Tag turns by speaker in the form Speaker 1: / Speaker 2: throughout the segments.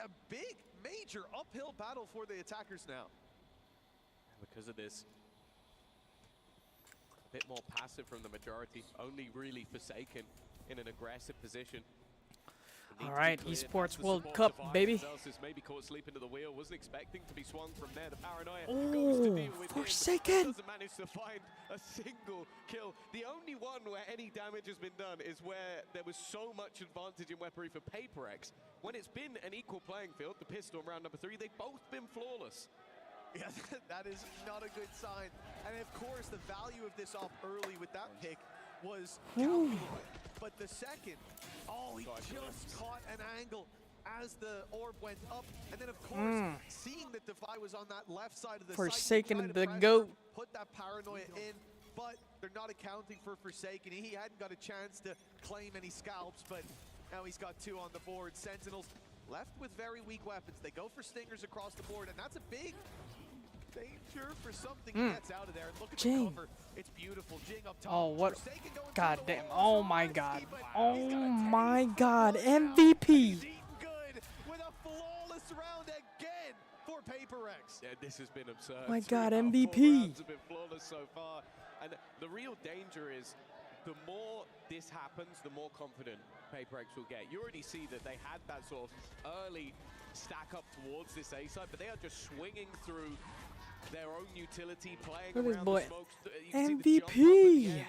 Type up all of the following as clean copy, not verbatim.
Speaker 1: a big, major uphill battle for the attackers now.
Speaker 2: Because of this, a bit more passive from the majority, only really Forsaken in an aggressive position.
Speaker 3: All right, Esports World Cup, baby.
Speaker 2: Maybe caught sleep into the wheel. Wasn't expecting to be swung from there. The paranoia
Speaker 3: goes to deal with Forsaken.
Speaker 2: Doesn't manage to find a single kill. The only one where any damage has been done is where there was so much advantage in weaponry for Paper X. When it's been an equal playing field, the pistol round number 3, they've both been flawless.
Speaker 1: Yeah, that is not a good sign. And of course, the value of this off early with that pick was calculated. But the second, he just caught an angle as the orb went up. And then, of course, seeing that Defy was on that left side of the
Speaker 3: Forsaken the GOAT.
Speaker 1: Put that paranoia in, but they're not accounting for Forsaken. He hadn't got a chance to claim any scalps, but now he's got 2 on the board. Sentinels left with very weak weapons. They go for stingers across the board, and that's a big danger for something. He gets out of there. And look at the cover. It's beautiful. Jing up top.
Speaker 3: Oh, what? God damn. Oh my God. Oh my God. MVP.
Speaker 1: Good with a flawless round again for Paper X.
Speaker 2: Yeah, this has been absurd.
Speaker 3: My God,
Speaker 2: 3 out of 4
Speaker 3: MVP.
Speaker 2: rounds have been flawless so far. And the real danger is the more this happens, the more confident Paper X will get. You already see that they had that sort of early stack up towards this A side, but they are just swinging through their own utility, playing
Speaker 3: Look at
Speaker 2: around
Speaker 3: this
Speaker 2: the
Speaker 3: boy.
Speaker 2: smokes. You can see the jump up at the
Speaker 3: MVP.
Speaker 2: end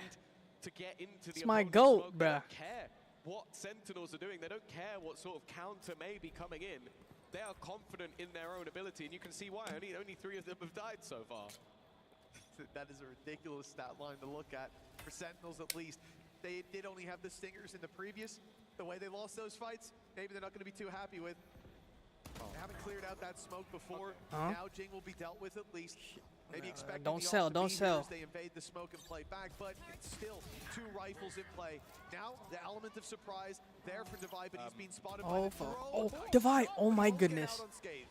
Speaker 2: to get into the
Speaker 3: It's my
Speaker 2: opponent's
Speaker 3: GOAT,
Speaker 2: smoke. They
Speaker 3: bruh.
Speaker 2: don't care what Sentinels are doing. They don't care what sort of counter may be coming in. They are confident in their own ability, and you can see why. Only 3 of them have died so far.
Speaker 1: That is a ridiculous stat line to look at. For Sentinels, at least, they did only have the stingers in the previous. The way they lost those fights, maybe they're not going to be too happy with. They haven't cleared out that smoke before. Now Jing will be dealt with at least. Maybe expect
Speaker 3: don't sell, don't sell.
Speaker 1: They invade the smoke and play back, but it's still 2 rifles in play. Now the element of surprise there for Divide, but he's being spotted by the drone.
Speaker 3: Oh, Divide. Oh my
Speaker 1: Don't get
Speaker 3: goodness.
Speaker 1: out unscathed.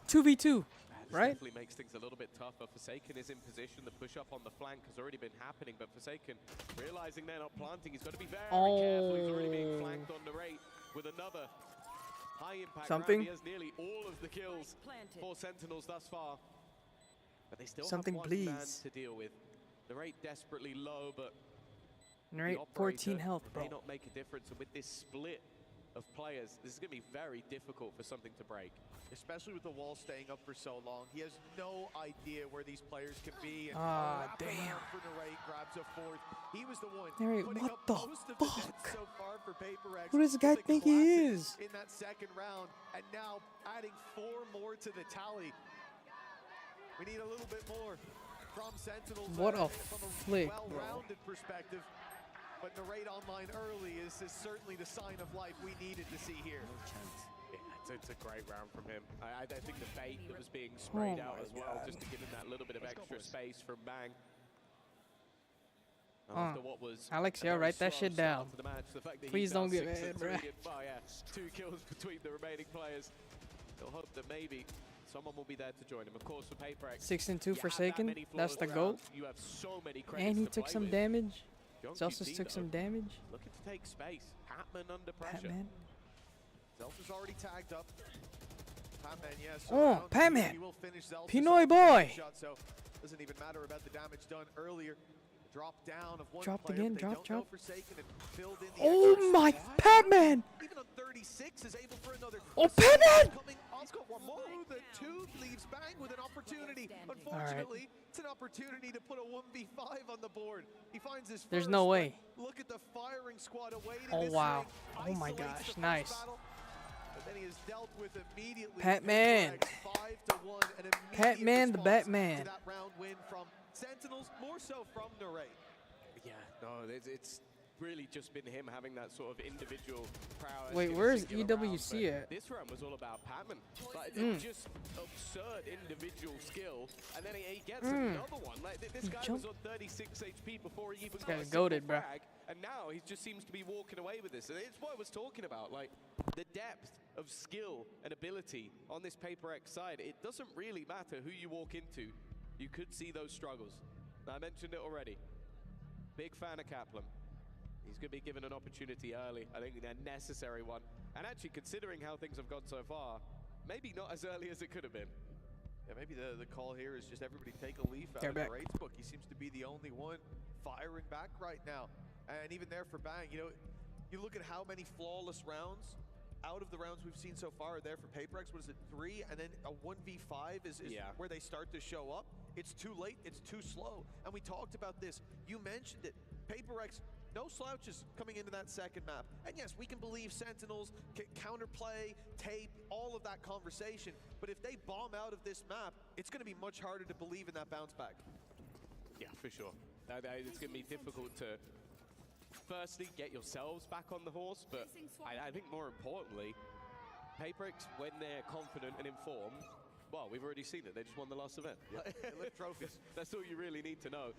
Speaker 3: 2v2.
Speaker 2: This
Speaker 3: Right?
Speaker 2: definitely makes things a little bit tougher. Forsaken is in position. The push-up on the flank has already been happening, but Forsaken, realizing they're not planting, he's got to be very careful. He's already being flanked on the rate with another high-impact round. He has nearly all of the kills for Sentinels thus far. But they still have one man to deal with. The rate desperately low, but
Speaker 3: Right, 14 health, bro.
Speaker 2: may not make a difference. And with this split of players, this is going to be very difficult for something to break.
Speaker 1: Especially with the wall staying up for so long. He has no idea where these players can be. And
Speaker 3: damn.
Speaker 1: For Narrate, grabs a 4th. He was the one
Speaker 3: Narrate,
Speaker 1: putting
Speaker 3: what
Speaker 1: up
Speaker 3: the
Speaker 1: most of the deaths
Speaker 3: fuck?
Speaker 1: so far for Paper X.
Speaker 3: Who does this guy
Speaker 1: The
Speaker 3: think he
Speaker 1: classic
Speaker 3: is?
Speaker 1: In that second round, and now adding 4 more to the tally. We need a little bit more from Sentinels.
Speaker 3: What a
Speaker 1: from
Speaker 3: flick,
Speaker 1: well-rounded perspective. But Narrate online early is certainly the sign of life we needed to see here.
Speaker 2: Yeah, it's a great round from him. I think the bait that was being sprayed out as well, just to give him that little bit of extra space from Bang. After what was
Speaker 3: Alex, yo, write that shit down. Please don't get mad, bruh.
Speaker 2: Oh, yeah, 2 kills between the remaining players. They'll hope that maybe someone will be there to join him. Of course, for Paper X,
Speaker 3: 6-2 Forsaken. That's the GOAT.
Speaker 2: You have so many
Speaker 3: And he took some damage.
Speaker 2: Zelsus
Speaker 3: Zelsus took some damage.
Speaker 2: Looking to take space. Patman under pressure.
Speaker 3: Patman.
Speaker 1: Zelsus already tagged up. Patman, yes.
Speaker 3: Oh, Patman.
Speaker 1: He will finish Zelsus.
Speaker 3: Pinoy boy.
Speaker 1: Shot, so doesn't even matter about the damage done earlier. Drop down of one
Speaker 3: Dropped
Speaker 1: player,
Speaker 3: again,
Speaker 1: they
Speaker 3: drop,
Speaker 1: don't
Speaker 3: drop.
Speaker 1: know Forsaken and filled in the
Speaker 3: Oh
Speaker 1: extra
Speaker 3: my,
Speaker 1: spot.
Speaker 3: Patman.
Speaker 1: Even on 36 is able for another.
Speaker 3: Oh, Patman.
Speaker 1: Coming up, got one more. The 2 leaves Bang with an opportunity. Unfortunately, it's an opportunity to put a 1v5 on the board. He finds his first.
Speaker 3: There's no way.
Speaker 1: Look at the firing squad awaiting.
Speaker 3: Oh,
Speaker 1: this
Speaker 3: wow.
Speaker 1: ring.
Speaker 3: Oh my
Speaker 1: Isolates
Speaker 3: gosh,
Speaker 1: the first
Speaker 3: nice.
Speaker 1: battle, but then he is dealt with immediately.
Speaker 3: Patman.
Speaker 1: 5-1, an immediate
Speaker 3: Patman the
Speaker 1: response
Speaker 3: Batman.
Speaker 1: to that round win from Sentinels, more so from Narrate.
Speaker 2: Yeah, no, it's really just been him having that sort of individual prowess.
Speaker 3: Wait,
Speaker 2: in a
Speaker 3: where's
Speaker 2: singular
Speaker 3: EWC
Speaker 2: round,
Speaker 3: at?
Speaker 2: This round was all about Patman. Like, just absurd individual skill, and then he gets another one. Like this guy was on 36 HP before he even got a
Speaker 3: goated,
Speaker 2: single
Speaker 3: bruh.
Speaker 2: frag, and now he just seems to be walking away with this. And it's what I was talking about, like the depth of skill and ability on this Paper X side. It doesn't really matter who you walk into. You could see those struggles. I mentioned it already. Big fan of Kaplan. He's going to be given an opportunity early. I think a necessary one. And actually, considering how things have gone so far, maybe not as early as it could have been.
Speaker 1: Yeah, maybe the call here is just everybody take a leaf out of Raid's book. He seems to be the only one firing back right now. And even there for Bang, you know, you look at how many flawless rounds out of the rounds we've seen so far are there for PaperX. What is it, 3? And then a 1v5 is where they start to show up. It's too late, it's too slow. And we talked about this. You mentioned it. PaperX, no slouches coming into that second map. And yes, we can believe Sentinels, counterplay, tape, all of that conversation. But if they bomb out of this map, it's going to be much harder to believe in that bounce back.
Speaker 2: Yeah, for sure. It's going to be difficult to, firstly, get yourselves back on the horse. But I think more importantly, PaperX, when they're confident and informed, well, we've already seen it. They just won the last event.
Speaker 1: They lift trophies.
Speaker 2: That's all you really need to know.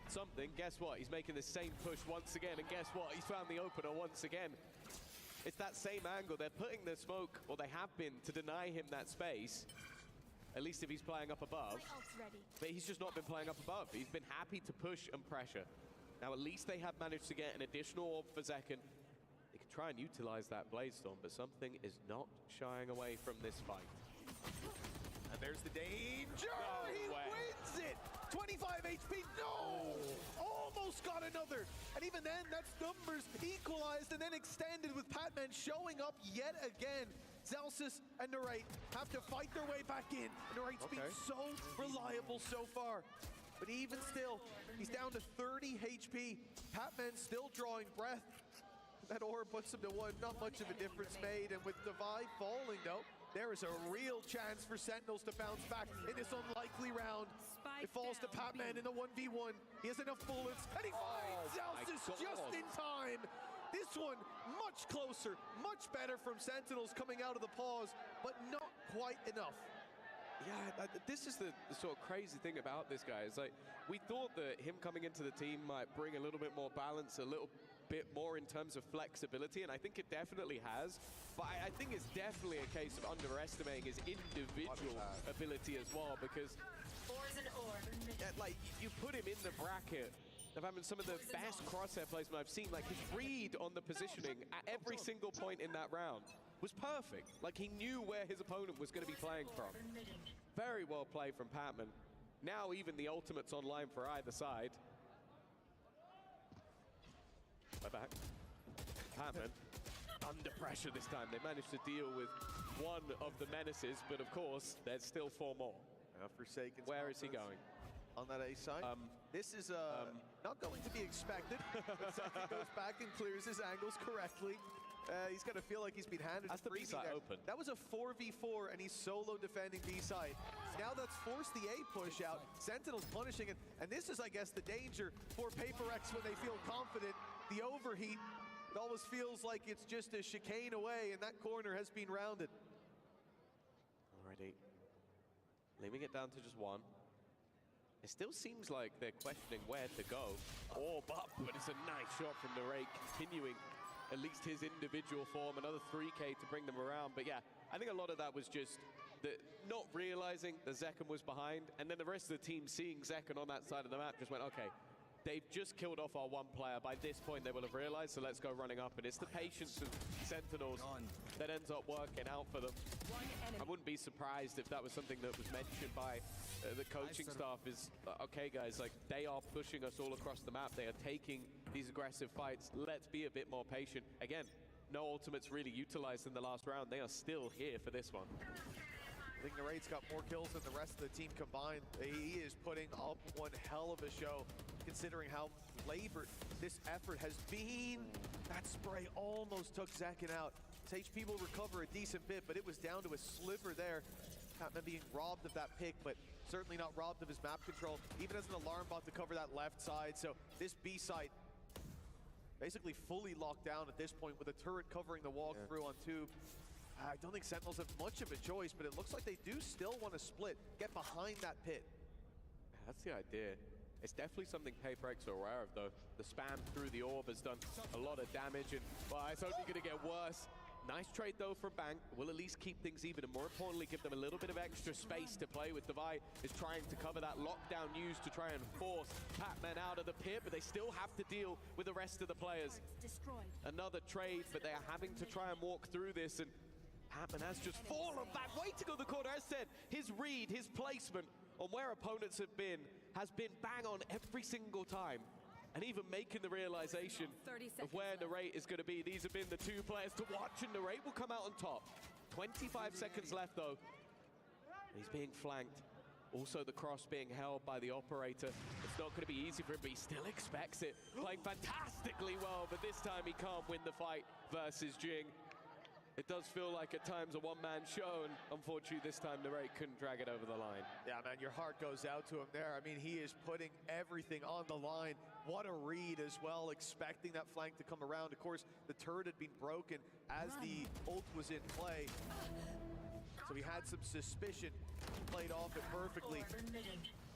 Speaker 2: Something, guess what? He's making the same push once again, and guess what? He's found the opener once again. It's that same angle. They're putting the smoke, or they have been, to deny him that space, at least if he's playing up above. But he's just not been playing up above. He's been happy to push and pressure. Now, at least they have managed to get an additional orb for Zekken. They can try and utilize that Blade Storm, but something is not shying away from this fight.
Speaker 1: And there's the danger!
Speaker 2: No
Speaker 1: he
Speaker 2: way.
Speaker 1: wins it! 25 HP, no! Almost got another! And even then, that's numbers equalized and then extended with Patman showing up yet again. Zelsis and Narate have to fight their way back in. Narate's been so reliable so far. But even still, he's down to 30 HP. Patman's still drawing breath. That orb puts him to 1, not much of a difference made. And with Divide falling though, there is a real chance for Sentinels to bounce back in this unlikely round. It falls to Patman in the 1v1. He has enough bullets, and he finds Zelsis just in time. This one much closer, much better from Sentinels coming out of the pause, but not quite enough.
Speaker 2: Yeah, this is the sort of crazy thing about this guy. It's like, we thought that him coming into the team might bring a little bit more balance, a little bit more in terms of flexibility, and I think it definitely has. But I think it's definitely a case of underestimating his individual ability as well, because like, you put him in the bracket of having some of the best crosshair placement I've seen. Like, his read on the positioning at every single point in that round was perfect. Like, he knew where his opponent was going to be playing from. Very well played from Patman. Now even the ultimate's online for either side. We're back. Patman under pressure this time. They managed to deal with one of the menaces, but of course, there's still 4 more.
Speaker 1: Forsaken.
Speaker 2: Where is he going?
Speaker 1: On that A side. This is not going to be expected. But Zekken goes back and clears his angles correctly. He's going to feel like he's been handed
Speaker 2: That's the B side open.
Speaker 1: That was a 4v4, and he's solo defending B side. Now that's forced the A push out. Sentinel's punishing it, and this is, I guess, the danger for PaperX when they feel confident. The overheat, it almost feels like it's just a chicane away, and that corner has been rounded.
Speaker 2: Alrighty. Leaving it down to just 1. It still seems like they're questioning where to go. Orb up, but it's a nice shot from Narate, continuing at least his individual form. Another 3K to bring them around. But yeah, I think a lot of that was just not realizing that Zekken was behind, and then the rest of the team seeing Zekken on that side of the map just went, okay, they've just killed off our 1 player. By this point, they will have realized, so let's go running up. And it's the patience of Sentinels that ends up working out for them. I wouldn't be surprised if that was something that was mentioned by the coaching staff is, okay, guys, like, they are pushing us all across the map. They are taking these aggressive fights. Let's be a bit more patient. Again, no ultimates really utilized in the last round. They are still here for this one.
Speaker 1: I think Narate's got more kills than the rest of the team combined. He is putting up one hell of a show, considering how labored this effort has been. That spray almost took Zekken out. His HP will recover a decent bit, but it was down to a sliver there. Patman being robbed of that pick, but certainly not robbed of his map control. Even as an alarm bot to cover that left side. So this B site basically fully locked down at this point with a turret covering the walkthrough on Tube. I don't think Sentinels have much of a choice, but it looks like they do still want to split, get behind that pit.
Speaker 2: That's the idea. It's definitely something PaperX are aware of, though. The spam through the orb has done a lot of damage, and well, it's only going to get worse. Nice trade though from Bank. Will at least keep things even, and more importantly, give them a little bit of extra space to play with. Devi is trying to cover that lockdown news to try and force Pac-Man out of the pit, but they still have to deal with the rest of the players. Another trade, but they are having to try and walk through this, and Pac-Man has just fallen back, waiting on the corner. As said, his read, his placement on where opponents have been has been bang on every single time. And even making the realization of where Narrate is going to be. These have been the two players to watch, and Narrate will come out on top. 25 seconds left, though. He's being flanked. Also, the cross being held by the operator. It's not going to be easy for him, but he still expects it. Playing fantastically well, but this time he can't win the fight versus Jing. It does feel like at times a one-man show, and unfortunately this time Narrate couldn't drag it over the line. Yeah, man, your heart goes out to him there. I mean, he is putting everything on the line. What a read as well, expecting that flank to come around. Of course, the turret had been broken as the ult was in play. So he had some suspicion, played off it perfectly.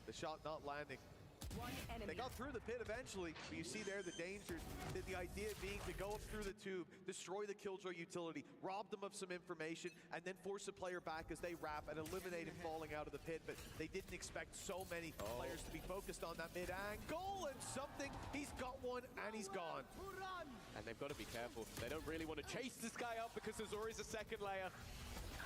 Speaker 2: The shot not landing. They got through the pit eventually, but you see there the danger, the idea being to go up through the tube, destroy the Killjoy utility, rob them of some information, and then force the player back as they wrap and eliminate him falling out of the pit. But they didn't expect so many players to be focused on that mid angle, and something, he's got one and he's gone. And they've got to be careful. They don't really want to chase this guy up because there's always a second layer.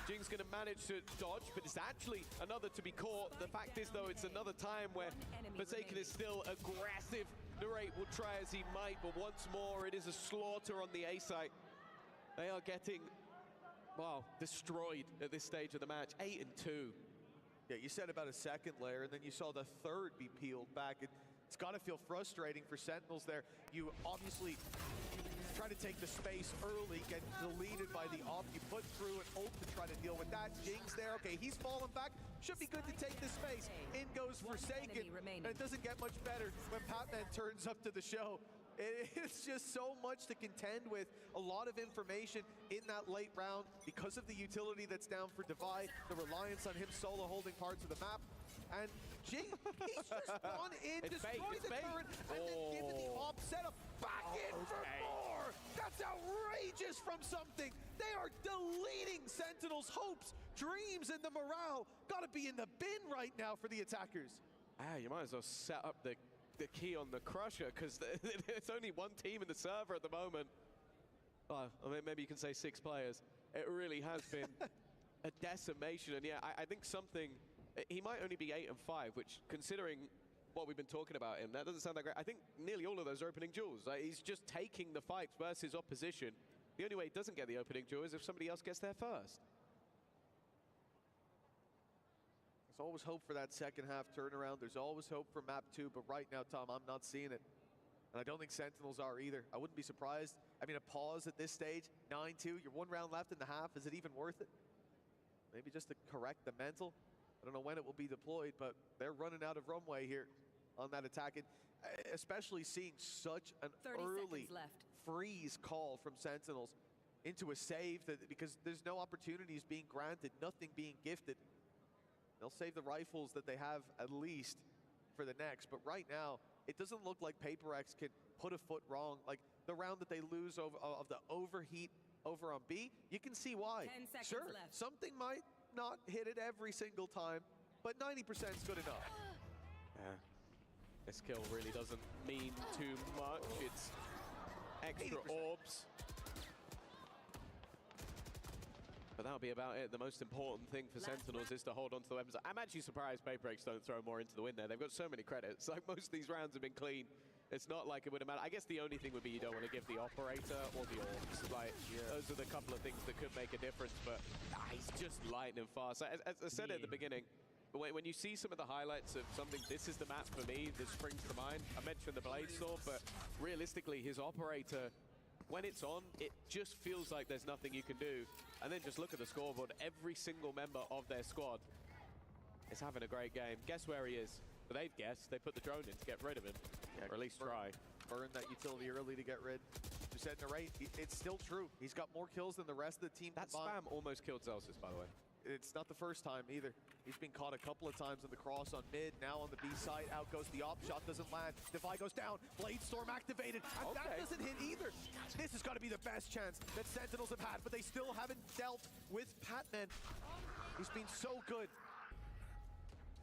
Speaker 2: Jing's going to manage to dodge, but it's actually another to be caught. The fact is, though, it's another time where Forsaken is still aggressive. Narrate will try as he might, but once more, it is a slaughter on the A site. They are getting, well, destroyed at this stage of the match. 8 and 2.
Speaker 1: Yeah, you said about a second layer, and then you saw the third be peeled back. It's got to feel frustrating for Sentinels there. You obviously try to take the space early, get deleted by the op. You put through an ult to try to deal with that. Jing's there. Okay, he's fallen back. Should be good to take the space. In goes Forsaken. And it doesn't get much better when Pac-Man turns up to the show. It's just so much to contend with. A lot of information in that late round because of the utility that's down for Devi, the reliance on him solo holding parts of the map. And Jing, he's just gone in, destroyed the turret, and then given the op setup back in for more. That's outrageous from something. They are deleting Sentinel's hopes, dreams, and the morale. Got to be in the bin right now for the attackers.
Speaker 2: You might as well set up the key on the Crusher, because there's only one team in the server at the moment. I mean, maybe you can say 6 players. It really has been a decimation, and yeah, I think something. He might only be 8 and 5, which, considering what we've been talking about him, that doesn't sound that great. I think nearly all of those are opening jewels. He's just taking the fights versus opposition. The only way he doesn't get the opening jewel is if somebody else gets there first.
Speaker 1: There's always hope for that second half turnaround. There's always hope for map 2, but right now, Tom, I'm not seeing it. And I don't think Sentinels are either. I wouldn't be surprised. I mean, a pause at this stage, 9-2, you're 1 round left in the half. Is it even worth it? Maybe just to correct the mental. I don't know when it will be deployed, but they're running out of runway here on that attack. And especially seeing such an early freeze call from Sentinels into a save, because there's no opportunities being granted, nothing being gifted. They'll save the rifles that they have at least for the next. But right now, it doesn't look like PaperX can put a foot wrong. Like the round that they lose of the overheat over on B, you can see why. Sure, something might not hit it every single time, but 90% is good enough.
Speaker 2: Yeah, this kill really doesn't mean too much. It's extra
Speaker 1: 80%.
Speaker 2: orbs. But that'll be about it. The most important thing for Sentinels is to hold on to the weapons. I'm actually surprised PaperX don't throw more into the win there. They've got so many credits. Like, most of these rounds have been clean. It's not like it would have mattered. I guess the only thing would be you don't want to give the operator or the orbs. Like, those are the couple of things that could make a difference. But he's just lightning fast. As I said at the beginning, when you see some of the highlights of something, this is the map for me, this springs to mind. I mentioned the Blade Storm, but realistically, his operator, when it's on, it just feels like there's nothing you can do. And then just look at the scoreboard. Every single member of their squad is having a great game. Guess where he is? But they've guessed. They put the drone in to get rid of him. Yeah, or at least try.
Speaker 1: Burn that utility early to get rid. You said Narrate, it's still true. He's got more kills than the rest of the team.
Speaker 2: That spam almost killed Zelsis, by the way.
Speaker 1: it's not the first time either. He's been caught a couple of times on the cross on mid, now on the B side. Out goes the op, shot doesn't land. Defy goes down, Blade Storm activated, and that doesn't hit either. This has got to be the best chance that Sentinels have had, but they still haven't dealt with Patman. He's been so good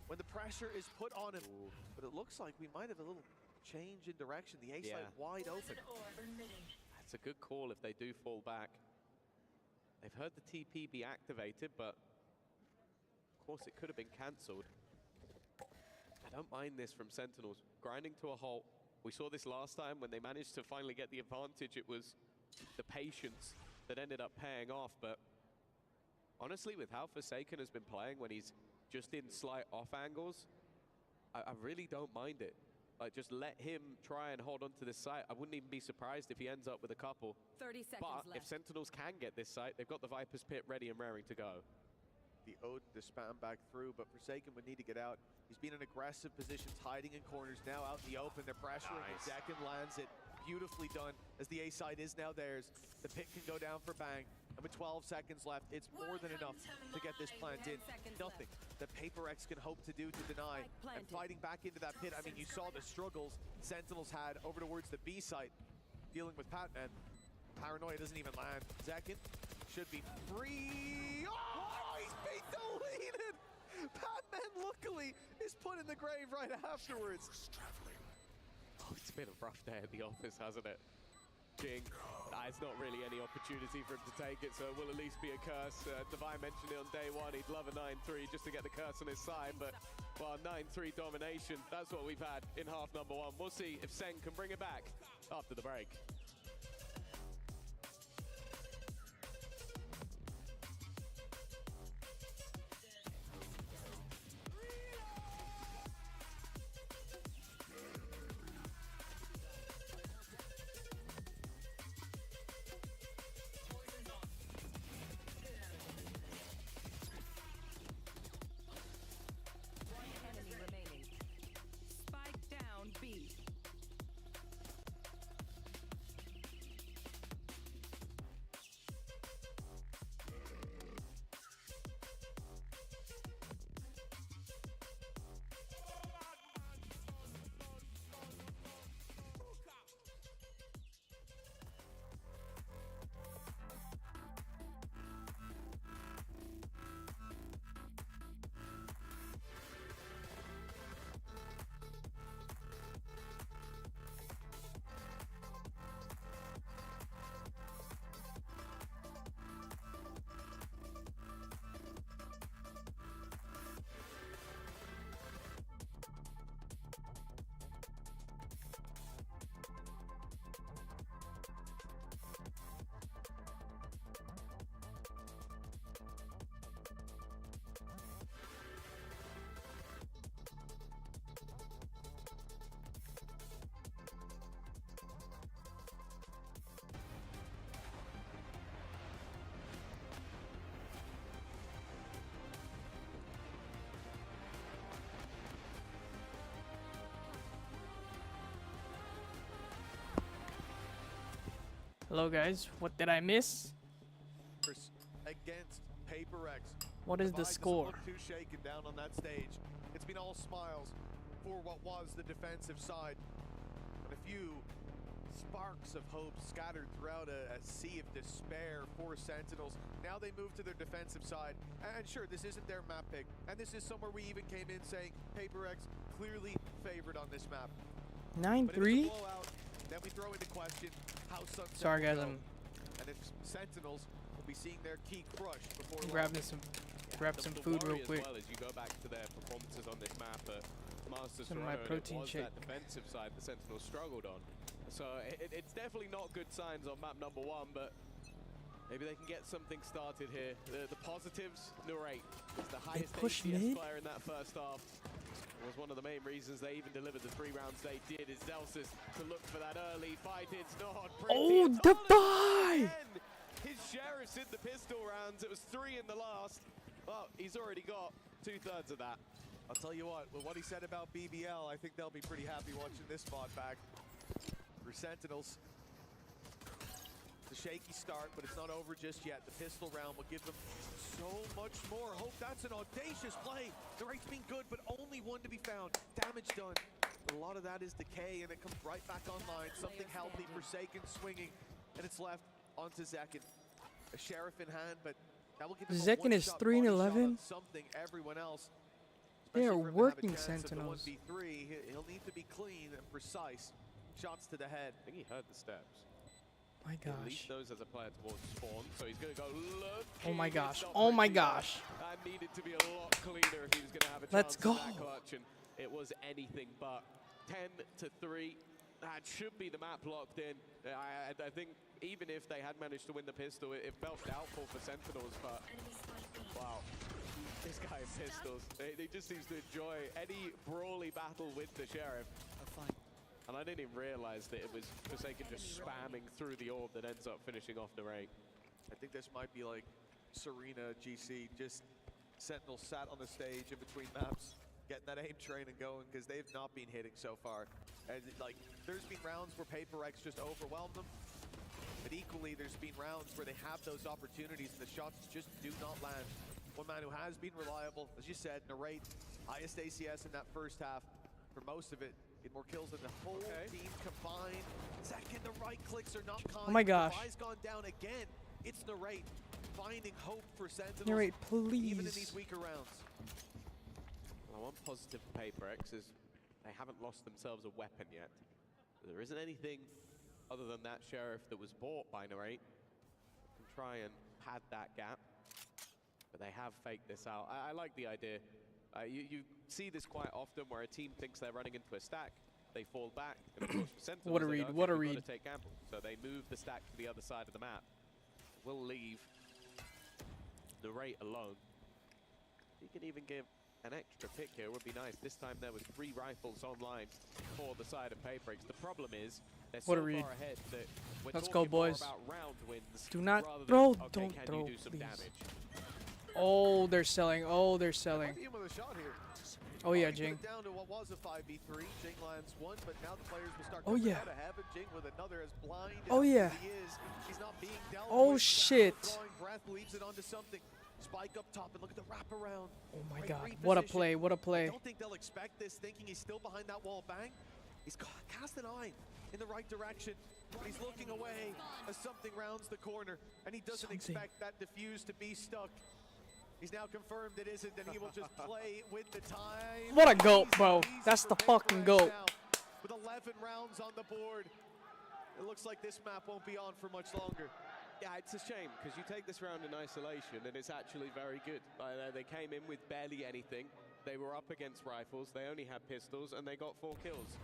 Speaker 1: when the pressure is put on him. Ooh. But it looks like we might have a little change in direction. The A side wide open.
Speaker 2: That's a good call if they do fall back. They've heard the TP be activated, but of course it could have been cancelled. I don't mind this from Sentinels. Grinding to a halt. We saw this last time when they managed to finally get the advantage. It was the patience that ended up paying off. But honestly, with how Forsaken has been playing when he's just in slight off angles, I really don't mind it. Like, just let him try and hold on to this site. I wouldn't even be surprised if he ends up with a couple.
Speaker 4: 30 seconds
Speaker 2: but
Speaker 4: left.
Speaker 2: If Sentinels can get this site, they've got the Viper's Pit ready and raring to go.
Speaker 1: The Odin to spam back through, but Forsaken would need to get out. He's been in aggressive positions, hiding in corners, now out in the open. They're pressuring.
Speaker 2: Nice.
Speaker 1: Zekin lands it. Beautifully done, as the A side is now theirs. The pit can go down for bang. And with 12 seconds left, it's more than enough to get this plant in. Nothing that Paper X can hope to do to deny. And fighting back into that pit, I mean, you saw the struggles Sentinels had over towards the B site, dealing with Patman. Paranoia doesn't even land. Zekin should be free. Oh, he's been deleted! Patman, luckily, is put in the grave right afterwards.
Speaker 2: Oh, it's been a rough day at the office, hasn't it? Jing, it's not really any opportunity for him to take it, so it will at least be a curse. Divine mentioned it on day one, he'd love a 9-3 just to get the curse on his side, but, well, 9-3 domination, that's what we've had in half number one. We'll see if Sen can bring it back after the break.
Speaker 3: Hello guys, what did I miss?
Speaker 1: Against Paper X.
Speaker 3: What is the score?
Speaker 1: Doesn't look too shaken down on that stage. It's been all smiles for what was the defensive side. But a few sparks of hope scattered throughout a sea of despair for Sentinels. Now they move to their defensive side. And sure, this isn't their map pick. And this is somewhere we even came in saying Paper X clearly favored on this map.
Speaker 3: 9-3?
Speaker 1: Then we throw into question how Sunset
Speaker 3: Sorry guys, I'm
Speaker 1: and if Sentinels will be seeing their key crushed before
Speaker 3: grabbing some food real quick.
Speaker 2: As well, as you go back to their performances on this map at Masters
Speaker 3: Some of my
Speaker 2: Toronto,
Speaker 3: protein
Speaker 2: it was
Speaker 3: shake.
Speaker 2: that defensive side the Sentinels struggled on. So it's definitely not good signs on map number one, but maybe they can get something started here. The positives, Nurate is the highest ACS player in that first half. It was one of the main reasons they even delivered the 3 rounds they did, is Zelsis to look for that early fight. It's not pretty.
Speaker 3: Oh, Defy!
Speaker 2: His sheriff's in the pistol rounds. It was 3 in the last. Well, he's already got 2/3 of that.
Speaker 1: I'll tell you what, with what he said about BBL, I think they'll be pretty happy watching this spot back. For Sentinels, it's a shaky start, but it's not over just yet. The pistol round will give them so much more. Hope that's an audacious play. The rate's been good, but only one to be found. Damage done. But a lot of that is decay, and it comes right back online. Something healthy, Forsaken swinging, and it's left onto Zekin. A Sheriff in hand, but that will give him a
Speaker 3: Zekin is
Speaker 1: one-shot
Speaker 3: 3 and
Speaker 1: body shot
Speaker 3: 11.
Speaker 1: on something everyone else.
Speaker 3: They are
Speaker 1: Especially for him to have a
Speaker 3: working
Speaker 1: chance at the
Speaker 3: Sentinels.
Speaker 1: 1v3, he'll need to be clean and precise. Shots to the head.
Speaker 2: I think he heard the steps.
Speaker 3: My
Speaker 2: At least
Speaker 3: gosh.
Speaker 2: those as a player towards spawn, so he's going to go look.
Speaker 3: Oh my gosh. Oh my gosh.
Speaker 2: That needed to be a lot cleaner if he was going to have a chance
Speaker 3: Let's go.
Speaker 2: in that clutch, and it was anything but. 10-3. That should be the map locked in. I think even if they had managed to win the pistol, it felt doubtful for Sentinels, but wow. This guy in pistols, they just seems to enjoy any brawly battle with the Sheriff. And I didn't even realize that it was Forsaken just spamming through the orb that ends up finishing off the rate.
Speaker 1: I think this might be like Serena GC, just Sentinel sat on the stage in between maps, getting that aim train and going, because they've not been hitting so far. And like, there's been rounds where Paper X just overwhelmed them, but equally there's been rounds where they have those opportunities and the shots just do not land. One man who has been reliable, as you said, Narrate, highest ACS in that first half for most of it. Get more kills than the whole team combined. Second, the right clicks are not kind.
Speaker 3: Oh my gosh.
Speaker 1: Devi's gone down again. It's Narrate finding hope for Sentinels.
Speaker 3: Narrate,
Speaker 1: Even in these
Speaker 3: please.
Speaker 1: weaker rounds.
Speaker 2: Well, one positive for Paper X is they haven't lost themselves a weapon yet. There isn't anything other than that Sheriff that was bought by Narrate. Can try and pad that gap. But they have faked this out. I like the idea. You see this quite often where a team thinks they're running into a stack, they fall back, and of course for Sentinels,
Speaker 3: What a
Speaker 2: they
Speaker 3: read,
Speaker 2: go,
Speaker 3: what a
Speaker 2: "Okay, we've
Speaker 3: read."
Speaker 2: got to take gamble." So they move the stack to the other side of the map. We'll leave the rate alone. You can even give an extra pick here, would be nice. This time there was 3 rifles online for the side of Paper X. The problem is they're
Speaker 3: What a
Speaker 2: so
Speaker 3: read.
Speaker 2: far ahead that we're
Speaker 3: Let's go,
Speaker 2: talking more
Speaker 3: boys.
Speaker 2: about round wins
Speaker 3: Do not
Speaker 2: rather than,
Speaker 3: throw.
Speaker 2: okay,
Speaker 3: Don't
Speaker 2: can
Speaker 3: throw,
Speaker 2: you do some
Speaker 3: please.
Speaker 2: damage?
Speaker 3: Oh, they're selling. Oh, they're selling.
Speaker 1: Might be in with a shot here.
Speaker 3: Oh yeah,
Speaker 1: We put
Speaker 3: Jing.
Speaker 1: it down to what was a 5v3. Jing lands one, but now the players will start
Speaker 3: Oh,
Speaker 1: coming
Speaker 3: yeah.
Speaker 1: out ahead. But Jing with another as blind
Speaker 3: Oh,
Speaker 1: as
Speaker 3: yeah.
Speaker 1: he is. He's not being dealt
Speaker 3: Oh,
Speaker 1: with.
Speaker 3: shit.
Speaker 1: Drawing breath leaves it onto something. Spike up top and look at the wraparound.
Speaker 3: Oh my
Speaker 1: Great
Speaker 3: god. What a
Speaker 1: reposition.
Speaker 3: play. What a
Speaker 1: I
Speaker 3: play.
Speaker 1: don't think they'll expect this, thinking he's still behind that wall. Bang. He's cast an eye in the right direction. But he's looking away as something rounds the corner. And he doesn't
Speaker 3: Something.
Speaker 1: expect that defuse to be stuck. He's now confirmed it isn't, and he will just play with the time.
Speaker 3: What a goat,
Speaker 1: Easy,
Speaker 3: bro.
Speaker 1: easy
Speaker 3: That's
Speaker 1: for
Speaker 3: the
Speaker 1: Paper
Speaker 3: fucking
Speaker 1: X
Speaker 3: goat.
Speaker 1: now. With 11 rounds on the board, it looks like this map won't be on for much longer.
Speaker 2: Yeah, it's a shame, because you take this round in isolation, and it's actually very good. They came in with barely anything. They were up against rifles, they only had pistols, and they got 4 kills.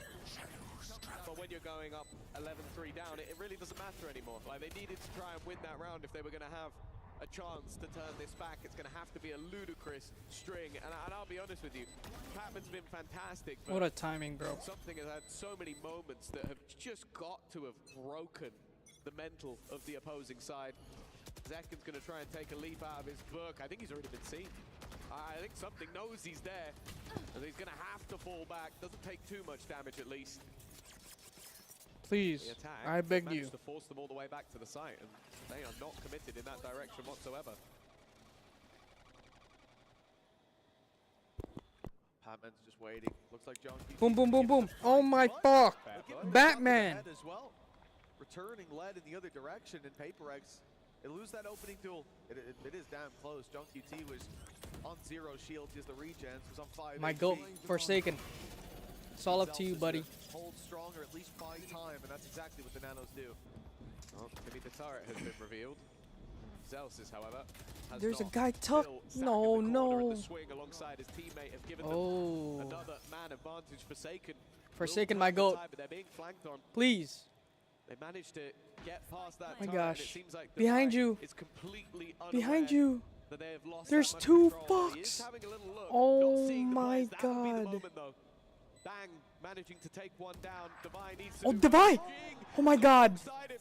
Speaker 2: But when you're going up 11-3 down, it really doesn't matter anymore. Like, they needed to try and win that round if they were going to have a chance to turn this back. It's going to have to be a ludicrous string, and I'll be honest with you, Patman's been fantastic, but
Speaker 3: What a timing, bro.
Speaker 2: something has had so many moments that have just got to have broken the mental of the opposing side. Zekin's going to try and take a leap out of his book. I think he's already been seen. I think something knows he's there, and he's going to have to fall back. Doesn't take too much damage, at least.
Speaker 3: Please.
Speaker 2: The attack
Speaker 3: I beg
Speaker 2: managed
Speaker 3: you.
Speaker 2: to force them all the way back to the site, and they are not committed in that direction whatsoever.
Speaker 1: Patman's just waiting. Looks like John keeps
Speaker 3: Boom, boom, boom, boom. Oh my fuck. Batman.
Speaker 1: as well. Returning lead in the other direction, and Paper X, they lose that opening duel. It is damn close. John QT was on 0 shields. He has the regens. Was on 5.
Speaker 3: My
Speaker 1: HP.
Speaker 3: goat. Forsaken. It's all up to you,
Speaker 1: Zealous is
Speaker 3: buddy.
Speaker 1: gonna hold strong, or at least buy time, and that's exactly what the Nanos do.
Speaker 2: Well, maybe the turret has been revealed. Zelsis, however, has
Speaker 3: There's a
Speaker 2: not.
Speaker 3: guy tucked.
Speaker 2: Still
Speaker 3: No,
Speaker 2: sat in the corner
Speaker 3: no.
Speaker 2: at the swing alongside his teammate have given
Speaker 3: Oh.
Speaker 2: them another man advantage. Forsaken.
Speaker 3: Forsaken,
Speaker 2: will
Speaker 3: my
Speaker 2: take the
Speaker 3: goat.
Speaker 2: tie, but they're being flanked on.
Speaker 3: Please.
Speaker 2: They managed to get past that
Speaker 3: My
Speaker 2: turret, and
Speaker 3: gosh.
Speaker 2: it seems like the
Speaker 3: Behind
Speaker 2: tie
Speaker 3: you.
Speaker 2: is completely unaware
Speaker 3: Behind you.
Speaker 2: that they have lost
Speaker 3: There's
Speaker 2: that much
Speaker 3: 2
Speaker 2: control. He is
Speaker 3: fucks.
Speaker 2: having a little look,
Speaker 3: Oh
Speaker 2: not seeing the
Speaker 3: my
Speaker 2: players. That will be the
Speaker 3: God.
Speaker 2: moment, though. Bang, managing to take one down. Devi needs to
Speaker 3: Oh,
Speaker 2: do
Speaker 3: Devi.
Speaker 2: Jing
Speaker 3: Oh my god.
Speaker 2: alongside him.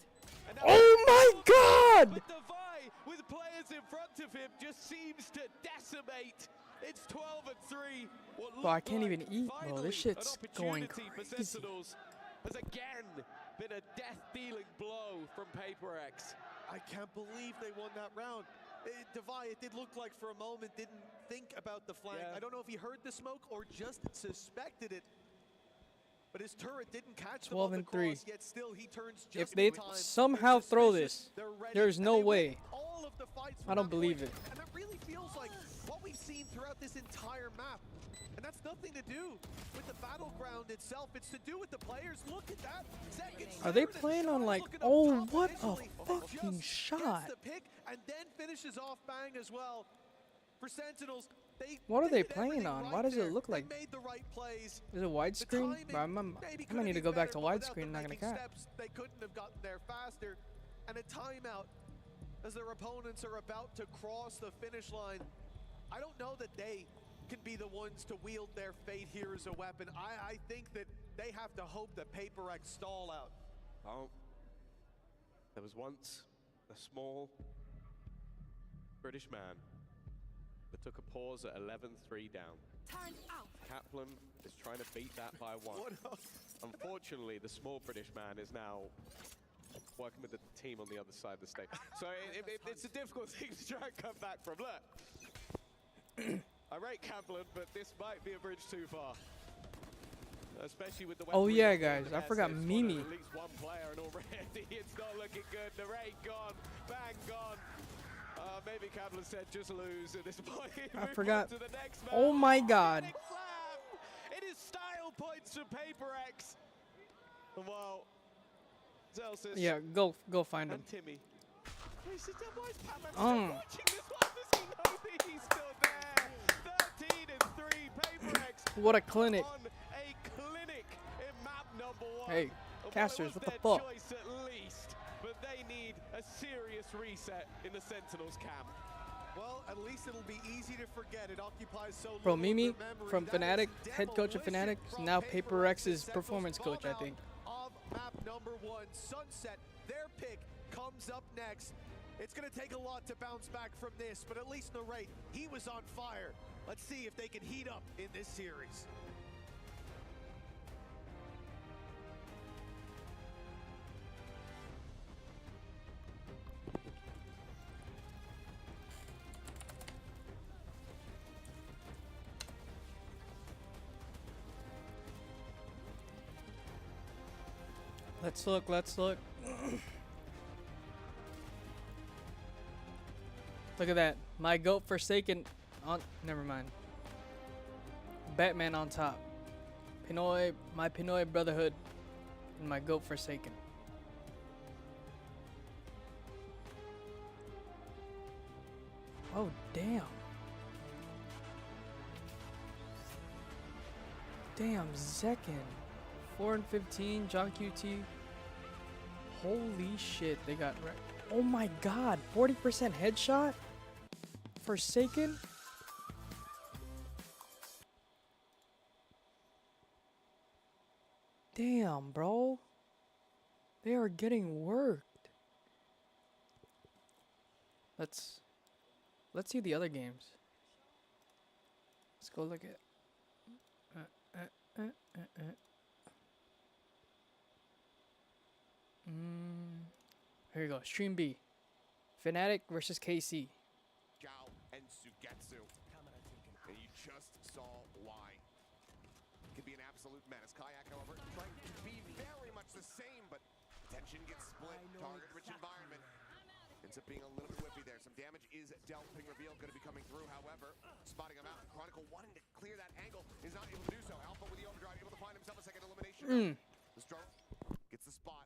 Speaker 2: And now
Speaker 3: Oh my god.
Speaker 2: but Devi, with players in front of him, just seems to decimate. It's 12-3. What
Speaker 3: Bro, I
Speaker 2: looked
Speaker 3: can't
Speaker 2: like
Speaker 3: even eat, bro.
Speaker 2: finally
Speaker 3: This shit's
Speaker 2: an
Speaker 3: going
Speaker 2: opportunity for
Speaker 3: crazy.
Speaker 2: Sentinels has again been a death-dealing blow from Paper X.
Speaker 1: I can't believe they won that round. Devi, it did look like for a moment, didn't think about the flank.
Speaker 2: Yeah.
Speaker 1: I don't know if he heard the smoke or just suspected it. But his turret didn't catch them
Speaker 3: 12
Speaker 1: on the
Speaker 3: and 3.
Speaker 1: cross, yet still he turns just
Speaker 3: If they
Speaker 1: in time.
Speaker 3: somehow
Speaker 1: They're
Speaker 3: throw
Speaker 1: suspicious,
Speaker 3: this,
Speaker 1: they're ready,
Speaker 3: there's
Speaker 1: and
Speaker 3: no
Speaker 1: they win
Speaker 3: way.
Speaker 1: all of the fights
Speaker 3: I
Speaker 1: from
Speaker 3: don't
Speaker 1: that
Speaker 3: believe
Speaker 1: point.
Speaker 3: it.
Speaker 1: And it really feels like what we've seen throughout this entire map. And that's nothing to do with the battleground itself. It's to do with the players. Look at that.
Speaker 3: Are they playing on like, oh, what a fucking shot.
Speaker 1: Gets the pick and then finishes off bang as well. For Sentinels,
Speaker 3: What are they
Speaker 1: did
Speaker 3: playing
Speaker 1: everything
Speaker 3: on?
Speaker 1: right
Speaker 3: Why does
Speaker 1: there.
Speaker 3: it look like?
Speaker 1: They made the right plays.
Speaker 3: Is it widescreen? Bro, I might need to go back to widescreen. Not gonna cap.
Speaker 1: Steps, they couldn't have gotten there faster. And a timeout as their opponents are about to cross the finish line. I don't know that they can be the ones to wield their fate here as a weapon. I think that they have to hope that Paper X stall out.
Speaker 2: Oh, there was once a small British man that took a pause at 11-3 down.
Speaker 4: Turn out.
Speaker 2: Kaplan is trying to beat that by 1. Unfortunately, the small British man is now working with the team on the other side of the stage. So it's a difficult thing to try and come back from. Look, I rate Kaplan, but this might be a bridge too far. Especially with the
Speaker 3: Oh
Speaker 2: weaponry
Speaker 3: yeah,
Speaker 2: on the
Speaker 3: guys, I
Speaker 2: best.
Speaker 3: forgot
Speaker 2: They've
Speaker 3: Mimi.
Speaker 2: spotted at least one player, and already it's not looking good. The raid gone, bang gone. Maybe Kaplan said just lose at this point.
Speaker 3: I
Speaker 2: Move
Speaker 3: forgot.
Speaker 2: on to the next
Speaker 3: Oh
Speaker 2: man.
Speaker 3: my God.
Speaker 2: Big slam. It is style points for Paper X. Well, Zelsis
Speaker 3: Yeah, go find him.
Speaker 2: and Timmy. Why is Patman still
Speaker 3: Mm.
Speaker 2: watching this one? Does he know that he's still there? 13 and 3, Paper X.
Speaker 3: What a clinic.
Speaker 2: On a clinic in map number 1.
Speaker 3: Hey,
Speaker 2: Well,
Speaker 3: casters,
Speaker 2: it was
Speaker 3: what the
Speaker 2: their
Speaker 3: fuck?
Speaker 2: choice at least, but they need a serious reset in the Sentinels camp.
Speaker 1: Well, at least it'll be easy to forget. It occupies so
Speaker 3: Bro,
Speaker 1: little of
Speaker 3: Mimi
Speaker 1: their memory.
Speaker 3: from
Speaker 1: That is
Speaker 3: Fnatic, head coach of
Speaker 1: demolition
Speaker 3: Fnatic, is
Speaker 1: from
Speaker 3: now
Speaker 1: Paper
Speaker 3: Paper X's
Speaker 1: Sentinels
Speaker 3: performance coach, I
Speaker 1: bomb
Speaker 3: think.
Speaker 1: out of map number 1, Sunset. Their pick comes up next. It's going to take a lot to bounce back from this, but at least Narrate, he was on fire. Let's see if they can heat up in this series.
Speaker 3: Let's look, let's look. Look at that. My goat Forsaken on, never mind. Batman on top. Pinoy, my Pinoy Brotherhood, and my goat Forsaken. Oh, damn. Damn, Zekin. 4 and 15, John QT. Holy shit, they got wrecked. Oh my god, 40% headshot? Forsaken? Damn, bro. They are getting worked. Let's see the other games. Let's go look at here you go. Stream B. Fnatic versus KC.
Speaker 5: Gao and Sugetsu. And you just saw why. Could be an absolute menace. Kayak, however, trying to be very much the same, but attention gets split. Target-rich environment. Ends up being a little bit whippy there. Some damage is dealt. Ping reveal going to be coming through. However, spotting him out. Chronicle wanting to clear that angle is not able to do so. Alpha with the overdrive, able to find himself a second elimination. The stroke gets the spot.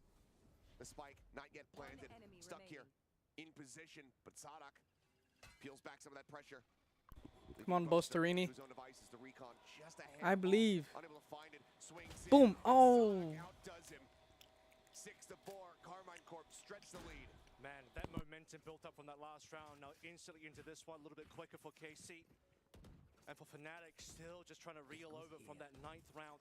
Speaker 5: The spike not yet planted. Stuck here in position, but Sadak peels back some of that pressure.
Speaker 3: Come on, Bosterini.
Speaker 5: His own devices to recon just ahead.
Speaker 3: I believe.
Speaker 5: Unable to find it. Swings in.
Speaker 3: Boom. Oh.
Speaker 5: Sadak outdoes him. 6-4. Carmine Corp stretch the lead.
Speaker 6: Man, that momentum built up from that last round, now instantly into this one, a little bit quicker for KC. And for Fnatic, still just trying to reel over from that 9th round.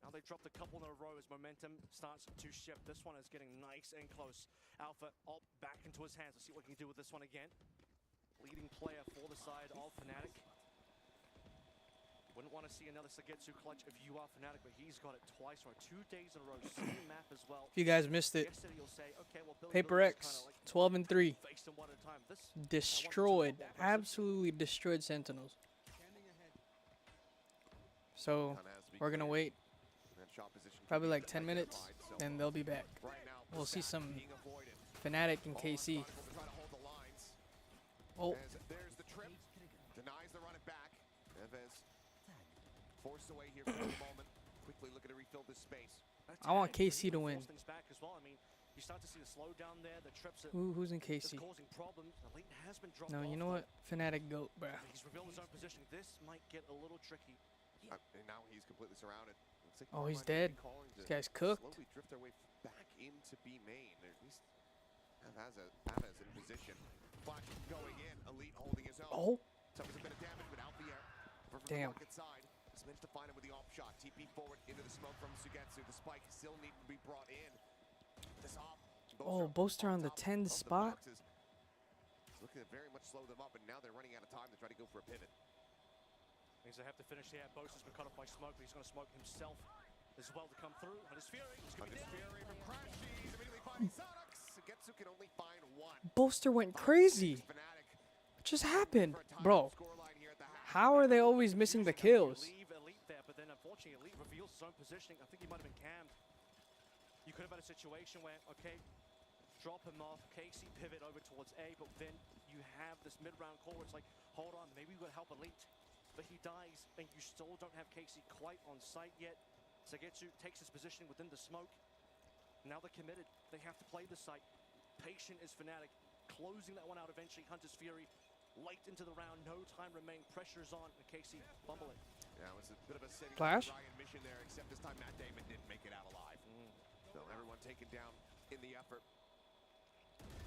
Speaker 6: Now they dropped a couple in a row as momentum starts to shift. This one is getting nice and close. Alpha up back into his hands. Let's see what he can do with this one again. Leading player for the side of Fnatic. Wouldn't want to see another Sagetsu clutch if you are Fnatic, but he's got it twice or 2 days in a row. Same map as well.
Speaker 3: If you guys missed it,
Speaker 6: Yesterday you'll say, okay, well, Billy
Speaker 3: Paper
Speaker 6: Billy's
Speaker 3: X,
Speaker 6: kinda like
Speaker 3: 12 and 3,
Speaker 6: faced him one at a time. This
Speaker 3: destroyed, absolutely destroyed Sentinels. So we're gonna wait probably like 10 minutes, and they'll be back. We'll see some Fnatic and KC. Oh,
Speaker 5: There's the trip. Denies the run it back. Neves forced away here for the moment. Quickly looking to refill this space.
Speaker 3: I want KC to win.
Speaker 6: Things back as well. I mean, you start to see the slowdown there. The trips are
Speaker 3: Who's in KC?
Speaker 6: causing problems. Elite has been dropped
Speaker 3: No, you
Speaker 6: off,
Speaker 3: know what?
Speaker 6: though.
Speaker 3: Fnatic GOAT, bruh.
Speaker 6: He's revealed his own position. This might get a little tricky.
Speaker 5: And now he's completely surrounded. Looks like
Speaker 3: Oh, he's
Speaker 5: Carmine might be
Speaker 3: dead.
Speaker 5: calling to
Speaker 3: This guy's cooked.
Speaker 5: Slowly drift their way back into B main. Or at least Avaz in position. Flash going in. Elite holding his own.
Speaker 3: Oh,
Speaker 5: Suffers a bit of damage, but out the air. From
Speaker 3: damn.
Speaker 5: the pocket side. Just managed to find him with the off shot. TP forward into the smoke from Sugetsu. The spike still needing to be brought in. This off.
Speaker 3: Oh, Boaster on the 10
Speaker 5: of the
Speaker 3: spot.
Speaker 5: boxes. Looking to very much slow them up, and now they're running out of time to try to go for a pivot.
Speaker 6: Means they have to finish here. Boaster's been cut off by smoke, but he's going to smoke himself as well to come through. On his Fury.
Speaker 5: Fury from Crashies. Immediately finding Sonox. Sugetsu can only find one.
Speaker 3: Boaster went crazy.
Speaker 5: Fnatic
Speaker 3: What just happened?
Speaker 5: for a tie
Speaker 3: Bro,
Speaker 5: scoreline here at the half.
Speaker 3: how are they always missing the kills?
Speaker 6: Leave Elite there, but then unfortunately Elite reveals his own positioning. I think he might have been cammed. You could have had a situation where, okay, drop him off, Casey pivot over towards A, but then you have this mid-round call where it's like, hold on, maybe we gotta help Elite. But he dies, and you still don't have Casey quite on site yet. Sagetsu takes his position within the smoke. Now they're committed. They have to play the site. Patient is Fnatic, closing that one out eventually. Hunter's Fury late into the round, no time remain. Pressure's on, and Casey bumble it.
Speaker 5: Yeah, it was a bit of a City
Speaker 3: Flash?
Speaker 5: Ryan mission there, except this time Matt Damon didn't make it out alive. So everyone taken down in the effort.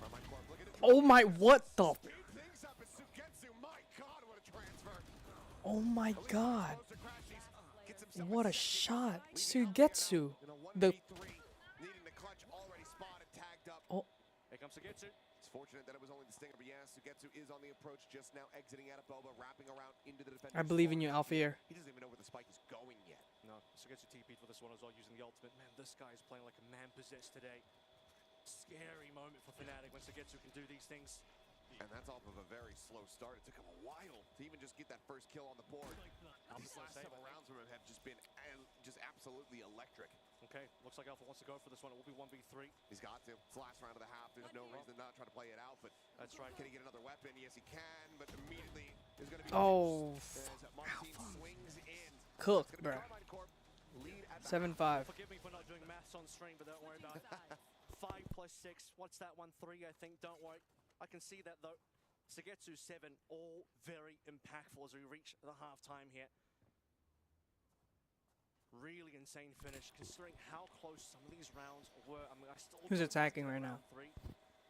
Speaker 5: Carmine Corp looking to
Speaker 3: Oh my, what the?
Speaker 5: speed things up as Sugetsu. My God, what a transfer.
Speaker 3: Oh my God.
Speaker 5: Close to Crashies. Gets himself
Speaker 3: What a
Speaker 5: second.
Speaker 3: shot.
Speaker 5: Leaving
Speaker 3: Sugetsu.
Speaker 5: in a
Speaker 3: The
Speaker 5: 1v3, needing the clutch already spotted, tagged up.
Speaker 3: Oh,
Speaker 6: Here comes Sagetsu.
Speaker 5: It's fortunate that it was only the stinger, but yeah, Sugetsu is on the approach, just now exiting out of Boba, wrapping around into the defender.
Speaker 3: I believe in you, Alfier.
Speaker 5: He doesn't even know where the spike is going yet.
Speaker 6: No, Sagetsu TP'd for this one as well, using the ultimate. Man, this guy is playing like a man possessed today. Scary moment for Fnatic when Sagetsu can do these things.
Speaker 5: And that's off of a very slow start. It took him a while to even just get that first kill on the board. These last several rounds from him have just been just absolutely electric.
Speaker 6: Okay, looks like Alpha wants to go for this one. It will be 1v3.
Speaker 5: He's got to. It's the last round of the half. There's no reason to not try to play it out, but
Speaker 6: That's right.
Speaker 5: can he get another weapon? Yes, he can, but immediately there's going to be
Speaker 3: Oh,
Speaker 5: as Martin swings in.
Speaker 3: cooked,
Speaker 5: It's gonna be
Speaker 3: bruh.
Speaker 5: Carmine Corp lead at the
Speaker 3: 7-5.
Speaker 6: Forgive me for not doing maths on stream, but don't worry about it. 5 plus 6. What's that one? 3, I think. Don't worry. I can see that though. Sagetsu 7, all very impactful as we reach the halftime here. Really insane finish, considering how close some of these rounds were. I mean, I still
Speaker 3: Who's
Speaker 6: don't
Speaker 3: attacking
Speaker 6: think
Speaker 3: right now?
Speaker 6: round 3.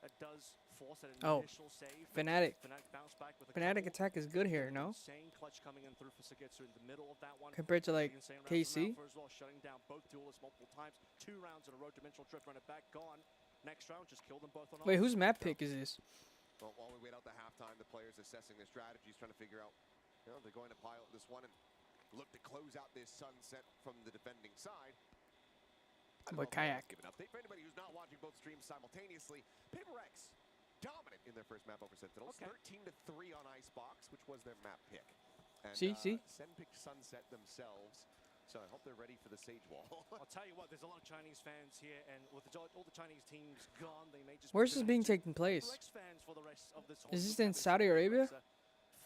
Speaker 6: That does force an
Speaker 3: Oh,
Speaker 6: initial save.
Speaker 3: Fnatic.
Speaker 6: Fnatic bounce back with a
Speaker 3: Fnatic
Speaker 6: couple.
Speaker 3: attack is good here, no?
Speaker 6: Insane clutch coming in through for Sagetsu in the middle of that one.
Speaker 3: Compared to like
Speaker 6: Insane round from
Speaker 3: KC.
Speaker 6: Alpha as well, shutting down both duelists multiple times. 2 rounds in a row, dimensional drift, run it back, gone. Next round, just kill them both on
Speaker 3: Wait,
Speaker 6: ult.
Speaker 3: whose map pick is this?
Speaker 5: Well, while we wait out the halftime, the players assessing their strategies, trying to figure out, you know, they're going to pilot this one and look to close out this sunset from the defending side.
Speaker 3: Boy, Kayak.
Speaker 5: Give an update for anybody who's not watching both streams simultaneously. Paper X dominant in their first map over Sentinels.
Speaker 6: Okay.
Speaker 5: 13-3 on Icebox, which was their map pick. And,
Speaker 3: See?
Speaker 5: Sen picked Sunset themselves, so I hope they're ready for the Sage Wall.
Speaker 6: I'll tell you what, there's a lot of Chinese fans here, and with all the Chinese teams gone, they may just...
Speaker 3: Where's this being taking place?
Speaker 6: Paper X fans for the rest of this
Speaker 3: Is this
Speaker 6: whole
Speaker 3: in Saudi Arabia?
Speaker 6: It's a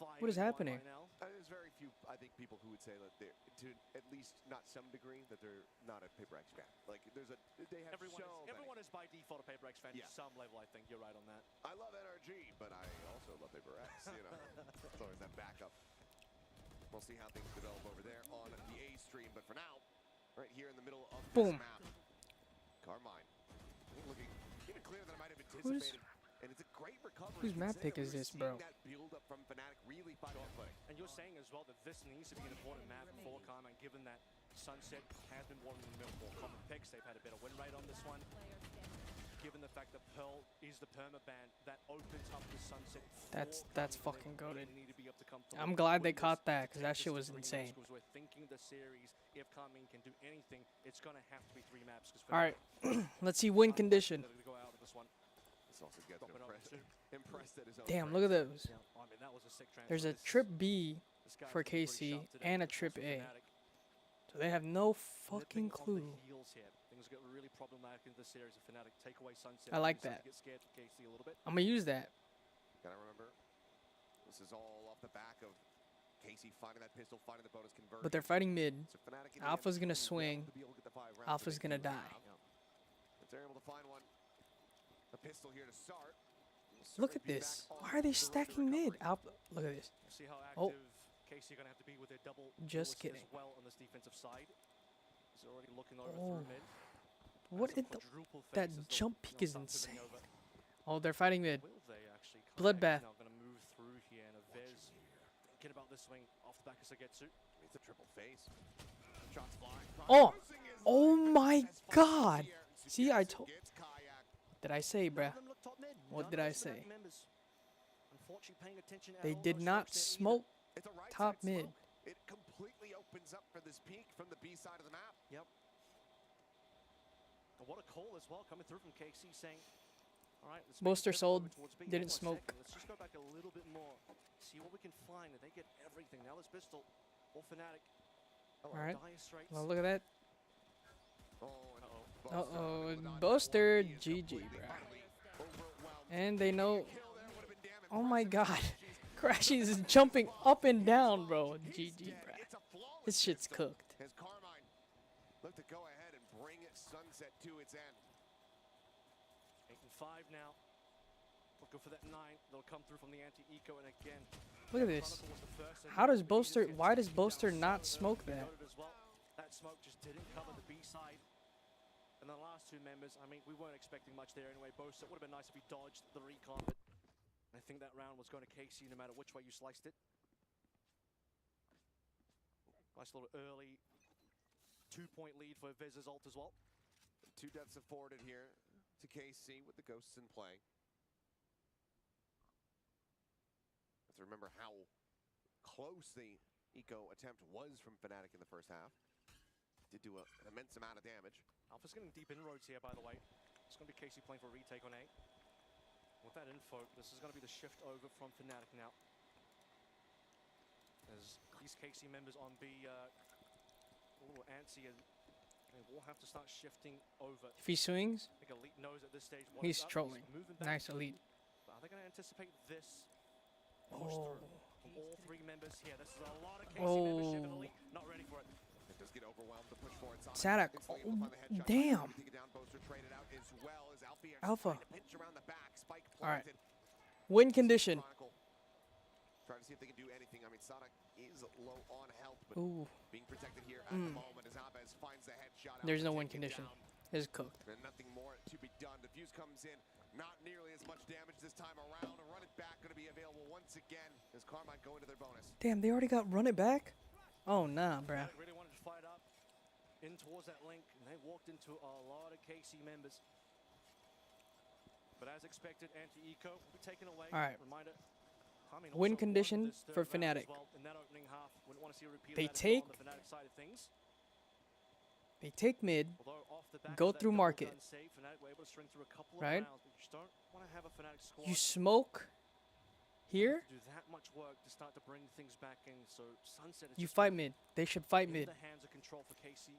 Speaker 6: 5-1
Speaker 3: What is happening?
Speaker 6: right now.
Speaker 5: There's very few, I think, people who would say that they're, to at least not some degree, that they're not a Paper X fan. Like, they have
Speaker 6: Everyone is by default a Paper X fan
Speaker 5: Yeah.
Speaker 6: to some level, I think. You're right on that.
Speaker 5: I love NRG, but I also love Paper X, you know. It's always that backup. We'll see how things develop over there on the A stream, but for now, right here in the middle of
Speaker 3: Boom.
Speaker 5: this map, Carmine looking even clearer than I might have anticipated. And it's a great recovery.
Speaker 3: Whose map
Speaker 5: considering
Speaker 3: pick is
Speaker 5: we're
Speaker 3: this,
Speaker 5: seeing
Speaker 3: bro?
Speaker 5: That build up from Fnatic really find off footing.
Speaker 6: And you're saying as well that this needs to be an important map for Carmine, given that Sunset has been one of the more common picks. They've had a better win rate on this one. given the fact that Pearl is the permaban, that opens up the Sunset.
Speaker 3: That's fucking goated.
Speaker 6: Need to be able to come
Speaker 3: I'm
Speaker 6: through.
Speaker 3: glad they
Speaker 6: Win
Speaker 3: caught
Speaker 6: this
Speaker 3: that
Speaker 6: to
Speaker 3: because
Speaker 6: take
Speaker 3: that
Speaker 6: this
Speaker 3: shit
Speaker 6: to
Speaker 3: was
Speaker 6: 3 maps,
Speaker 3: insane.
Speaker 6: 'cause we're thinking the series, if Carmine can do anything, it's gonna have to be 3 maps.
Speaker 3: All right, let's see win condition.
Speaker 6: Go out of this one.
Speaker 5: This also gets
Speaker 6: Drop it over to-
Speaker 5: impressed at his own
Speaker 3: Damn,
Speaker 5: strength.
Speaker 3: look at those.
Speaker 6: Yeah, I mean, that was a sick transfer.
Speaker 3: There's a
Speaker 6: This-
Speaker 3: trip B
Speaker 6: this guy's
Speaker 3: for
Speaker 6: been pretty
Speaker 3: KC
Speaker 6: sharp today.
Speaker 3: and a
Speaker 6: Also
Speaker 3: trip A.
Speaker 6: Fnatic.
Speaker 3: So they have no
Speaker 6: Nipping
Speaker 3: fucking
Speaker 6: on the
Speaker 3: clue.
Speaker 6: heels here. Things get really problematic in this series. If Fnatic take away Sunset,
Speaker 3: I like
Speaker 6: they start
Speaker 3: that.
Speaker 6: to Get scared for KC a little bit.
Speaker 3: I'm gonna use that.
Speaker 5: Gotta remember, this is all off the back of Casey finding that pistol, finding the bonus conversion.
Speaker 3: But they're fighting mid.
Speaker 5: So Fnatic in the
Speaker 3: Alpha's
Speaker 5: end
Speaker 3: gonna
Speaker 5: do well
Speaker 3: swing.
Speaker 5: to be able to get the 5 rounds
Speaker 3: Alpha's
Speaker 5: that they
Speaker 3: gonna
Speaker 5: do
Speaker 3: die.
Speaker 5: have. If they're able to find one, a pistol here to start. will
Speaker 3: Look
Speaker 5: certainly
Speaker 3: at
Speaker 5: be
Speaker 3: this.
Speaker 5: back on
Speaker 3: Why are they
Speaker 5: the road to
Speaker 3: stacking mid?
Speaker 5: recovery.
Speaker 3: Alpha, look at this.
Speaker 6: See how
Speaker 3: Oh.
Speaker 6: active KC are going to have to be with their double
Speaker 3: Just
Speaker 6: duelists
Speaker 3: kidding.
Speaker 6: as well on this defensive side. He's already looking over
Speaker 3: Oh.
Speaker 6: through mid.
Speaker 3: What
Speaker 6: Has a
Speaker 3: in the?
Speaker 6: quadruple face
Speaker 3: That
Speaker 6: as they'll,
Speaker 3: jump peak is
Speaker 6: start pivoting
Speaker 3: insane.
Speaker 6: over.
Speaker 3: Oh, they're fighting mid.
Speaker 6: Will they actually?
Speaker 3: Bloodbath.
Speaker 6: Now going to move through here, and Vez thinking about this swing off the back of Sagetsu.
Speaker 5: It's a triple face. Shots flying.
Speaker 3: Oh.
Speaker 5: Losing his
Speaker 3: Oh
Speaker 5: life
Speaker 3: my
Speaker 5: as far as
Speaker 3: God.
Speaker 5: here.
Speaker 3: See, I
Speaker 5: Sugetsu
Speaker 3: told-
Speaker 5: gets Kayak.
Speaker 3: What did I say, bruh?
Speaker 6: None of them look top mid.
Speaker 3: What
Speaker 6: None
Speaker 3: did
Speaker 6: of
Speaker 3: I
Speaker 6: the Fnatic
Speaker 3: say?
Speaker 6: members, unfortunately, paying attention at
Speaker 3: They
Speaker 6: all.
Speaker 3: did
Speaker 6: No
Speaker 3: not
Speaker 6: smokes there either.
Speaker 3: smoke
Speaker 5: It's a right
Speaker 3: top
Speaker 5: side
Speaker 3: mid.
Speaker 5: smoke. It completely opens up for this peak from the B side of the map.
Speaker 6: Yep. And what a call as well coming through from KC saying, all right, let's
Speaker 3: Boaster
Speaker 6: make a pivot
Speaker 3: sold,
Speaker 6: over towards B.
Speaker 3: didn't
Speaker 6: Hold on a
Speaker 3: smoke.
Speaker 6: second, let's just go back a little bit more, see what we can find, and they get everything. Now this pistol, or Fnatic.
Speaker 3: All right.
Speaker 6: Dire Straits.
Speaker 3: Well, look at that.
Speaker 5: Oh,
Speaker 3: Uh-oh,
Speaker 5: and
Speaker 3: Boaster,
Speaker 5: He is
Speaker 3: GG,
Speaker 5: completely,
Speaker 3: bruh.
Speaker 5: utterly overwhelmed.
Speaker 3: And they know.
Speaker 5: Kill there would have been damn
Speaker 3: Oh my
Speaker 5: impressive.
Speaker 3: God.
Speaker 5: She's
Speaker 3: Crashes is jumping up and down, bro.
Speaker 5: He's
Speaker 3: GG,
Speaker 5: dead.
Speaker 3: bruh.
Speaker 5: It's a flawless
Speaker 3: This shit's
Speaker 5: pistol.
Speaker 3: cooked.
Speaker 5: As Carmine look to go ahead and bring Sunset to its end.
Speaker 6: 8 and 5 now. Looking for that 9. They'll come through from the anti-eco, and again.
Speaker 3: Look at this.
Speaker 6: Chronicle was the first, and
Speaker 3: How does
Speaker 6: he needed
Speaker 3: Boaster?
Speaker 6: to get
Speaker 3: Why does
Speaker 6: taken
Speaker 3: Boaster
Speaker 6: down
Speaker 3: not
Speaker 6: so
Speaker 3: smoke
Speaker 6: early.
Speaker 3: that?
Speaker 6: Noted as well. That smoke just didn't cover the B side. And the last 2 members, I mean, we weren't expecting much there anyway. Boaster, it would have been nice if he dodged the recon, but I think that round was going to KC no matter which way you sliced it. Nice little early 2-point lead for Viz's ult as well.
Speaker 5: 2 deaths afforded here to KC with the ghosts in play. Have to remember how close the eco attempt was from Fnatic in the first half. Did do an immense amount of damage.
Speaker 6: Alpha's getting deep inroads here, by the way. It's going to be KC playing for a retake on A. With that info, this is going to be the shift over from Fnatic now. As these KC members on B, a little antsy, and they will have to start shifting over.
Speaker 3: If he swings,
Speaker 6: I think Elite knows at this stage what
Speaker 3: he's
Speaker 6: is up.
Speaker 3: trolling.
Speaker 6: Moving back.
Speaker 3: Nice elite.
Speaker 6: But are they going to anticipate this push
Speaker 3: Oh.
Speaker 6: through from all 3 members here? This is a lot of KC membership, and
Speaker 3: Oh.
Speaker 6: Elite not ready for it.
Speaker 5: It does get overwhelmed to push forward.
Speaker 3: Sadak.
Speaker 5: Instantly able to find the headshot.
Speaker 3: Damn.
Speaker 5: Take it down. Boaster traded out as well as
Speaker 3: Alpha.
Speaker 5: trying to pinch around the back. Spike
Speaker 3: All right.
Speaker 5: planted.
Speaker 3: Win condition.
Speaker 5: Chronicle trying to see if they can do anything. I mean, Sonic is low on health, but
Speaker 3: Ooh,
Speaker 5: being protected here at the moment as Abez finds the headshot.
Speaker 3: there's
Speaker 5: Alpha
Speaker 3: no win
Speaker 5: taken
Speaker 3: condition.
Speaker 5: down,
Speaker 3: It's cooked.
Speaker 5: and nothing more to be done. Diffuse comes in. Not nearly as much damage this time around. A run it back going to be available once again as Carmine go into their bonus.
Speaker 3: Damn, they already got run it back? Oh, nah, bruh.
Speaker 6: Fnatic really wanted to fight up in towards that link, and they walked into a lot of KC members. But as expected, anti-eco will be taken away.
Speaker 3: All right.
Speaker 6: Reminder, Carmine
Speaker 3: Win
Speaker 6: also won
Speaker 3: condition
Speaker 6: this third
Speaker 3: for
Speaker 6: round as
Speaker 3: Fnatic.
Speaker 6: well in that opening half. Wouldn't want to see a repeat of
Speaker 3: They
Speaker 6: that as well
Speaker 3: take-
Speaker 6: on the Fnatic side of things.
Speaker 3: They take mid.
Speaker 6: Although off the back
Speaker 3: Go
Speaker 6: of that
Speaker 3: through
Speaker 6: double
Speaker 3: market.
Speaker 6: gun save, Fnatic were able to string through a couple
Speaker 3: Right.
Speaker 6: of rounds, but you just don't want to have a Fnatic squad
Speaker 3: You smoke here.
Speaker 6: do that much work to start to bring things back in. So Sunset is
Speaker 3: You
Speaker 6: just
Speaker 3: fight mid. They should fight
Speaker 6: in
Speaker 3: mid.
Speaker 6: the hands of control for KC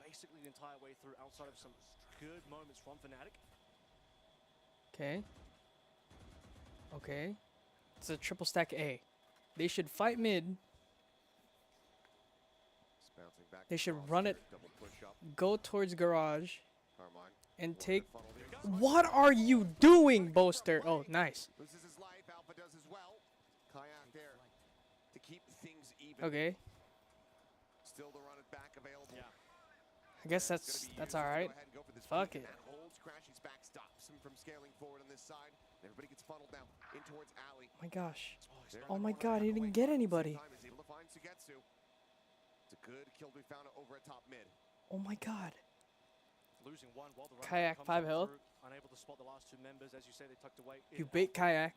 Speaker 6: basically the entire way through, outside of some good moments from Fnatic.
Speaker 3: Okay. Okay. It's a triple stack A. They should fight mid.
Speaker 5: Just bouncing back
Speaker 3: They should
Speaker 5: across
Speaker 3: run
Speaker 5: here.
Speaker 3: it.
Speaker 5: Double push up.
Speaker 3: Go towards garage
Speaker 5: Carmine.
Speaker 3: and
Speaker 5: Wanted to
Speaker 3: take.
Speaker 5: funnel the-
Speaker 3: What are you doing, Boaster? Oh, nice.
Speaker 5: Loses his life. Alpha does as well. Kayak there to keep things even.
Speaker 3: Okay.
Speaker 5: Still the run it back available.
Speaker 6: Yeah.
Speaker 3: I guess
Speaker 5: And it's gonna
Speaker 3: that's
Speaker 5: be
Speaker 3: all
Speaker 5: used.
Speaker 3: right.
Speaker 5: Go ahead and go for this
Speaker 3: Fuck
Speaker 5: peek,
Speaker 3: it.
Speaker 5: and that holds Crashy's back, stops him from scaling forward on this side. And everybody gets funneled now in towards Alley.
Speaker 3: Oh my gosh.
Speaker 5: There
Speaker 3: Oh
Speaker 5: in
Speaker 3: my
Speaker 5: the corner,
Speaker 3: God, he
Speaker 5: back
Speaker 3: didn't
Speaker 5: away.
Speaker 3: get
Speaker 5: At the same
Speaker 3: anybody.
Speaker 5: time, he's able to find Sugetsu. It's a good kill to be found over at top mid.
Speaker 3: Oh my God.
Speaker 6: Losing one while the
Speaker 3: Kayak,
Speaker 6: comes
Speaker 3: 5
Speaker 6: up
Speaker 3: health.
Speaker 6: through, unable to spot the last two members. As you say, they tucked away.
Speaker 3: You bait Kayak.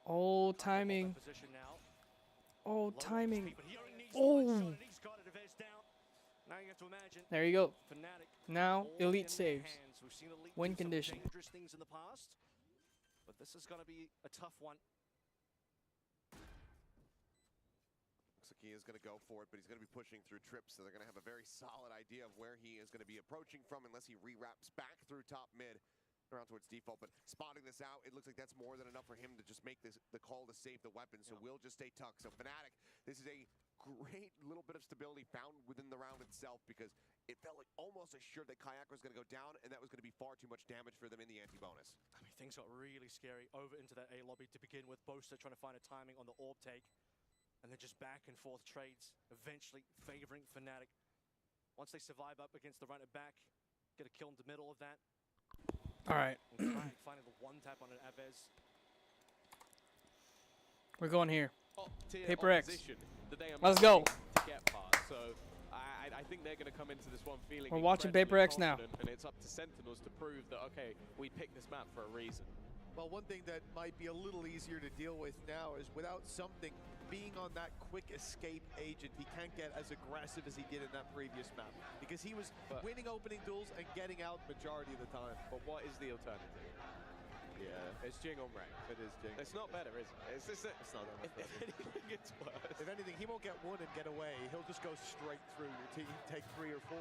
Speaker 3: Oh, timing.
Speaker 6: Position now.
Speaker 3: Oh,
Speaker 6: Low
Speaker 3: timing.
Speaker 6: HP, but he only needs
Speaker 3: Oh.
Speaker 6: one shot and he's got it. Evez down. Now you have to imagine
Speaker 3: There you go.
Speaker 6: Fnatic
Speaker 3: Now,
Speaker 6: all
Speaker 3: elite
Speaker 6: in
Speaker 3: saves.
Speaker 6: their hands. We've seen Elite
Speaker 3: Win
Speaker 6: do some
Speaker 3: condition.
Speaker 6: dangerous things in the past, but this is going to be a tough one.
Speaker 5: Looks like he is going to go for it, but he's going to be pushing through trips, so they're going to have a very solid idea of where he is going to be approaching from unless he re-wraps back through top mid around towards default. But spotting this out, it looks like that's more than enough for him to just make this the call to save the weapon, so we'll just stay tucked. So Fnatic, this is a great little bit of stability found within the round itself, because it felt like almost assured that Kayak was going to go down, and that was going to be far too much damage for them in the anti-bonus.
Speaker 6: I mean, things got really scary over into that A lobby to begin with. Boaster trying to find a timing on the orb take, and then just back and forth trades, eventually favoring Fnatic. Once they survive up against the runner back, get a kill in the middle of that.
Speaker 3: All right.
Speaker 6: And Krag finding the one tap on an Evez.
Speaker 3: We're going here.
Speaker 2: Top-tier
Speaker 3: Paper X.
Speaker 2: opposition that they are
Speaker 3: Let's go.
Speaker 2: managing to get past. So I think they're going to come into this one feeling
Speaker 3: We're watching
Speaker 2: incredibly
Speaker 3: Paper X now.
Speaker 2: confident, and it's up to Sentinels to prove that, okay, we picked this map for a reason.
Speaker 1: Well, one thing that might be a little easier to deal with now is without something being on that quick escape agent, he can't get as aggressive as he did in that previous map, because he was winning opening duels and getting out majority of the time.
Speaker 2: But what is the alternative?
Speaker 1: Yeah,
Speaker 2: It's Jing on rank.
Speaker 1: it is Jing.
Speaker 2: It's not better, is it? It's just
Speaker 1: It's not that much
Speaker 2: if
Speaker 1: better.
Speaker 2: anything, it's worse.
Speaker 1: If anything, he won't get one and get away. He'll just go straight through your team, take 3 or 4.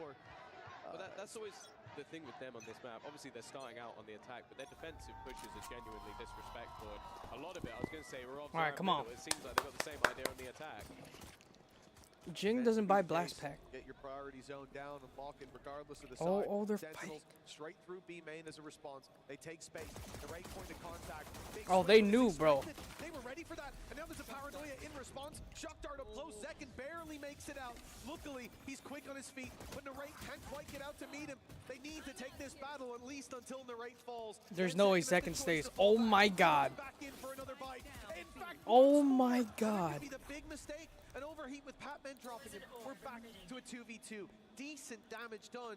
Speaker 2: But that's always the thing with them on this map. Obviously, they're starting out on the attack, but their defensive pushes are genuinely disrespectful. And a lot of it, I was going to say, we're off.
Speaker 3: All right, come on.
Speaker 2: It seems like they've got the same idea on the attack.
Speaker 3: Jing doesn't buy blast pack.
Speaker 1: Get your priority zone down and lock it regardless of the
Speaker 3: Oh,
Speaker 1: side.
Speaker 3: oh, they're
Speaker 1: Sentinels straight through B main as a response. They take space. The right point of contact. Big
Speaker 3: Oh,
Speaker 1: swing
Speaker 3: they
Speaker 1: was
Speaker 3: knew, bro.
Speaker 1: expected. They were ready for that. And now there's a paranoia in response. Shock dart up close. Zekin barely makes it out. Luckily, he's quick on his feet. But Narrate can't quite get out to meet him. They need to take this battle at least until Narrate falls.
Speaker 3: There's
Speaker 1: And
Speaker 3: no way
Speaker 1: Zekin
Speaker 3: Zekin
Speaker 1: has the choice
Speaker 3: stays.
Speaker 1: to fall
Speaker 3: Oh
Speaker 1: back.
Speaker 3: my God.
Speaker 1: Back in for another bite. In fact,
Speaker 3: Oh
Speaker 1: once more.
Speaker 3: my
Speaker 1: That
Speaker 3: God.
Speaker 1: could be the big mistake. An overheat with Patman dropping him. We're back to a 2v2. Decent damage done.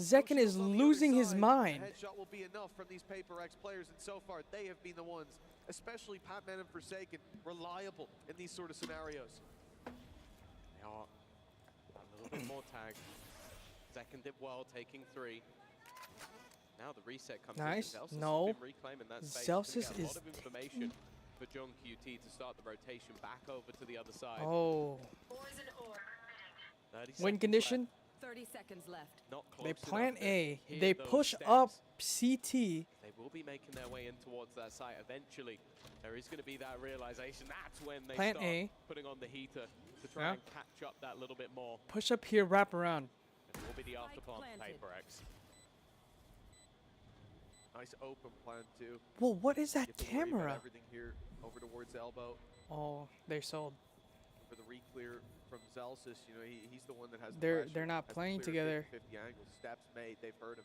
Speaker 3: Zekin is
Speaker 1: Crucials on the
Speaker 3: losing
Speaker 1: other
Speaker 3: his
Speaker 1: side.
Speaker 3: mind.
Speaker 1: A headshot will be enough from these Paper X players, and so far they have been the ones, especially Patman and Forsaken, reliable in these sort of scenarios.
Speaker 2: They are a little bit more tagged. Zekin did well, taking 3. Now the reset comes
Speaker 3: Nice.
Speaker 2: in. Zelsus
Speaker 3: No.
Speaker 2: has been reclaiming that space.
Speaker 3: Zelsus
Speaker 2: Gonna get a lot
Speaker 3: is-
Speaker 2: of information for John QT to start the rotation back over to the other side.
Speaker 3: Oh.
Speaker 2: 30
Speaker 3: Win
Speaker 2: seconds
Speaker 3: condition.
Speaker 2: left.
Speaker 4: 30 seconds left.
Speaker 2: Not close
Speaker 3: They plant
Speaker 2: enough to
Speaker 3: A.
Speaker 2: hear
Speaker 3: They
Speaker 2: those
Speaker 3: push
Speaker 2: steps.
Speaker 3: up CT.
Speaker 2: They will be making their way in towards that site eventually. There is going to be that realization. That's when they
Speaker 3: Plant
Speaker 2: start
Speaker 3: A.
Speaker 2: putting on the heater to try
Speaker 3: Yeah.
Speaker 2: and catch up that little bit more.
Speaker 3: Push up here, wrap around.
Speaker 2: It will be the after plant for
Speaker 4: planted.
Speaker 2: Paper X.
Speaker 1: Nice open plan too.
Speaker 3: Whoa, what is
Speaker 1: You
Speaker 3: that
Speaker 1: have to worry about
Speaker 3: camera?
Speaker 1: everything here over towards elbow.
Speaker 3: Oh, they sold.
Speaker 1: For the re-clear from Zelsus, you know, he's the one that has the
Speaker 3: They're
Speaker 1: pressure,
Speaker 3: not
Speaker 1: has the
Speaker 3: playing
Speaker 1: clear
Speaker 3: together.
Speaker 1: 50 angles. Steps made, they've heard him.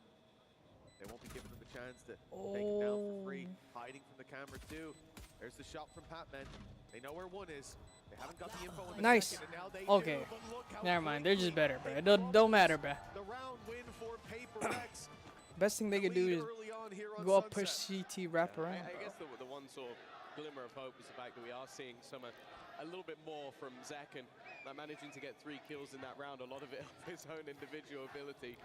Speaker 1: They won't be giving him the chance to take him down for free.
Speaker 3: Oh.
Speaker 1: Hiding from the camera too. There's the shot from Patman. They know where one is. They haven't got the info in the
Speaker 3: Nice.
Speaker 1: second, and now they
Speaker 3: Okay.
Speaker 1: do, but look how
Speaker 3: Never mind. They're just
Speaker 1: quickly
Speaker 3: better, bro.
Speaker 1: they
Speaker 3: It don't matter, bro.
Speaker 1: The round win for Paper X.
Speaker 3: Best thing they could do is
Speaker 1: Early on here on
Speaker 3: go up, push
Speaker 1: Sunset.
Speaker 3: CT, wrap
Speaker 2: Yeah,
Speaker 3: around.
Speaker 2: I guess the one sort of glimmer of hope is the fact that we are seeing a little bit more from Zekin. Like managing to get 3 kills in that round, a lot of it of his own individual ability.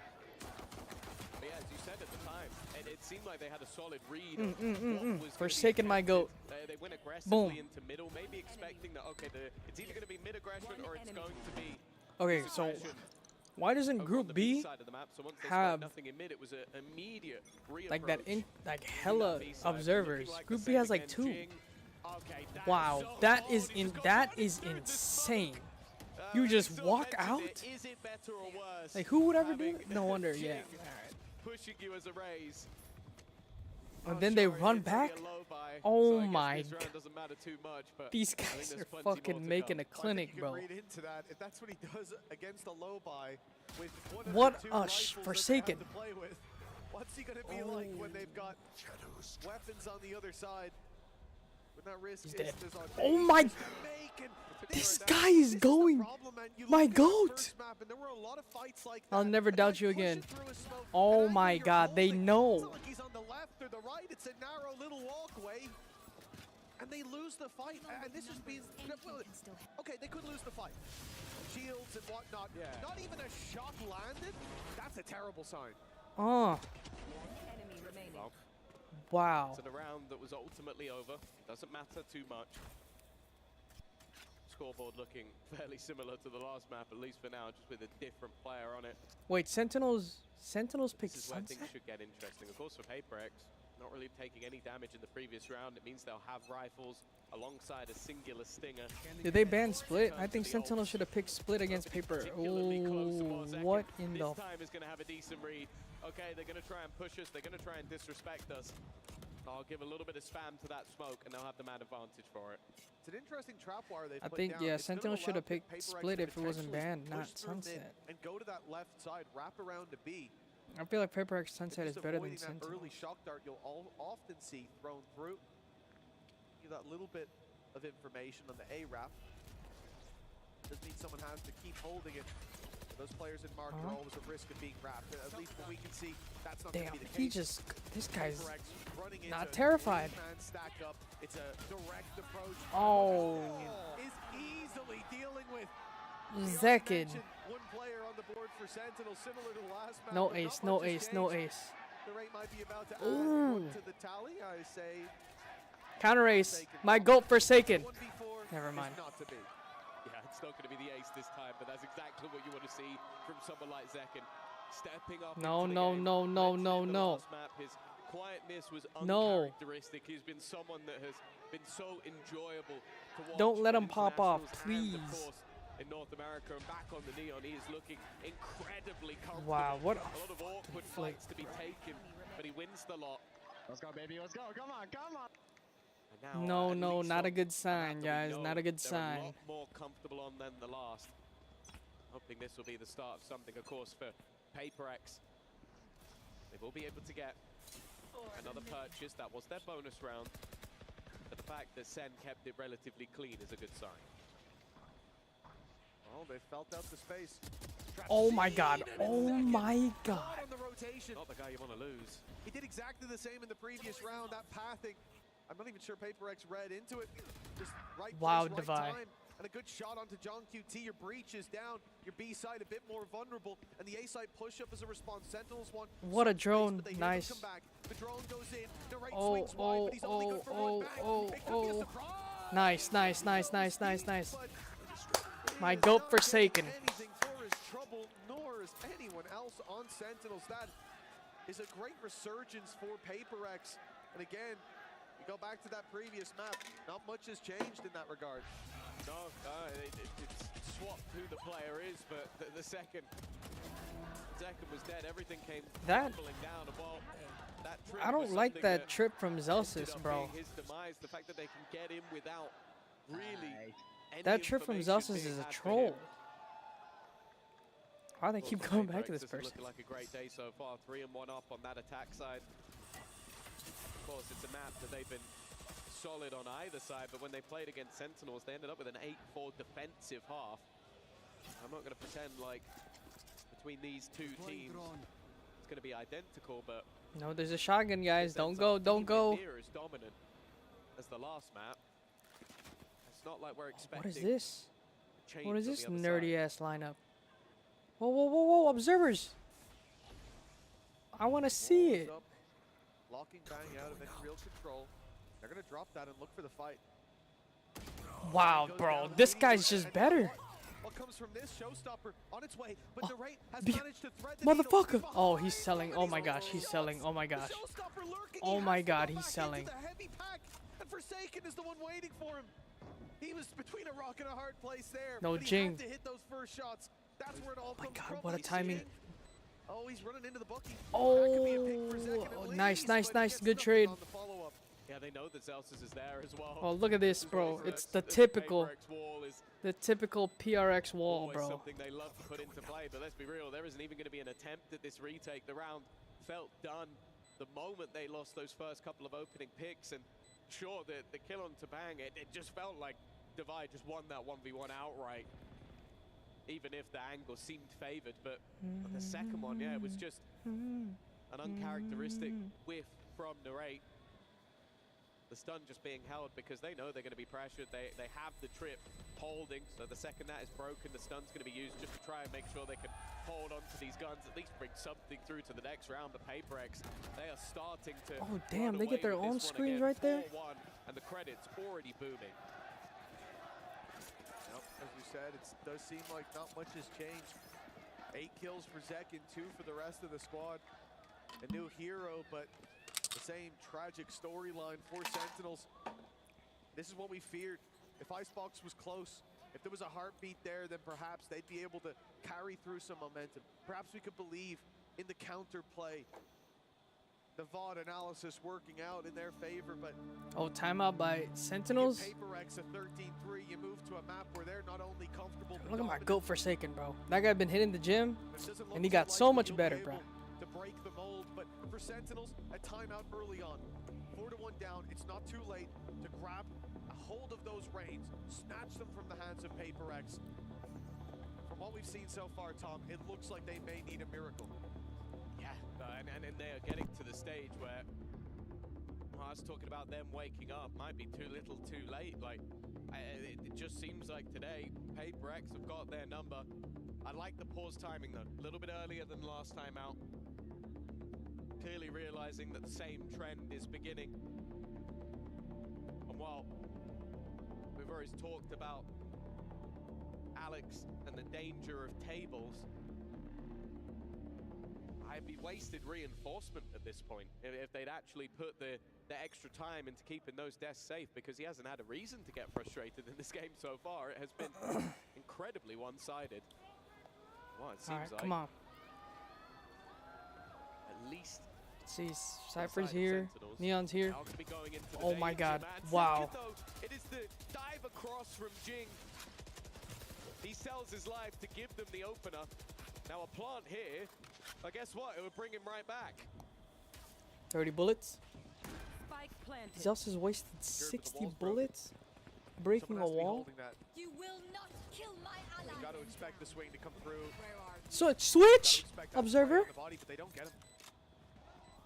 Speaker 2: But yeah, as you said at the time, it seemed like they had a solid read of what was gonna be
Speaker 3: Forsaken my
Speaker 2: attempted.
Speaker 3: goat.
Speaker 2: They went aggressively
Speaker 3: Boom.
Speaker 2: into middle, maybe expecting that, okay, it's either going to be mid-aggression or it's going to be
Speaker 3: Okay, so
Speaker 2: aggression
Speaker 3: why doesn't
Speaker 2: over on
Speaker 3: Group
Speaker 2: the
Speaker 3: B
Speaker 2: side of the map. So once they
Speaker 3: have
Speaker 2: spotted nothing in mid, it was an immediate
Speaker 3: like that
Speaker 2: reapproach.
Speaker 3: like hella
Speaker 2: B side,
Speaker 3: observers?
Speaker 2: looking like
Speaker 3: Group
Speaker 2: the
Speaker 3: B
Speaker 2: same
Speaker 3: has like
Speaker 2: again,
Speaker 3: 2.
Speaker 2: Jing. Okay, that is
Speaker 3: Wow,
Speaker 2: so
Speaker 3: that
Speaker 2: hard.
Speaker 3: is
Speaker 2: He just got
Speaker 3: that
Speaker 2: money
Speaker 3: is
Speaker 2: through the
Speaker 3: insane.
Speaker 2: smoke.
Speaker 3: You
Speaker 2: He
Speaker 3: just
Speaker 2: sort of
Speaker 3: walk
Speaker 2: mentioned
Speaker 3: out?
Speaker 2: it. Is it better or worse?
Speaker 3: Like who would ever do
Speaker 2: having
Speaker 3: it? No wonder,
Speaker 2: Jing
Speaker 3: yeah.
Speaker 2: pushing you as a raise.
Speaker 3: And
Speaker 2: Oh,
Speaker 3: then they
Speaker 2: sure,
Speaker 3: run
Speaker 2: it's only a
Speaker 3: back?
Speaker 2: low buy,
Speaker 3: Oh
Speaker 2: so I guess
Speaker 3: my
Speaker 2: this round doesn't matter too much, but
Speaker 3: These
Speaker 2: I think
Speaker 3: guys
Speaker 2: there's
Speaker 3: are
Speaker 2: plenty more
Speaker 3: fucking
Speaker 2: to
Speaker 3: making a
Speaker 2: come.
Speaker 3: clinic,
Speaker 1: I think you
Speaker 3: bro.
Speaker 1: can read into that. If that's what he does against a low buy with one of
Speaker 3: What
Speaker 1: the 2
Speaker 3: a
Speaker 1: rifles that they
Speaker 3: Forsaken.
Speaker 1: have to play with, what's he going to be like when they've got weapons on the other side? When that risk
Speaker 3: He's
Speaker 1: is,
Speaker 3: dead.
Speaker 1: there's
Speaker 3: Oh my- This guy is going. My goat. I'll never doubt you again. Oh my god, they know.
Speaker 1: It's not like he's on the left or the right. It's a narrow little walkway. And they lose the fight. And this has been... Well, okay, they could lose the fight. Shields and whatnot.
Speaker 2: Yeah.
Speaker 1: Not even a shot landed. That's a terrible sign.
Speaker 3: Oh,
Speaker 2: Well,
Speaker 3: wow.
Speaker 2: it's a round that was ultimately over. Doesn't matter too much. Scoreboard looking fairly similar to the last map, at least for now, just with a different player on it.
Speaker 3: Wait, Sentinels picked
Speaker 2: This is where
Speaker 3: Sunset?
Speaker 2: things should get interesting. Of course, for PaperX, not really taking any damage in the previous round. It means they'll have rifles alongside a singular stinger.
Speaker 3: Did they ban Split? I think Sentinel should have picked Split against Paper. Oh, what in the...
Speaker 2: This time is going to have a decent read. Okay, they're going to try and push us. They're going to try and disrespect us. I'll give a little bit of spam to that smoke, and they'll have the man advantage for it.
Speaker 1: It's an interesting trap wire they've
Speaker 3: I
Speaker 1: put
Speaker 3: think,
Speaker 1: down.
Speaker 3: yeah,
Speaker 1: It's gonna
Speaker 3: Sentinel should
Speaker 1: allow
Speaker 3: have picked
Speaker 1: PaperX
Speaker 3: Split
Speaker 1: to
Speaker 3: if it wasn't
Speaker 1: potentially
Speaker 3: banned, not
Speaker 1: push through mid
Speaker 3: Sunset.
Speaker 1: and go to that left side, wrap around to B.
Speaker 3: I feel like PaperX Sunset is
Speaker 1: Just
Speaker 3: better than
Speaker 1: avoiding that
Speaker 3: Sentinel.
Speaker 1: early shock dart you'll often see thrown through. Give that little bit of information on the A wrap. Doesn't mean someone has to keep holding it. Those players in mark are always at risk of being wrapped. At least what we can see, that's not going
Speaker 3: Damn,
Speaker 1: to be the
Speaker 3: he
Speaker 1: case.
Speaker 3: just... This guy's
Speaker 1: PaperX running
Speaker 3: not
Speaker 1: into
Speaker 3: terrified.
Speaker 1: three-man stack up. It's a direct approach.
Speaker 3: Oh.
Speaker 1: Is easily dealing with
Speaker 3: Zekid.
Speaker 1: one player on the board for Sentinel, similar to the last map,
Speaker 3: No
Speaker 1: but
Speaker 3: ace,
Speaker 1: not
Speaker 3: no
Speaker 1: much has
Speaker 3: ace, no
Speaker 1: changed.
Speaker 3: ace.
Speaker 1: The rate might be about to add
Speaker 3: Ooh.
Speaker 1: one to the tally. I say
Speaker 3: Counter ace. My goat Forsaken.
Speaker 1: 1v4
Speaker 3: Never
Speaker 1: is
Speaker 3: mind.
Speaker 1: not to be.
Speaker 2: Yeah, it's not going to be the ace this time, but that's exactly what you want to see from someone like Zekin. Stepping up
Speaker 3: No,
Speaker 2: into the
Speaker 3: no,
Speaker 2: game.
Speaker 3: no, no,
Speaker 2: Mentioned
Speaker 3: no,
Speaker 2: in the
Speaker 3: no.
Speaker 2: last map, his quietness was
Speaker 3: No.
Speaker 2: uncharacteristic. He's been someone that has been so enjoyable to watch.
Speaker 3: Don't let
Speaker 2: at
Speaker 3: him pop off,
Speaker 2: internationals and, of
Speaker 3: please.
Speaker 2: course, in North America and back on the Neon, he is looking incredibly comfortable.
Speaker 3: Wow, what a
Speaker 2: a lot of awkward
Speaker 3: flick.
Speaker 2: fights to be taken, but he wins the lot.
Speaker 5: Let's go, baby. Let's go. Come on, come on.
Speaker 2: And now,
Speaker 3: No,
Speaker 2: at
Speaker 3: no,
Speaker 2: least
Speaker 3: not a
Speaker 2: on
Speaker 3: good
Speaker 2: the
Speaker 3: sign,
Speaker 2: map that we
Speaker 3: guys.
Speaker 2: know,
Speaker 3: Not a good
Speaker 2: they're a
Speaker 3: sign.
Speaker 2: lot more comfortable on than the last. Hoping this will be the start of something, of course, for PaperX. They will be able to get another purchase. That was their bonus round. But the fact that Sen kept it relatively clean is a good sign.
Speaker 1: Oh, they felt out the space.
Speaker 3: Oh my god. Oh my god.
Speaker 1: On the rotation.
Speaker 2: Not the guy you want to lose.
Speaker 1: He did exactly the same in the previous round. That pathing, I'm not even sure PaperX read into it. Just right
Speaker 3: Wow,
Speaker 1: place,
Speaker 3: Devi.
Speaker 1: right time. And a good shot onto John QT. Your breach is down. Your B side a bit more vulnerable. And the A side push up as a response. Sentinels one.
Speaker 3: What a
Speaker 1: some space,
Speaker 3: drone.
Speaker 1: but they hear them
Speaker 3: Nice.
Speaker 1: come back. The drone goes in. The right
Speaker 3: Oh,
Speaker 1: swings wide,
Speaker 3: oh,
Speaker 1: but he's only good for
Speaker 3: oh,
Speaker 1: one back.
Speaker 3: oh,
Speaker 1: It could be a
Speaker 3: oh.
Speaker 1: surprise.
Speaker 3: Nice, nice, nice, nice, nice, nice.
Speaker 1: But
Speaker 3: My
Speaker 1: he is
Speaker 3: goat
Speaker 1: not
Speaker 3: Forsaken.
Speaker 1: getting anything for his trouble, nor is anyone else on Sentinels. That is a great resurgence for PaperX. And again, you go back to that previous map, not much has changed in that regard.
Speaker 2: No, it's swapped who the player is, but the second was dead, everything came
Speaker 3: That-
Speaker 2: tumbling down. And while that trip
Speaker 3: I don't
Speaker 2: was
Speaker 3: like
Speaker 2: something
Speaker 3: that trip from
Speaker 2: ended
Speaker 3: Zelsis,
Speaker 2: up
Speaker 3: bro.
Speaker 2: being his demise, the fact that they can get him without really any
Speaker 3: That trip from
Speaker 2: information
Speaker 3: Zelsis
Speaker 2: being
Speaker 3: is a
Speaker 2: had for
Speaker 3: troll.
Speaker 2: him.
Speaker 3: Why do they
Speaker 2: Well,
Speaker 3: keep
Speaker 2: for
Speaker 3: going back
Speaker 2: PaperX,
Speaker 3: to this
Speaker 2: is
Speaker 3: person?
Speaker 2: looking like a great day so far. 3-1 up on that attack side. Of course, it's a map that they've been solid on either side, but when they played against Sentinels, they ended up with an 8-4 defensive half. I'm not going to pretend like between these two teams it's going to be identical, but
Speaker 3: No, there's a shotgun, guys.
Speaker 2: this
Speaker 3: Don't
Speaker 2: ends
Speaker 3: go,
Speaker 2: up
Speaker 3: don't
Speaker 2: anywhere
Speaker 3: go.
Speaker 2: near as dominant as the last map. It's not like we're expecting
Speaker 3: What is this?
Speaker 2: change
Speaker 3: What is
Speaker 2: on
Speaker 3: this
Speaker 2: the other
Speaker 3: nerdy
Speaker 2: side.
Speaker 3: ass lineup? Whoa, whoa, whoa, whoa, observers! I want to see
Speaker 1: Wall is
Speaker 3: it.
Speaker 1: up, locking Bang out of any real control. They're going to drop that and look for the fight.
Speaker 3: Wow,
Speaker 1: Goes
Speaker 3: bro,
Speaker 1: down
Speaker 3: this
Speaker 1: immediately,
Speaker 3: guy's just
Speaker 1: and
Speaker 3: better.
Speaker 1: What comes from this showstopper on its way, but
Speaker 3: Oh,
Speaker 1: the rate has
Speaker 3: be-
Speaker 1: managed to thread the needle.
Speaker 3: Motherfucker! Oh, he's
Speaker 1: Behind
Speaker 3: selling. Oh my
Speaker 1: somebody's
Speaker 3: gosh, he's
Speaker 1: shots.
Speaker 3: selling. Oh my
Speaker 1: The
Speaker 3: gosh.
Speaker 1: showstopper lurking.
Speaker 3: Oh
Speaker 1: He
Speaker 3: my
Speaker 1: has to
Speaker 3: God,
Speaker 1: go
Speaker 3: he's
Speaker 1: back
Speaker 3: selling.
Speaker 1: into the heavy pack, and Forsaken is the one waiting for him. He was between a rock and a hard place there.
Speaker 3: No,
Speaker 1: but he
Speaker 3: Jing.
Speaker 1: had to hit those first shots. That's where it all
Speaker 3: My
Speaker 1: comes
Speaker 3: God,
Speaker 1: from.
Speaker 3: what a
Speaker 1: He's
Speaker 3: timing.
Speaker 1: seeing- Oh, he's running into the bookie.
Speaker 3: Oh,
Speaker 1: That could be a pick for Zekin at
Speaker 3: nice,
Speaker 1: least,
Speaker 3: nice,
Speaker 1: but he
Speaker 3: nice.
Speaker 1: gets
Speaker 3: Good
Speaker 1: nothing
Speaker 3: trade.
Speaker 1: on the follow-up.
Speaker 2: Yeah, they know that Zelsis is there as well.
Speaker 3: Oh, look at this,
Speaker 2: This is
Speaker 3: bro.
Speaker 2: always
Speaker 3: It's
Speaker 2: a-
Speaker 3: the
Speaker 2: this
Speaker 3: typical,
Speaker 2: PaperX wall is
Speaker 3: PRX wall,
Speaker 2: always
Speaker 3: bro.
Speaker 2: something they love to put into play, but let's be real, there isn't even going to be an attempt at this retake. The round felt done the moment they lost those first couple of opening picks, and sure that the kill on Tabang, it just felt like Divide just won that 1v1 outright. Even if the angle seemed favored, but the second one, yeah, it was just an uncharacteristic whiff from Narrate. The stun just being held because they know they're going to be pressured. They have the trip holding, so the second that is broken, the stun's going to be used just to try and make sure they can hold on to these guns, at least bring something through to the next round. But PaperX, they are starting to.
Speaker 3: Oh damn, they get their own screens right there.
Speaker 2: 4-1, and the credits already booming.
Speaker 1: Yep, as we said, it does seem like not much has changed. 8 kills for Zek and 2 for the rest of the squad. A new hero, but the same tragic storyline for Sentinels. This is what we feared. If Icebox was close, if there was a heartbeat there, then perhaps they'd be able to carry through some momentum. Perhaps we could believe in the counterplay. The VOD analysis working out in their favor, but
Speaker 3: Oh, timeout by Sentinels.
Speaker 1: PaperX a 13-3, you move to a map where they're not only comfortable.
Speaker 3: Look at my goat Forsaken, bro. That guy been hitting the gym, and he got so much better, bro.
Speaker 1: To break the mold, but for Sentinels, a timeout early on. 4-1 down. It's not too late to grab a hold of those reins, snatch them from the hands of PaperX. From what we've seen so far, Tom, it looks like they may need a miracle.
Speaker 2: Yeah, and they are getting to the stage where I was talking about them waking up. Might be too little, too late. Like, it just seems like today, PaperX have got their number. I like the pause timing though, a little bit earlier than last time out. Clearly realizing that the same trend is beginning. And while we've always talked about Alex and the danger of tables, I'd be wasted reinforcement at this point if they'd actually put the extra time into keeping those desks safe, because he hasn't had a reason to get frustrated in this game so far. It has been incredibly one-sided. Well, it seems like
Speaker 3: come on.
Speaker 2: at least
Speaker 3: See, Cypher's here, Neon's here. Oh my god, wow.
Speaker 2: It is the dive across from Jing. He sells his life to give them the opener. Now a plant here, but guess what? It would bring him right back.
Speaker 3: 30 bullets.
Speaker 4: Spike planted.
Speaker 3: Zeus has wasted 60 bullets breaking a wall.
Speaker 4: You will not kill my ally.
Speaker 1: Got to expect the swing to come through.
Speaker 3: Switch! Observer.
Speaker 1: Body, but they don't get him.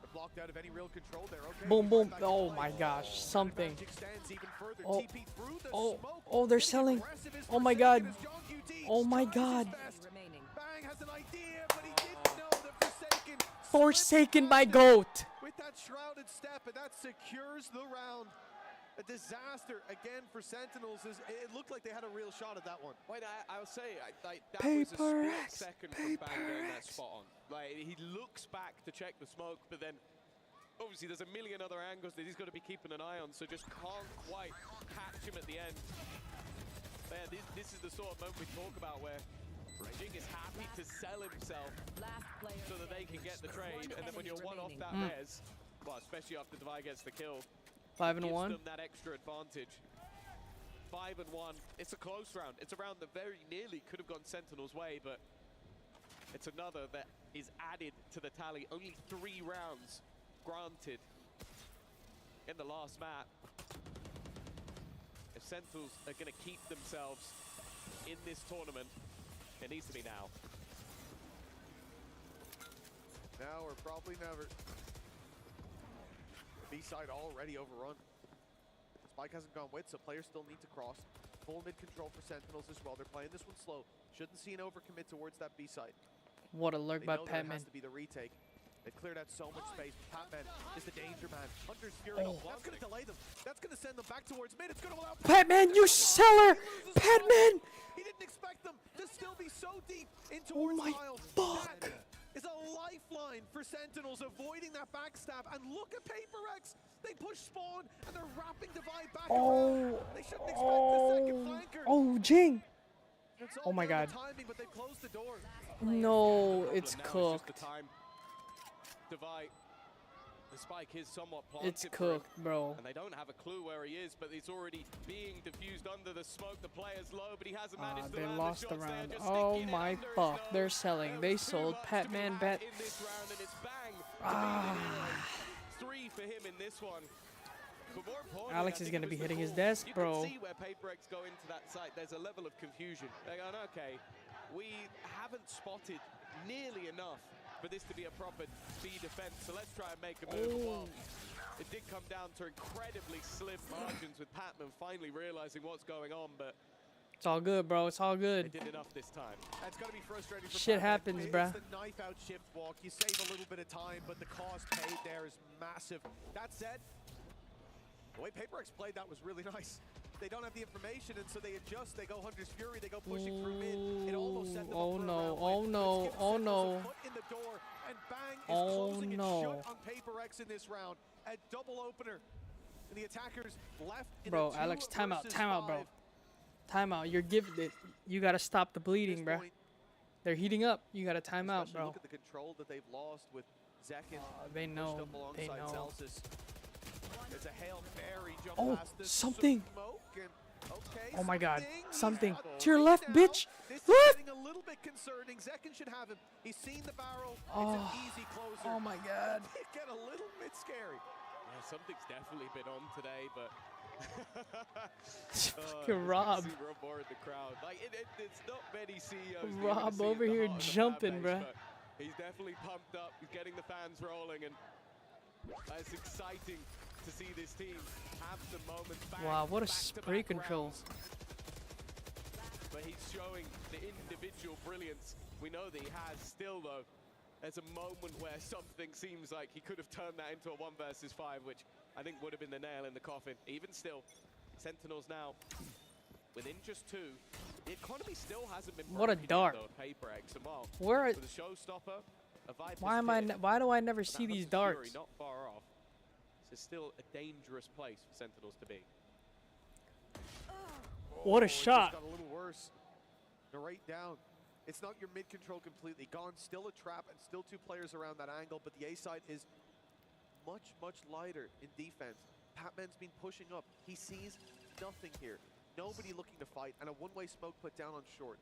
Speaker 1: They're blocked out of any real control there. Okay,
Speaker 3: Boom, boom. Oh my gosh, something. Oh, oh, they're selling. Oh my god. Oh my god.
Speaker 4: Remaining.
Speaker 1: Bang has an idea, but he didn't know that
Speaker 3: Forsaken by GOAT.
Speaker 1: with that shrouded step, and that secures the round. A disaster again for Sentinels. It looked like they had a real shot at that one.
Speaker 2: Wait, I'll say that was a split
Speaker 3: PaperX.
Speaker 2: second from Bang getting that spot on. Like, he looks back to check the smoke, but then obviously there's a million other angles that he's got to be keeping an eye on, so just can't quite catch him at the end. Man, this is the sort of moment we talk about where Jing is happy to sell himself so that they can get the trade, and then when you're one off that res, well, especially after Devi gets the kill,
Speaker 3: 5 and
Speaker 2: gives
Speaker 3: 1.
Speaker 2: them that extra advantage. 5 and 1. It's a close round. It's a round that very nearly could have gone Sentinel's way, but it's another that is added to the tally. Only 3 rounds granted in the last map. If Sentinels are going to keep themselves in this tournament, it needs to be now.
Speaker 1: Now or probably never. B-side already overrun. Spike hasn't gone with, so players still need to cross. Full mid control for Sentinels as well. They're playing this one slow. Shouldn't see an overcommit towards that B-side.
Speaker 3: What a lurk
Speaker 1: They
Speaker 3: by
Speaker 1: know that
Speaker 3: Patman.
Speaker 1: has to be the retake. They cleared out so much space. Patman is the danger man. Hunter's Fury. That's going to delay them. That's going to send them back towards mid. It's going to allow
Speaker 3: Patman, you seller! Patman!
Speaker 1: He didn't expect them to still be so deep in towards
Speaker 3: my
Speaker 1: Miles.
Speaker 3: fuck.
Speaker 1: That is a lifeline for Sentinels, avoiding that backstab. And look at PaperX. They push spawn and they're wrapping Divide back around. They shouldn't expect the second flanker.
Speaker 3: Oh, Jing!
Speaker 1: It's
Speaker 3: Oh
Speaker 1: all
Speaker 3: my
Speaker 1: down
Speaker 3: god.
Speaker 1: to timing, but they've closed the door.
Speaker 3: No, it's
Speaker 2: Now just
Speaker 3: cooked.
Speaker 2: the time. Devi, the spike is somewhat planted.
Speaker 3: It's
Speaker 2: for him,
Speaker 3: cooked, bro.
Speaker 2: and they don't have a clue where he is, but it's already being diffused under the smoke. The player's low, but he hasn't managed to
Speaker 3: They
Speaker 2: land
Speaker 3: lost
Speaker 2: the
Speaker 3: the
Speaker 2: shots there,
Speaker 3: round.
Speaker 2: just
Speaker 3: Oh
Speaker 2: sticking it
Speaker 3: my
Speaker 2: under his
Speaker 3: fuck,
Speaker 2: nose.
Speaker 3: they're selling.
Speaker 2: There
Speaker 3: They
Speaker 2: was too
Speaker 3: sold
Speaker 2: much to be
Speaker 3: Patman
Speaker 2: had
Speaker 3: bet.
Speaker 2: in this round, and it's Bang to be the hero. 3 for him in this one. But more importantly,
Speaker 3: Alex
Speaker 2: I
Speaker 3: is
Speaker 2: think
Speaker 3: gonna
Speaker 2: it
Speaker 3: be
Speaker 2: was
Speaker 3: hitting
Speaker 2: the
Speaker 3: his
Speaker 2: call.
Speaker 3: desk,
Speaker 2: you
Speaker 3: bro.
Speaker 2: can see where PaperX go into that site. There's a level of confusion. They're going, okay, we haven't spotted nearly enough for this to be a proper speed defense, so let's try and make a move. Well, it did come down to incredibly slim margins with Patman finally realizing what's going on, but
Speaker 3: It's all good, bro. It's all
Speaker 2: they
Speaker 3: good.
Speaker 2: did enough this time.
Speaker 1: That's got to be frustrating for
Speaker 3: Shit
Speaker 1: Patman.
Speaker 3: happens,
Speaker 1: It's
Speaker 3: bruh.
Speaker 1: the knife out shift walk. You save a little bit of time, but the cost paid there is massive. That said, the way PaperX played that was really nice. They don't have the information, and so they adjust. They go Hunter's Fury. They go pushing through mid. It almost set them up
Speaker 3: Oh
Speaker 1: for a
Speaker 3: no,
Speaker 1: round
Speaker 3: oh
Speaker 1: win.
Speaker 3: no,
Speaker 1: It's given
Speaker 3: oh
Speaker 1: Sentinels
Speaker 3: no.
Speaker 1: a foot in the door, and Bang is
Speaker 3: Oh
Speaker 1: closing it
Speaker 3: no.
Speaker 1: shut on PaperX in this round. A double opener. And the attackers left in
Speaker 3: Bro,
Speaker 1: a
Speaker 3: Alex,
Speaker 1: 2
Speaker 3: timeout,
Speaker 1: versus
Speaker 3: timeout, bro.
Speaker 1: 5.
Speaker 3: Timeout. You're giving it. You gotta stop the
Speaker 1: At
Speaker 3: bleeding,
Speaker 1: this
Speaker 3: bro.
Speaker 1: point,
Speaker 3: They're heating up. You gotta time out,
Speaker 1: especially
Speaker 3: bro.
Speaker 1: look at the control that they've lost with Zekin
Speaker 3: They
Speaker 1: pushed
Speaker 3: know.
Speaker 1: up
Speaker 3: They
Speaker 1: alongside
Speaker 3: know.
Speaker 1: Celsius. It's a Hail Mary jump
Speaker 3: Oh,
Speaker 1: past the
Speaker 3: something.
Speaker 1: smoke and, okay,
Speaker 3: Oh my God,
Speaker 1: He's
Speaker 3: something.
Speaker 1: got
Speaker 3: To your
Speaker 1: three
Speaker 3: left,
Speaker 1: now.
Speaker 3: bitch.
Speaker 1: This is
Speaker 3: Left.
Speaker 1: getting a little bit concerning. Zekin should have him. He's seen the barrel.
Speaker 3: Oh.
Speaker 1: It's an easy closer.
Speaker 3: Oh my God.
Speaker 1: It get a little bit scary.
Speaker 2: Yeah, something's definitely been on today, but
Speaker 3: Fucking Rob.
Speaker 2: See Rob Moore in the crowd. Like it's not many CEOs. that you're
Speaker 3: Rob
Speaker 2: gonna see
Speaker 3: over
Speaker 2: at the
Speaker 3: here
Speaker 2: heart of the fan
Speaker 3: jumping,
Speaker 2: base,
Speaker 3: bruh.
Speaker 2: but he's definitely pumped up. He's getting the fans rolling, and it's exciting to see this team have some moments back.
Speaker 3: Wow, what a
Speaker 2: back-to-back
Speaker 3: spray control.
Speaker 2: rounds. But he's showing the individual brilliance we know that he has. Still, though, there's a moment where something seems like he could have turned that into a 1 versus 5, which I think would have been the nail in the coffin. Even still, Sentinels now within just 2. The economy still hasn't been
Speaker 3: What a
Speaker 2: broken yet,
Speaker 3: dart.
Speaker 2: though, PaperX. And while
Speaker 3: Where?
Speaker 2: with a showstopper, a Viper's
Speaker 3: Why am I?
Speaker 2: Pit,
Speaker 3: Why do I never
Speaker 2: and
Speaker 3: see
Speaker 2: that
Speaker 3: these
Speaker 2: Hunter's Fury
Speaker 3: darts?
Speaker 2: not far off. This is still a dangerous place for Sentinels to be.
Speaker 3: What a
Speaker 1: It just
Speaker 3: shot.
Speaker 1: got a little worse. They're right down. It's not your mid control completely gone. Still a trap and still 2 players around that angle, but the A side is much, much lighter in defense. Patman's been pushing up. He sees nothing here. Nobody looking to fight, and a one-way smoke put down on short.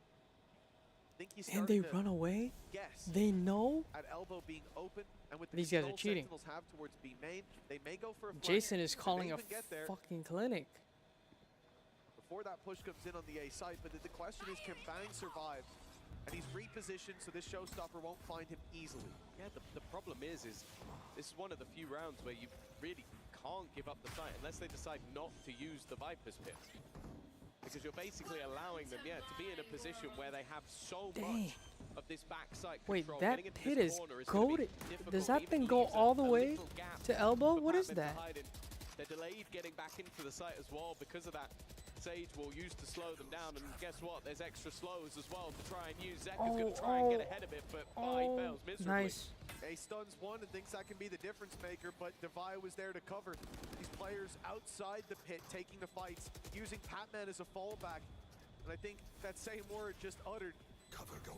Speaker 1: Think he's
Speaker 3: And they
Speaker 1: starting to
Speaker 3: run away?
Speaker 1: guess
Speaker 3: They know?
Speaker 1: at elbow being open, and with the
Speaker 3: These guys are
Speaker 1: control
Speaker 3: cheating.
Speaker 1: Sentinels have towards B main, they may go for a flank.
Speaker 3: Jason is
Speaker 1: They may
Speaker 3: calling a
Speaker 1: even get there
Speaker 3: fucking clinic.
Speaker 1: before that push comes in on the A side, but the question is, can Bang survive? And he's repositioned, so this showstopper won't find him easily.
Speaker 2: Yeah, the problem is this is one of the few rounds where you really can't give up the site unless they decide not to use the Viper's Pit. Because you're basically allowing them, to be in a position where they have so
Speaker 3: Dang.
Speaker 2: much of this backside
Speaker 3: Wait,
Speaker 2: control.
Speaker 3: that
Speaker 2: Getting into
Speaker 3: pit
Speaker 2: this
Speaker 3: is
Speaker 2: corner gonna be
Speaker 3: goated.
Speaker 2: difficult,
Speaker 3: Does that
Speaker 2: even
Speaker 3: thing
Speaker 2: to
Speaker 3: go
Speaker 2: use
Speaker 3: all the
Speaker 2: a
Speaker 3: way
Speaker 2: little gap
Speaker 3: to elbow?
Speaker 2: for
Speaker 3: What is
Speaker 2: Patman to
Speaker 3: that?
Speaker 2: hide in. They're delayed getting back into the site as well because of that. Sage will use to slow them down, and guess what? There's extra slows as well to try and use. Zek is going to try and get ahead of it, but Bai fails miserably.
Speaker 3: Nice.
Speaker 1: A stuns one and thinks that can be the difference maker, but Devi was there to cover. These players outside the pit taking the fights, using Patman as a fallback. And I think that same word just uttered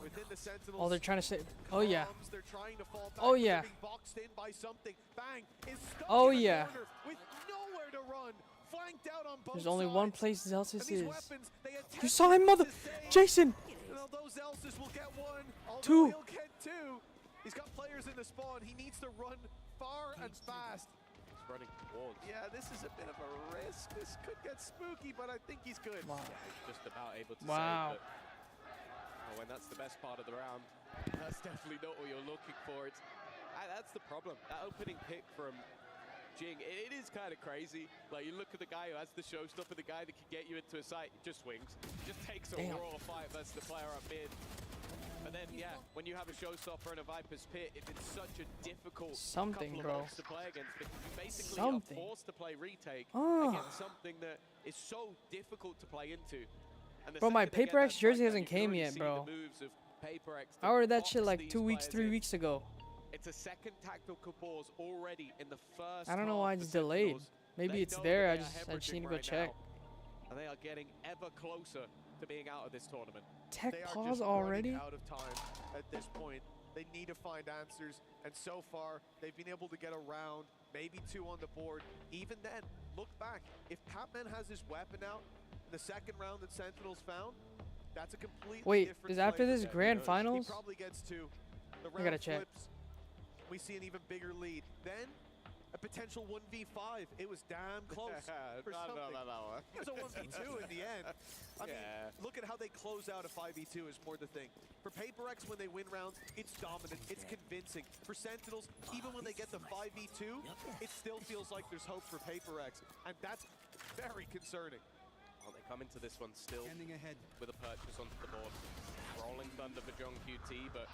Speaker 1: within the Sentinels.
Speaker 3: Oh, they're trying to say. Oh yeah.
Speaker 1: comms, they're trying to fall back.
Speaker 3: Oh,
Speaker 1: but they're
Speaker 3: yeah.
Speaker 1: being boxed in by something. Bang is stuck
Speaker 3: Oh,
Speaker 1: in the
Speaker 3: yeah.
Speaker 1: corner with nowhere to run. Flanked out on both
Speaker 3: There's only one
Speaker 1: sides.
Speaker 3: place
Speaker 1: And
Speaker 3: Zelsis
Speaker 1: these
Speaker 3: is.
Speaker 1: weapons, they
Speaker 3: You
Speaker 1: attempt
Speaker 3: saw him, mother.
Speaker 1: to save.
Speaker 3: Jason.
Speaker 1: And although Zelsis will get 1, although
Speaker 3: 2.
Speaker 1: he'll get 2, he's got players in the spawn. He needs to run far and fast.
Speaker 2: He's running towards.
Speaker 1: Yeah, this is a bit of a risk. This could get spooky, but I think he's good.
Speaker 3: Wow.
Speaker 2: He's just about able to
Speaker 3: Wow.
Speaker 2: save, but when that's the best part of the round, that's definitely not what you're looking for. That's the problem. That opening pick from Jing, it is kind of crazy. Like, you look at the guy who has the showstopper, the guy that can get you into a site, he just swings. Just takes a
Speaker 3: Damn.
Speaker 2: raw fight versus the player up mid. But then, when you have a showstopper and a Viper's Pit, it's such a difficult
Speaker 3: Something,
Speaker 2: couple
Speaker 3: bro.
Speaker 2: of months to play against, because you basically
Speaker 3: Something.
Speaker 2: are forced to play retake
Speaker 3: Ah.
Speaker 2: against something that is so difficult to play into. And the
Speaker 3: Bro, my
Speaker 2: second they get
Speaker 3: PaperX
Speaker 2: that
Speaker 3: jersey
Speaker 2: fight,
Speaker 3: hasn't
Speaker 2: you can
Speaker 3: came
Speaker 2: already
Speaker 3: yet,
Speaker 2: see
Speaker 3: bro.
Speaker 2: the moves of PaperX
Speaker 3: I
Speaker 2: to
Speaker 3: ordered that shit
Speaker 2: box
Speaker 3: like
Speaker 2: these
Speaker 3: 2 weeks,
Speaker 2: players
Speaker 3: 3
Speaker 2: in.
Speaker 3: weeks ago.
Speaker 2: It's a second tactical pause already in the first.
Speaker 3: I don't know
Speaker 2: half
Speaker 3: why
Speaker 2: for
Speaker 3: it's delayed.
Speaker 2: Sentinels.
Speaker 3: Maybe
Speaker 2: They
Speaker 3: it's
Speaker 2: know
Speaker 3: there.
Speaker 2: that
Speaker 3: I
Speaker 2: they are
Speaker 3: just
Speaker 2: hemorrhaging
Speaker 3: need to go
Speaker 2: right
Speaker 3: check.
Speaker 2: now, and they are getting ever closer to being out of this tournament.
Speaker 3: Tech
Speaker 1: They are
Speaker 3: pause
Speaker 1: just
Speaker 3: already?
Speaker 1: running out of time at this point. They need to find answers, and so far they've been able to get a round, maybe 2 on the board. Even then, look back. If Patman has his weapon out in the second round that Sentinels found, that's a completely
Speaker 3: Wait,
Speaker 1: different
Speaker 3: is after
Speaker 1: flavor.
Speaker 3: this
Speaker 2: Yeah, who
Speaker 3: grand
Speaker 2: knows? He
Speaker 3: finals?
Speaker 1: He probably gets 2. The
Speaker 3: I gotta
Speaker 1: round
Speaker 3: check.
Speaker 1: flips. We see an even bigger lead. Then a potential 1v5. It was damn close for something.
Speaker 2: No.
Speaker 1: It was a 1v2 in the end. I mean, look at how they close out a 5v2 is more the thing. For Paper X, when they win rounds, it's dominant, it's convincing. For Sentinels, even when they get the 5v2, it still feels like there's hope for Paper X. And that's very concerning.
Speaker 2: Well, they come into this one still with a purchase onto the board. Rolling thunder for John QT, but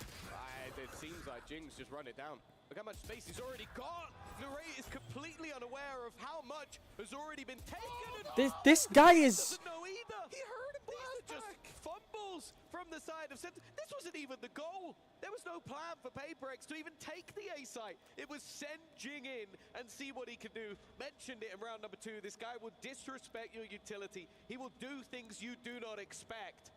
Speaker 2: it seems like Jing's just run it down. Look how much space he's already got. Narrate is completely unaware of how much has already been taken.
Speaker 3: This guy is.
Speaker 2: Doesn't know either. He heard him blast just fumbles from the side of Sentinel. This wasn't even the goal. There was no plan for Paper X to even take the A site. It was send Jing in and see what he can do. Mentioned it in round number 2. This guy will disrespect your utility. He will do things you do not expect.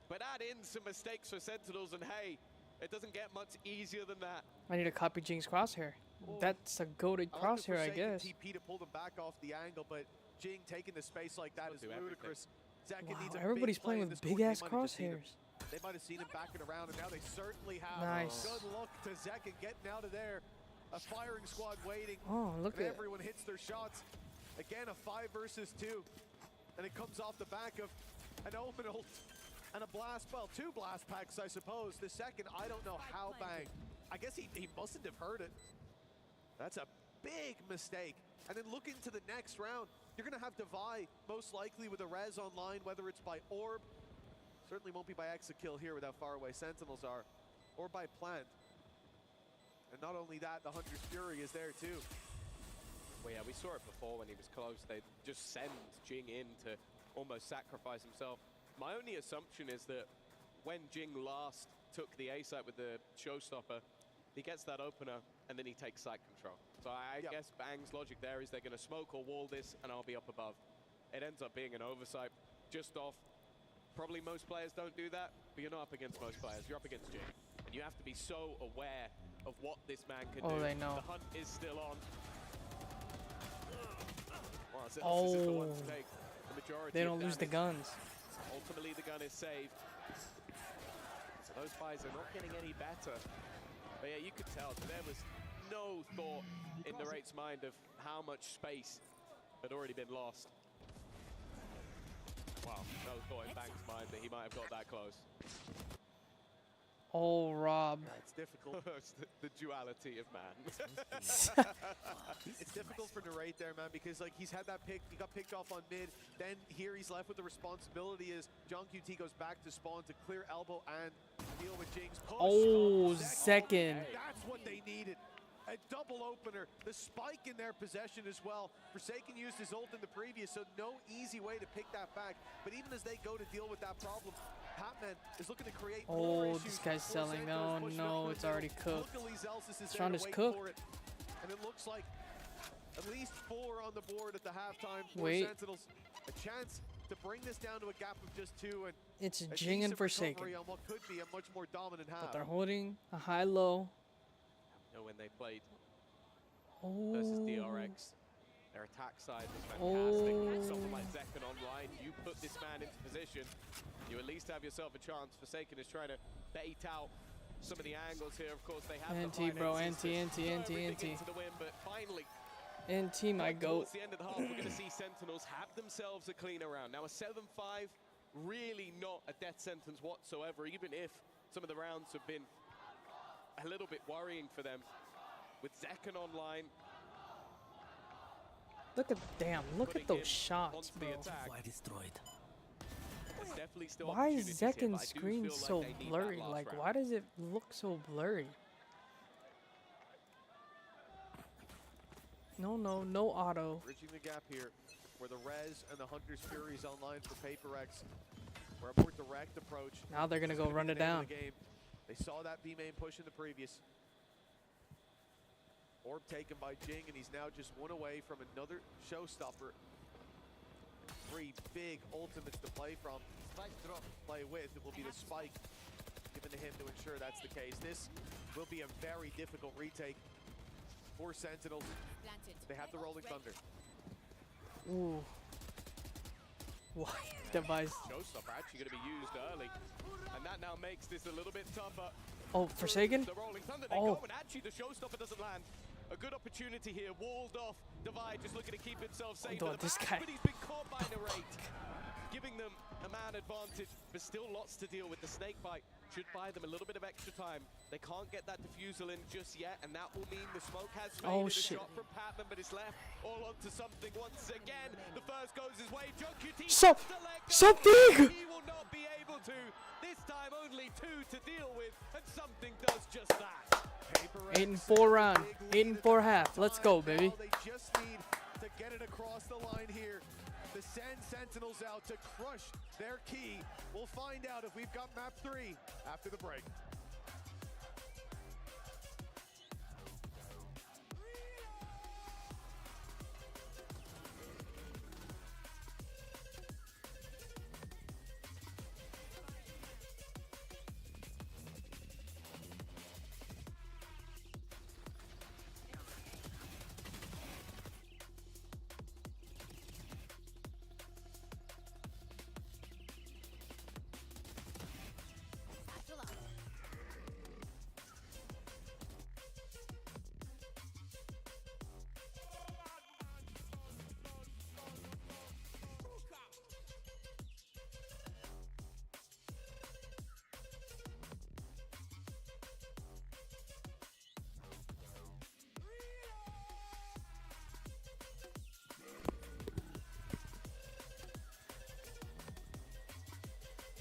Speaker 2: But add in some mistakes for Sentinels, and hey, it doesn't get much easier than that.
Speaker 3: I need to copy Jing's crosshair. That's a goated crosshair, I guess.
Speaker 1: TP to pull them back off the angle, but Jing taking the space like that is ludicrous.
Speaker 3: Wow, everybody's playing with big-ass crosshairs.
Speaker 1: They might have seen him backing around, and now they certainly have.
Speaker 3: Nice.
Speaker 1: Good luck to Zekin getting out of there. A firing squad waiting.
Speaker 3: Oh, look
Speaker 1: and
Speaker 3: at
Speaker 1: everyone hits their shots. Again, a 5 versus 2. And it comes off the back of an Omen ult and a blast, well, 2 blast packs, I suppose. The second, I don't know how bang. I guess he mustn't have heard it. That's a big mistake. And then look into the next round. You're going to have Devi, most likely with a res online, whether it's by Orb. Certainly won't be by Exakill here with how far away Sentinels are. Or by Plant. And not only that, the Hunter's Fury is there too.
Speaker 2: Well, yeah, we saw it before when he was close. They just send Jing in to almost sacrifice himself. My only assumption is that when Jing last took the A site with the showstopper, he gets that opener and then he takes site control. So I guess Bang's logic there is they're going to smoke or wall this and I'll be up above. It ends up being an oversight just off. Probably most players don't do that, but you're not up against most players. You're up against Jing. And you have to be so aware of what this man can do.
Speaker 3: Oh, they know.
Speaker 2: The hunt is still on. Well, Sentinels is the one to take the majority.
Speaker 3: They don't lose the guns.
Speaker 2: Ultimately, the gun is saved. So those buys are not getting any better. But yeah, you could tell there was no thought in Narrate's mind of how much space had already been lost. Wow, no thought in Bang's mind that he might have got that close.
Speaker 3: Oh, Rob.
Speaker 1: It's difficult.
Speaker 2: It's the duality of man.
Speaker 1: It's difficult for Narrate there, man, because like he's had that pick, he got picked off on mid, then here he's left with the responsibility is John QT goes back to spawn to clear elbow and deal with Jing's push.
Speaker 3: Oh, second.
Speaker 1: That's what they needed. A double opener, the spike in their possession as well. Forsaken used his ult in the previous, so no easy way to pick that back. But even as they go to deal with that problem, Hatman is looking to create more issues.
Speaker 3: This guy's
Speaker 1: for
Speaker 3: selling.
Speaker 1: Sentinels
Speaker 3: Oh
Speaker 1: pushing
Speaker 3: no,
Speaker 1: up
Speaker 3: it's
Speaker 1: through the
Speaker 3: already
Speaker 1: middle.
Speaker 3: cooked.
Speaker 1: Luckily, Zelsis is there
Speaker 3: Strand
Speaker 1: to
Speaker 3: is
Speaker 1: wait
Speaker 3: cooked.
Speaker 1: for it. And it looks like at least 4 on the board at the halftime for
Speaker 3: Wait.
Speaker 1: Sentinels. A chance to bring this down to a gap of just 2 and
Speaker 3: It's
Speaker 1: a
Speaker 3: Jing and
Speaker 1: decent recovery
Speaker 3: Forsaken.
Speaker 1: on what could be a much more dominant half.
Speaker 3: But they're holding a high-low.
Speaker 2: You know, when they played versus
Speaker 3: Oh.
Speaker 2: DRX, their attack side was fantastic.
Speaker 3: Oh.
Speaker 2: Someone like Zekin online, you put this man into position, you at least have yourself a chance. Forsaken is trying to bait out some of the angles here. Of course, they have
Speaker 3: NT,
Speaker 2: the
Speaker 3: bro,
Speaker 2: finances
Speaker 3: NT,
Speaker 2: to
Speaker 3: NT,
Speaker 2: throw
Speaker 3: NT,
Speaker 2: everything
Speaker 3: NT.
Speaker 2: into the win, but finally,
Speaker 3: NT, my goat.
Speaker 2: towards the end of the half, we're going to see Sentinels have themselves a cleaner round. Now, a 7-5, really not a death sentence whatsoever, even if some of the rounds have been a little bit worrying for them. With Zekin online,
Speaker 3: Look at look at
Speaker 2: putting him
Speaker 3: those shots,
Speaker 2: onto
Speaker 3: bro.
Speaker 2: the attack. There's definitely still
Speaker 3: Why is
Speaker 2: opportunities here, but
Speaker 3: Zekin's
Speaker 2: I do
Speaker 3: screen
Speaker 2: feel like
Speaker 3: so
Speaker 2: they need that
Speaker 3: blurry?
Speaker 2: last
Speaker 3: Like,
Speaker 2: round.
Speaker 3: why does it look so blurry? No, no auto.
Speaker 1: Bridging the gap here, where the Res and the Hunter's Fury is online for Paper X. Where a more direct approach.
Speaker 3: Now they're gonna
Speaker 1: is
Speaker 3: go
Speaker 1: be
Speaker 3: run
Speaker 1: the
Speaker 3: it
Speaker 1: name
Speaker 3: down.
Speaker 1: of the game. They saw that B main push in the previous. Orb taken by Jing, and he's now just 1 away from another showstopper. 3 big ultimates to play from. Play with. It will be the spike given to him to ensure that's the case. This will be a very difficult retake for Sentinels. They have the Rolling Thunder.
Speaker 3: Ooh. Why device?
Speaker 2: Showstopper actually going to be used early, and that now makes this a little bit tougher.
Speaker 3: Oh, Forsaken?
Speaker 2: The Rolling Thunder, they
Speaker 3: Oh.
Speaker 2: go, and actually the Showstopper doesn't land. A good opportunity here, walled off. Divide just looking to keep himself safe.
Speaker 3: Hold on,
Speaker 2: at the
Speaker 3: this
Speaker 2: back,
Speaker 3: guy.
Speaker 2: but he's been caught by Narrate, giving them a man advantage, but still lots to deal with. The snake bite should buy them a little bit of extra time. They can't get that defusal in just yet, and that will mean the smoke has faded.
Speaker 3: shit.
Speaker 2: A shot from Patman, but it's left all onto something once again. The first goes his way. John QT
Speaker 3: So-
Speaker 2: to let go.
Speaker 3: something!
Speaker 2: He will not be able to. This time only 2 to deal with, and something does just that.
Speaker 3: 8 and 4 round. 8 and 4 half. Let's go, baby.
Speaker 1: Now they just need to get it across the line here. The send Sentinels out to crush their key. We'll find out if we've got map 3 after the break.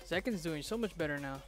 Speaker 3: Second's doing so much better now.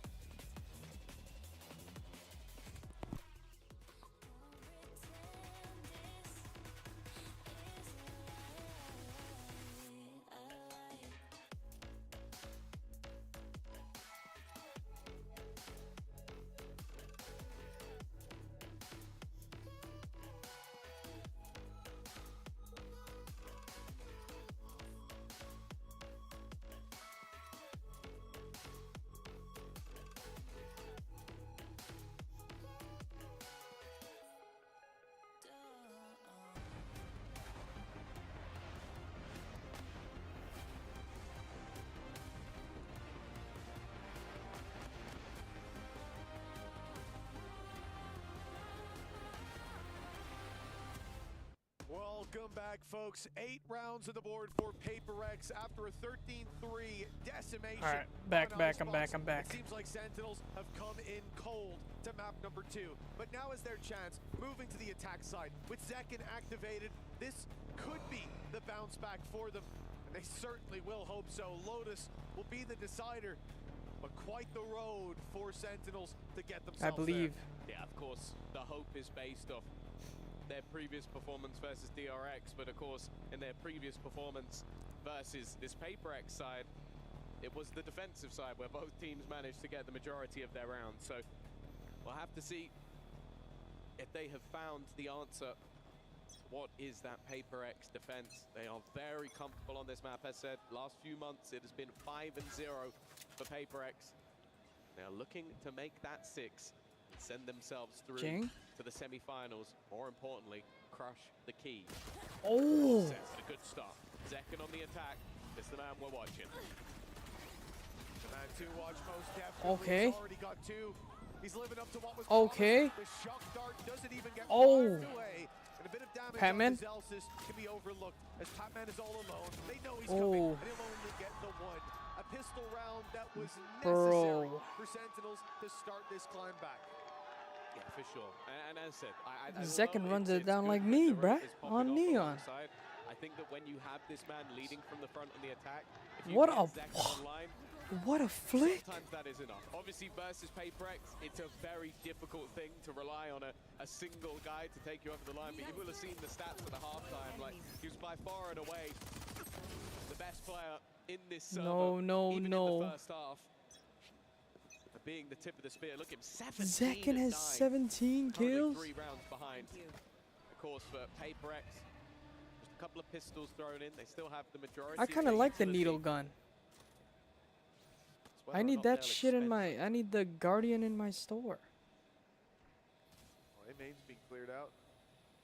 Speaker 1: Welcome back, folks. 8 rounds on the board for Paper X after a 13-3 decimation.
Speaker 3: All right, back,
Speaker 1: on
Speaker 3: back,
Speaker 1: Icebox.
Speaker 3: I'm back, I'm back.
Speaker 1: It seems like Sentinels have come in cold to map number 2, but now is their chance, moving to the attack side. With Zekin activated, this could be the bounce back for them, and they certainly will hope so. Lotus will be the decider, but quite the road for Sentinels to get themselves
Speaker 3: I believe.
Speaker 2: Yeah, of course, the hope is based off their previous performance versus DRX, but of course, in their previous performance versus this Paper X side, it was the defensive side where both teams managed to get the majority of their rounds. So we'll have to see if they have found the answer. What is that Paper X defense? They are very comfortable on this map. As said, last few months it has been 5-0 for Paper X. They are looking to make that 6 and send themselves through
Speaker 3: Jing?
Speaker 2: to the semi-finals. More importantly, crush the key.
Speaker 3: Oh!
Speaker 2: Sets a good start. Zekin on the attack. It's the man we're watching.
Speaker 1: The man to watch most definitely.
Speaker 3: Okay.
Speaker 1: He's already got 2. He's living up to what was
Speaker 3: Okay.
Speaker 1: promised. The shock dart doesn't even get
Speaker 3: Oh.
Speaker 1: fired away. And a bit of damage
Speaker 3: Patman?
Speaker 1: on the Zelsis can be overlooked as Patman is all alone. They know he's
Speaker 3: Oh.
Speaker 1: coming, and he'll only get the 1. A pistol round that was
Speaker 3: Bro.
Speaker 1: necessary for Sentinels to start this climb back.
Speaker 2: Yeah, for sure. And as I said,
Speaker 3: Zekin
Speaker 2: although
Speaker 3: runs
Speaker 2: it's
Speaker 3: it down
Speaker 2: good
Speaker 3: like
Speaker 2: when
Speaker 3: me,
Speaker 2: the
Speaker 3: bruh,
Speaker 2: rate is popping
Speaker 3: on
Speaker 2: off
Speaker 3: Neon.
Speaker 2: alongside, I think that when you have this man leading from the front in the attack, if you
Speaker 3: What
Speaker 2: get
Speaker 3: a-
Speaker 2: Zekin online,
Speaker 3: What a flick!
Speaker 2: sometimes that is enough. Obviously, versus Paper X, it's a very difficult thing to rely on a single guy to take you over the line, but you will have seen the stats at the halftime. Like, he was by far and away the best player in this server,
Speaker 3: No,
Speaker 2: even in
Speaker 3: no.
Speaker 2: the first half. Being the tip of the spear, look at him, 17
Speaker 3: Zekin
Speaker 2: and
Speaker 3: has
Speaker 2: 9.
Speaker 3: 17
Speaker 2: Currently
Speaker 3: kills.
Speaker 2: 3 rounds behind. Of course, for Paper X, just a couple of pistols thrown in. They still have the majority.
Speaker 3: I kind of
Speaker 2: their
Speaker 3: like the
Speaker 2: utility.
Speaker 3: needle gun.
Speaker 2: It's whether
Speaker 3: I
Speaker 2: or
Speaker 3: need
Speaker 2: not
Speaker 3: that
Speaker 2: they'll
Speaker 3: shit in
Speaker 2: expend-
Speaker 3: my. I need the Guardian in my store.
Speaker 1: Well, A main's being cleared out.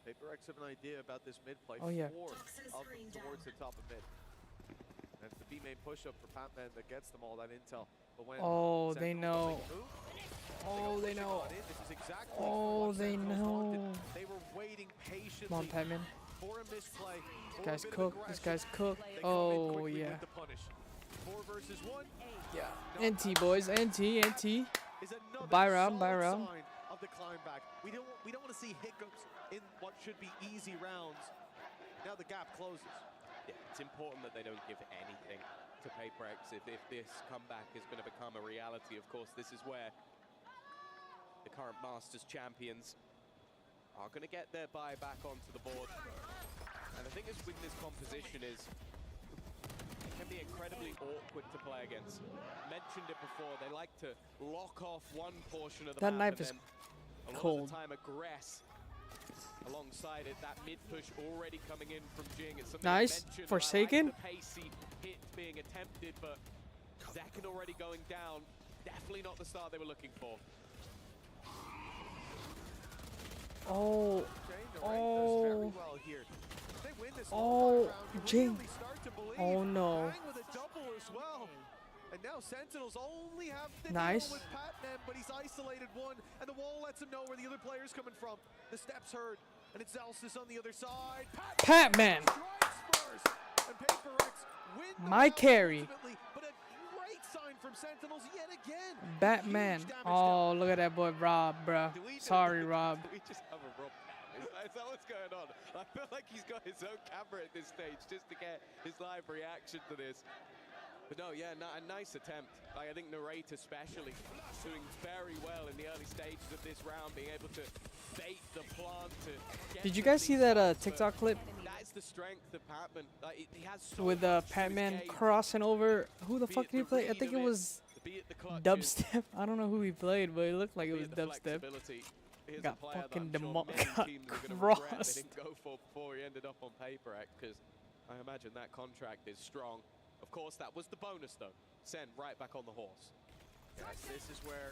Speaker 1: Paper X have an idea about this mid play.
Speaker 3: Oh, yeah.
Speaker 1: 4 of them towards the top of mid. And it's the B main push up for Patman that gets them all that intel. But when
Speaker 3: Oh, they
Speaker 1: Sentinels
Speaker 3: know.
Speaker 1: make a move,
Speaker 3: Oh, they know.
Speaker 1: This is exactly
Speaker 3: Oh,
Speaker 1: what
Speaker 3: they
Speaker 1: Sentinels wanted.
Speaker 3: know.
Speaker 1: They were waiting patiently
Speaker 3: Come on, Patman.
Speaker 1: for a misplay.
Speaker 3: This guy's cooked. This guy's cooked. Oh, yeah.
Speaker 1: With the punish. 4 versus 1.
Speaker 3: Yeah. NT, boys. NT, NT.
Speaker 1: Is another
Speaker 3: Buy round,
Speaker 1: solid
Speaker 3: buy round.
Speaker 1: sign of the climb back. We don't want to see hiccups in what should be easy rounds. Now the gap closes.
Speaker 2: Yeah, it's important that they don't give anything to PaperX if this comeback is going to become a reality. Of course, this is where the current Masters champions are going to get their buy back onto the board. And the thing is with this composition is it can be incredibly awkward to play against. Mentioned it before, they like to lock off one portion of the
Speaker 3: That
Speaker 2: map
Speaker 3: knife is
Speaker 2: and then a lot
Speaker 3: cold.
Speaker 2: of the time aggress alongside it. That mid push already coming in from Jing. It's something I
Speaker 3: Nice.
Speaker 2: mentioned,
Speaker 3: Forsaken.
Speaker 2: and I like the pacey hit being attempted, but Zekken already going down. Definitely not the start they were looking for.
Speaker 3: Oh. Oh.
Speaker 1: Oh,
Speaker 3: Jing. Oh, no.
Speaker 1: And now Sentinels only have to
Speaker 3: Nice.
Speaker 1: deal with Patman, but he's isolated one, and the wall lets him know where the other player's coming from. The steps heard, and it's Zelsis on the other side.
Speaker 3: Patman.
Speaker 1: Strikes first, and PaperX win the
Speaker 3: My
Speaker 1: round
Speaker 3: carry.
Speaker 1: ultimately, but a great sign from Sentinels yet again.
Speaker 3: Batman.
Speaker 1: Huge damage
Speaker 3: Oh, look at that boy, Rob, bruh.
Speaker 2: Do we-
Speaker 3: Sorry, Rob.
Speaker 2: Do we just have a Rob cam? Is that what's going on? I feel like he's got his own camera at this stage just to get his live reaction to this. But no, yeah, a nice attempt. Like, I think Narrate especially doing very well in the early stages of this round, being able to bait the plant to get
Speaker 3: Did you
Speaker 2: some
Speaker 3: guys see
Speaker 2: decent
Speaker 3: that
Speaker 2: shots, but
Speaker 3: TikTok clip
Speaker 2: That's the strength of Patman. Like, he has so
Speaker 3: with
Speaker 2: much to his
Speaker 3: Patman
Speaker 2: game.
Speaker 3: crossing over? Who the
Speaker 2: Be
Speaker 3: fuck
Speaker 2: it
Speaker 3: did he
Speaker 2: the
Speaker 3: play? I
Speaker 2: read
Speaker 3: think
Speaker 2: of
Speaker 3: it was
Speaker 2: be it the clutches,
Speaker 3: dubstep. I don't know who he played, but it looked like it
Speaker 2: be
Speaker 3: was
Speaker 2: it the
Speaker 3: dubstep.
Speaker 2: flexibility. Here's
Speaker 3: Got
Speaker 2: a player
Speaker 3: fucking
Speaker 2: that I'm sure many
Speaker 3: got
Speaker 2: teams are gonna regret they
Speaker 3: crossed.
Speaker 2: didn't go for before he ended up on PaperX, because I imagine that contract is strong. Of course, that was the bonus though. Sen right back on the horse.
Speaker 1: Yes, this is where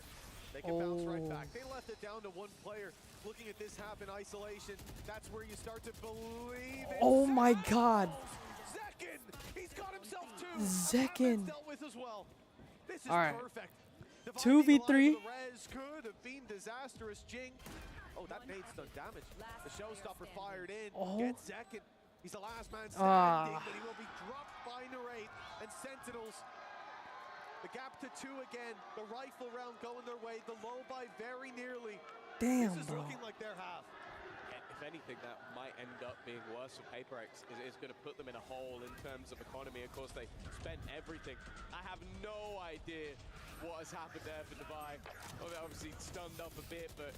Speaker 1: they can bounce right
Speaker 3: Oh.
Speaker 1: back. They left it down to one player. Looking at this happen, isolation, that's where you start to believe in
Speaker 3: Oh my
Speaker 1: Sentinels.
Speaker 3: God.
Speaker 1: Zekken, he's got himself two.
Speaker 3: Zekken.
Speaker 1: Patman's dealt with as well. This is
Speaker 3: All right.
Speaker 1: perfect. Dividing
Speaker 3: 2v3.
Speaker 1: the line of the res could have been disastrous. Jing. Oh, that nade's done damage. The showstopper fired in.
Speaker 3: Oh.
Speaker 1: Gets Zekken. He's the last man standing,
Speaker 3: Ah.
Speaker 1: but he will be dropped by Narrate. And Sentinels, the gap to 2 again. The rifle round going their way. The low by very nearly.
Speaker 3: Damn,
Speaker 1: This is
Speaker 3: bro.
Speaker 1: looking like their half.
Speaker 2: If anything, that might end up being worse for PaperX. It's going to put them in a hole in terms of economy. Of course, they spent everything. I have no idea what has happened there for Dubai. Well, obviously stunned up a bit, but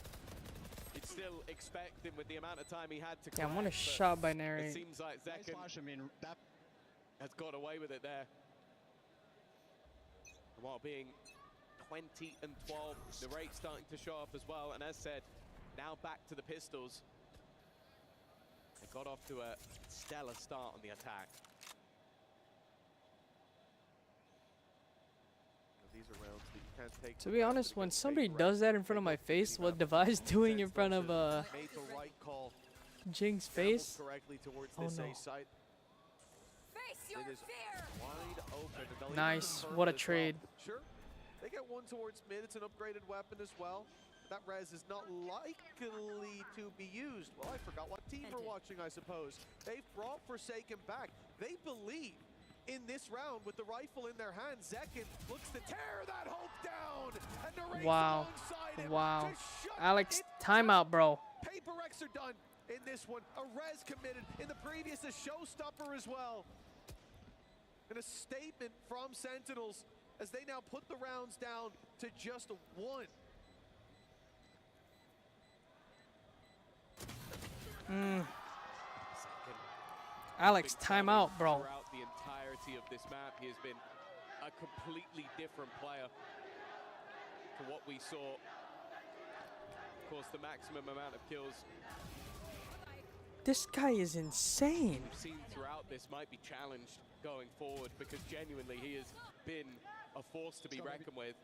Speaker 2: you'd still expect him with the amount of time he had to
Speaker 3: Damn, what a
Speaker 2: collect, but
Speaker 3: shot by
Speaker 2: It
Speaker 3: Narrate.
Speaker 2: seems like Zekken has got away with it there. And while being 20 and 12, the rate starting to show up as well. And as said, now back to the pistols. They got off to a stellar start on the attack.
Speaker 1: These are rounds that you can't take.
Speaker 3: To be honest, when somebody does that in front of my face, what Devi's doing in front of
Speaker 1: Made the right call.
Speaker 3: Jing's
Speaker 1: Travels
Speaker 3: face,
Speaker 1: correctly towards
Speaker 3: Oh,
Speaker 1: this
Speaker 3: no.
Speaker 1: A site.
Speaker 4: Face your
Speaker 1: It is
Speaker 4: fear!
Speaker 1: wide open. And they'll even
Speaker 3: Nice.
Speaker 1: convert
Speaker 3: What a
Speaker 1: it as well.
Speaker 3: trade.
Speaker 1: Sure. They get one towards mid. It's an upgraded weapon as well. That res is not likely to be used. Well, I forgot what team we're watching, I suppose. They've brought Forsaken back. They believe in this round with the rifle in their hand. Zekken looks to tear that hope down. And Narrate's
Speaker 3: Wow.
Speaker 1: alongside him
Speaker 3: Wow.
Speaker 1: to shut
Speaker 3: Alex,
Speaker 1: it
Speaker 3: timeout, bro.
Speaker 1: PaperX are done in this one. A res committed in the previous, a showstopper as well. And a statement from Sentinels as they now put the rounds down to just 1.
Speaker 2: Zekken,
Speaker 3: Alex,
Speaker 2: been telling
Speaker 3: timeout, bro.
Speaker 2: Throughout the entirety of this map, he has been a completely different player to what we saw. Of course, the maximum amount of kills
Speaker 3: This guy is insane.
Speaker 2: we've seen throughout this might be challenged going forward, because genuinely he has been a force to be reckoned with.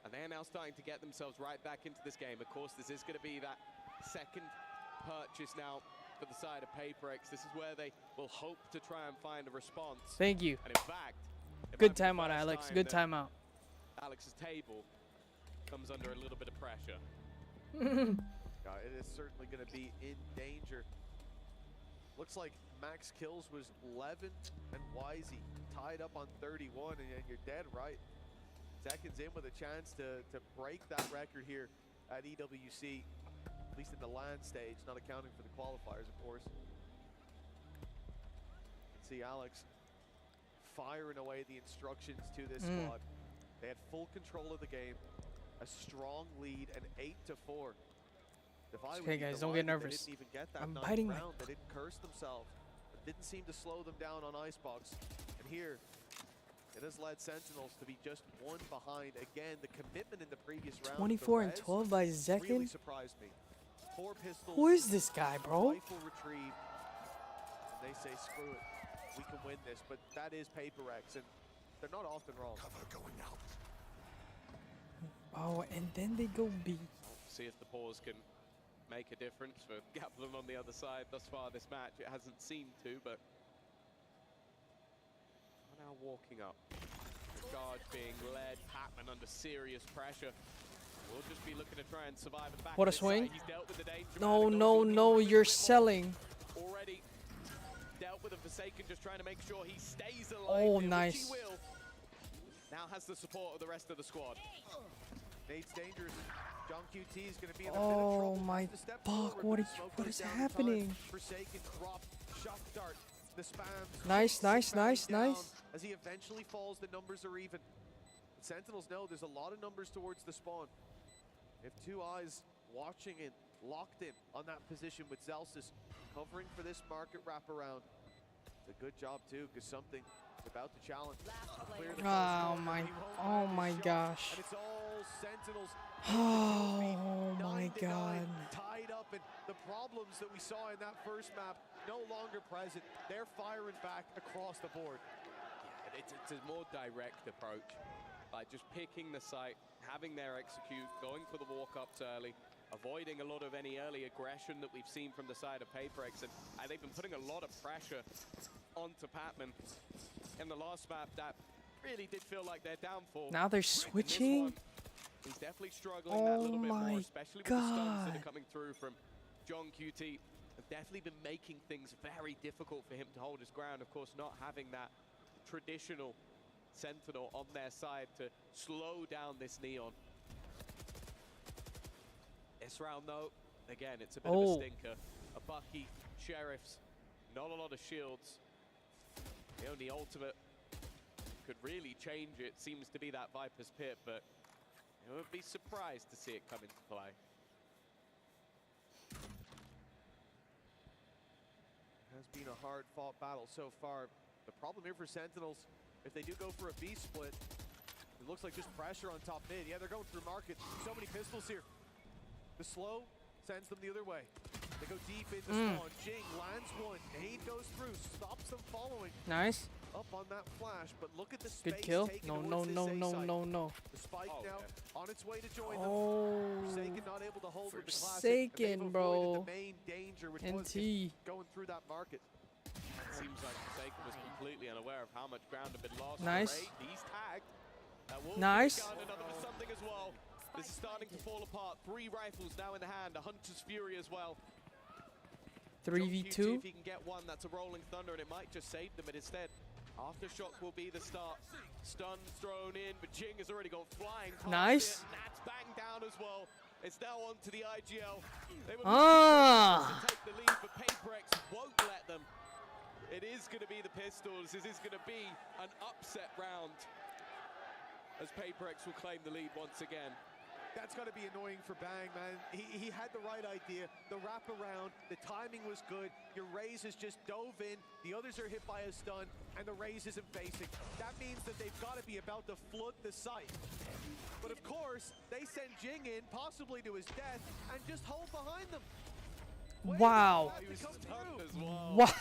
Speaker 2: And they're now starting to get themselves right back into this game. Of course, this is going to be that second purchase now for the side of PaperX. This is where they will hope to try and find a response.
Speaker 3: Thank you.
Speaker 2: And in fact, it
Speaker 3: Good
Speaker 2: might be the
Speaker 3: timeout,
Speaker 2: first
Speaker 3: Alex.
Speaker 2: time
Speaker 3: Good
Speaker 2: that
Speaker 3: timeout.
Speaker 2: Alex's table comes under a little bit of pressure.
Speaker 1: It is certainly going to be in danger. Looks like max kills was 11 and Wisey tied up on 31, and you're dead right. Seconds in with a chance to break that record here at EWC, at least in the LAN stage, not accounting for the qualifiers, of course. You can see Alex firing away the instructions to this squad. They had full control of the game, a strong lead, and 8-4.
Speaker 3: Okay, guys, don't get nervous.
Speaker 1: They didn't even get that
Speaker 3: I'm
Speaker 1: ninth
Speaker 3: biting my...
Speaker 1: round. They didn't curse themselves. It didn't seem to slow them down on Icebox. And here, it has led Sentinels to be just one behind. Again, the commitment in the previous round.
Speaker 3: 24 and 12 by
Speaker 1: really
Speaker 3: Zekin?
Speaker 1: surprised me. 4 pistols.
Speaker 3: Who is this guy, bro?
Speaker 1: Rifle retrieved. And they say, screw it. We can win this. But that is Paper X, and they're not often wrong.
Speaker 5: Cover going out.
Speaker 3: Oh, and then they go B.
Speaker 2: See if the pause can make a difference for Gaplin on the other side. Thus far this match, it hasn't seemed to, but now walking up. The charge being led, Patman under serious pressure. We'll just be looking to try and survive at the back.
Speaker 3: What a
Speaker 2: of this
Speaker 3: swing.
Speaker 2: side. He's dealt with the danger.
Speaker 3: No, no, no, you're selling.
Speaker 2: Already dealt with a Forsaken, just trying to make sure he stays alive.
Speaker 3: Oh,
Speaker 2: here,
Speaker 3: nice.
Speaker 2: Which he will. Now has the support of the rest of the squad.
Speaker 1: Nate's dangerous. John QT is going to be in a bit of
Speaker 3: Oh
Speaker 1: trouble.
Speaker 3: my
Speaker 1: Has to step
Speaker 3: fuck,
Speaker 1: forward,
Speaker 3: what
Speaker 1: but
Speaker 3: is
Speaker 1: smoke goes down in
Speaker 3: happening?
Speaker 1: time. Forsaken drop, shock dart, the spams.
Speaker 3: Nice, nice,
Speaker 1: Back
Speaker 3: nice,
Speaker 1: down.
Speaker 3: nice.
Speaker 1: As he eventually falls, the numbers are even. Sentinels know there's a lot of numbers towards the spawn. If 2 eyes watching and locked in on that position with Zelsis covering for this market wraparound. It's a good job too, because something is about to challenge. Clear the first
Speaker 3: Oh
Speaker 1: corner,
Speaker 3: my,
Speaker 1: he won't
Speaker 3: oh
Speaker 1: land his
Speaker 3: my
Speaker 1: shot,
Speaker 3: gosh.
Speaker 1: And it's all Sentinels.
Speaker 3: Oh my
Speaker 1: 9-9,
Speaker 3: god.
Speaker 1: tied up, and the problems that we saw in that first map no longer present. They're firing back across the board.
Speaker 2: Yeah, it's a more direct approach. By just picking the site, having their execute, going for the walk-ups early, avoiding a lot of any early aggression that we've seen from the side of PaperX, and they've been putting a lot of pressure onto Patman. In the last map, that really did feel like their downfall.
Speaker 3: Now they're
Speaker 2: In this
Speaker 3: switching?
Speaker 2: one, he's definitely struggling that little bit
Speaker 3: Oh my
Speaker 2: more, especially with the stuns that
Speaker 3: God.
Speaker 2: are coming through from John QT. Have definitely been making things very difficult for him to hold his ground. Of course, not having that traditional Sentinel on their side to slow down this Neon. This round, though, again, it's a bit of a stinker. A Bucky, Sheriffs, not a lot of shields. The only ultimate could really change it seems to be that Viper's Pit, but I would be surprised to see it come into play.
Speaker 1: It has been a hard-fought battle so far. The problem here for Sentinels, if they do go for a B split, it looks like just pressure on top mid. Yeah, they're going through market. So many pistols here. The slow sends them the other way. They go deep into spawn. Jing lands one. Nade goes through, stops them following.
Speaker 3: Nice.
Speaker 1: Up on that flash, but look at the space
Speaker 3: Good kill.
Speaker 1: taken
Speaker 3: No,
Speaker 1: towards
Speaker 3: no,
Speaker 1: this
Speaker 3: no,
Speaker 1: A
Speaker 3: no,
Speaker 1: site.
Speaker 3: no, no.
Speaker 1: The spike now on its way to join them.
Speaker 3: Oh.
Speaker 1: Forsaken not able to hold with the classic.
Speaker 3: Forsaken,
Speaker 1: and they've
Speaker 3: bro.
Speaker 1: avoided the main danger, which was
Speaker 3: NT.
Speaker 1: going through that market.
Speaker 2: Seems like Forsaken was completely unaware of how much ground had been lost.
Speaker 3: Nice.
Speaker 2: He's tagged. That will
Speaker 3: Nice.
Speaker 2: be another for something as well. This is starting to fall apart. 3 rifles now in the hand. A Hunter's Fury as well.
Speaker 3: 3v2.
Speaker 2: If he can get one, that's a Rolling Thunder, and it might just save them. But instead, Aftershock will be the start. Stun thrown in, but Jing has already gone flying past
Speaker 3: Nice.
Speaker 2: it. Nats banged down as well. It's now on to the IGL. They were
Speaker 3: Ah.
Speaker 2: to take the lead, but PaperX won't let them. It is going to be the pistols. This is going to be an upset round as PaperX will claim the lead once again.
Speaker 1: That's got to be annoying for Bang, man. He had the right idea. The wraparound, the timing was good. Your Raze has just dove in. The others are hit by a stun, and the Raze isn't facing. That means that they've got to be about to flood the site. But of course, they send Jing in, possibly to his death, and just hold behind them.
Speaker 3: Wow.
Speaker 2: He was stunned as well.
Speaker 3: What?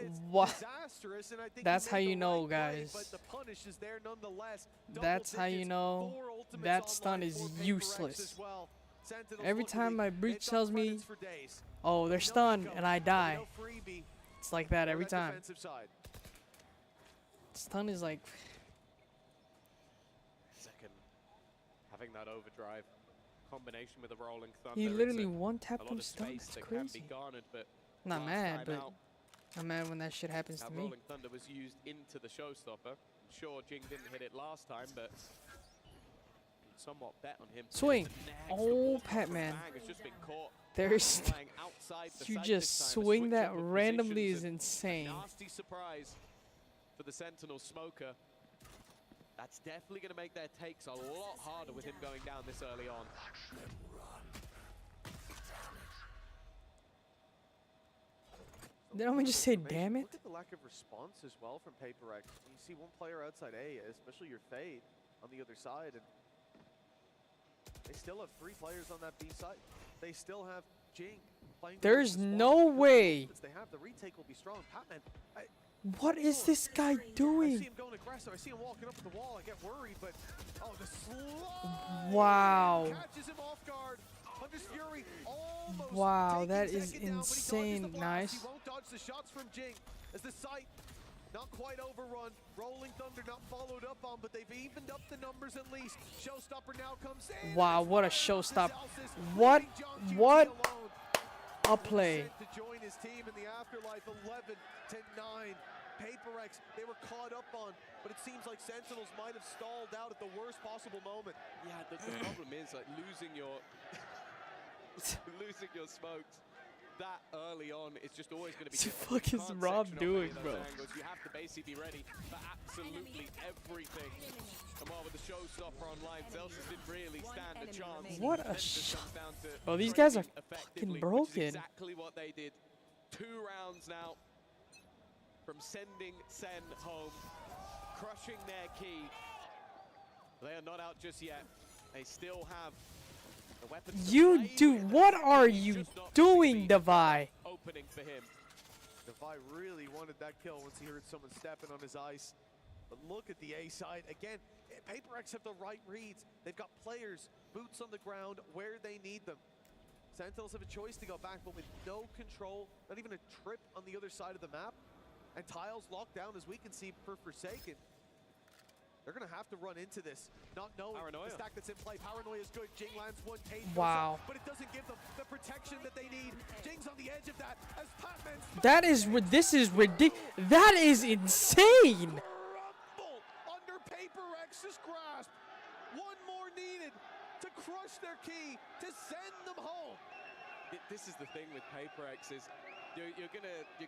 Speaker 1: It's
Speaker 3: What?
Speaker 1: disastrous, and I think
Speaker 3: That's
Speaker 1: he
Speaker 3: how
Speaker 1: made
Speaker 3: you
Speaker 1: the
Speaker 3: know,
Speaker 1: right play,
Speaker 3: guys.
Speaker 1: but the punish is there nonetheless.
Speaker 3: That's
Speaker 1: Double
Speaker 3: how you
Speaker 1: digits,
Speaker 3: know
Speaker 1: 4 ultimates
Speaker 3: that stun
Speaker 1: online
Speaker 3: is
Speaker 1: for PaperX
Speaker 3: useless.
Speaker 1: as well. Sentinels
Speaker 3: Every
Speaker 1: looking
Speaker 3: time my breach
Speaker 1: it's
Speaker 3: tells
Speaker 1: on
Speaker 3: me,
Speaker 1: credits for days.
Speaker 3: oh, they're
Speaker 1: No
Speaker 3: stunned,
Speaker 1: eco,
Speaker 3: and I die.
Speaker 1: no freebie
Speaker 3: It's like that
Speaker 1: for
Speaker 3: every
Speaker 1: that
Speaker 3: time.
Speaker 1: defensive side.
Speaker 3: Stun is like,
Speaker 2: Second, having having that overdrive combination with the rolling thunder.
Speaker 3: He
Speaker 2: it's
Speaker 3: literally
Speaker 2: a
Speaker 3: one-tapped
Speaker 2: lot
Speaker 3: him
Speaker 2: of
Speaker 3: stun.
Speaker 2: space
Speaker 3: It's
Speaker 2: that can
Speaker 3: crazy.
Speaker 2: be garnered, but
Speaker 3: Not
Speaker 2: last
Speaker 3: mad,
Speaker 2: time
Speaker 3: but
Speaker 2: out,
Speaker 3: I'm mad when that shit happens
Speaker 2: that
Speaker 3: to me.
Speaker 2: rolling thunder was used into the showstopper. I'm sure Jing didn't hit it last time, but somewhat bet on him.
Speaker 3: Swing.
Speaker 2: Next, the
Speaker 3: Oh,
Speaker 2: ball from
Speaker 3: Pat-Man.
Speaker 2: Bang has just been caught.
Speaker 3: There's
Speaker 2: Flying outside the
Speaker 3: you
Speaker 2: site
Speaker 3: just
Speaker 2: this time, a
Speaker 3: swing
Speaker 2: switch
Speaker 3: that
Speaker 2: up of
Speaker 3: randomly
Speaker 2: positions
Speaker 3: is
Speaker 2: and
Speaker 3: insane.
Speaker 2: nasty surprise for the Sentinel Smoker. That's definitely going to make their takes a lot harder with him going down this early on.
Speaker 3: Did I just say damn it?
Speaker 1: Look at the lack of response as well from Paper X. You see one player outside A, especially your Fade on the other side, and they still have 3 players on that B side. They still have Jing playing.
Speaker 3: There's no way.
Speaker 1: They have the retake will be strong. Pat-Man,
Speaker 3: What is this guy
Speaker 1: I see
Speaker 3: doing?
Speaker 1: him going aggressive. I see him walking up to the wall. I get worried, but oh, the slide
Speaker 3: Wow.
Speaker 1: catches him off guard. Hunter's Fury almost
Speaker 3: Wow,
Speaker 1: taking
Speaker 3: that is
Speaker 1: second down, but he dodges
Speaker 3: insane
Speaker 1: the blast.
Speaker 3: nice.
Speaker 1: He won't dodge the shots from Jing as the site not quite overrun. Rolling Thunder not followed up on, but they've evened up the numbers at least. Showstopper now comes in.
Speaker 3: Wow,
Speaker 1: It's
Speaker 3: what a
Speaker 1: fired.
Speaker 3: showstopper.
Speaker 1: Celsius
Speaker 3: What?
Speaker 1: leaving John QT
Speaker 3: What?
Speaker 1: alone.
Speaker 3: A play.
Speaker 1: Sent to join his team in the afterlife, 11-9. Paper X, they were caught up on, but it seems like Sentinels might have stalled out at the worst possible moment.
Speaker 2: Yeah, the problem is like losing your smokes that early on is just always going to be
Speaker 3: What the
Speaker 2: difficult.
Speaker 3: fuck
Speaker 2: You
Speaker 3: is
Speaker 2: can't
Speaker 3: Rob
Speaker 2: section off
Speaker 3: doing,
Speaker 2: any of
Speaker 3: bro?
Speaker 2: those angles. You have to basically be ready for absolutely everything. And while with the showstopper online, Celsius didn't really stand a chance.
Speaker 3: What a
Speaker 2: Then it just
Speaker 3: shot.
Speaker 2: comes down to
Speaker 3: Bro, these guys are
Speaker 2: trading
Speaker 3: fucking
Speaker 2: effectively,
Speaker 3: broken.
Speaker 2: Which is exactly what they did. 2 rounds now from sending Sen home, crushing their key. They are not out just yet. They still have the weapons.
Speaker 3: You
Speaker 2: to play
Speaker 3: do.
Speaker 2: with.
Speaker 3: What are
Speaker 2: He's
Speaker 3: you
Speaker 2: just not
Speaker 3: doing,
Speaker 2: missing
Speaker 3: Devi?
Speaker 2: opening for him.
Speaker 1: Devi really wanted that kill once he heard someone stepping on his ice. But look at the A side. Again, Paper X have the right reads. They've got players, boots on the ground where they need them. Sentinels have a choice to go back, but with no control, not even a trip on the other side of the map. And tiles locked down, as we can see, for Forsaken. They're going to have to run into this, not knowing
Speaker 2: Paranoia.
Speaker 1: the stack that's in play. Paranoia is good. Jing lands one, Cage goes
Speaker 3: Wow.
Speaker 1: up, but it doesn't give them the protection that they need. Jing's on the edge of that as Pat-Man
Speaker 3: That is this is ridiculous. That is insane.
Speaker 1: crumble under Paper X's grasp. One more needed to crush their key, to send them home.
Speaker 2: This is the thing with Paper X is you're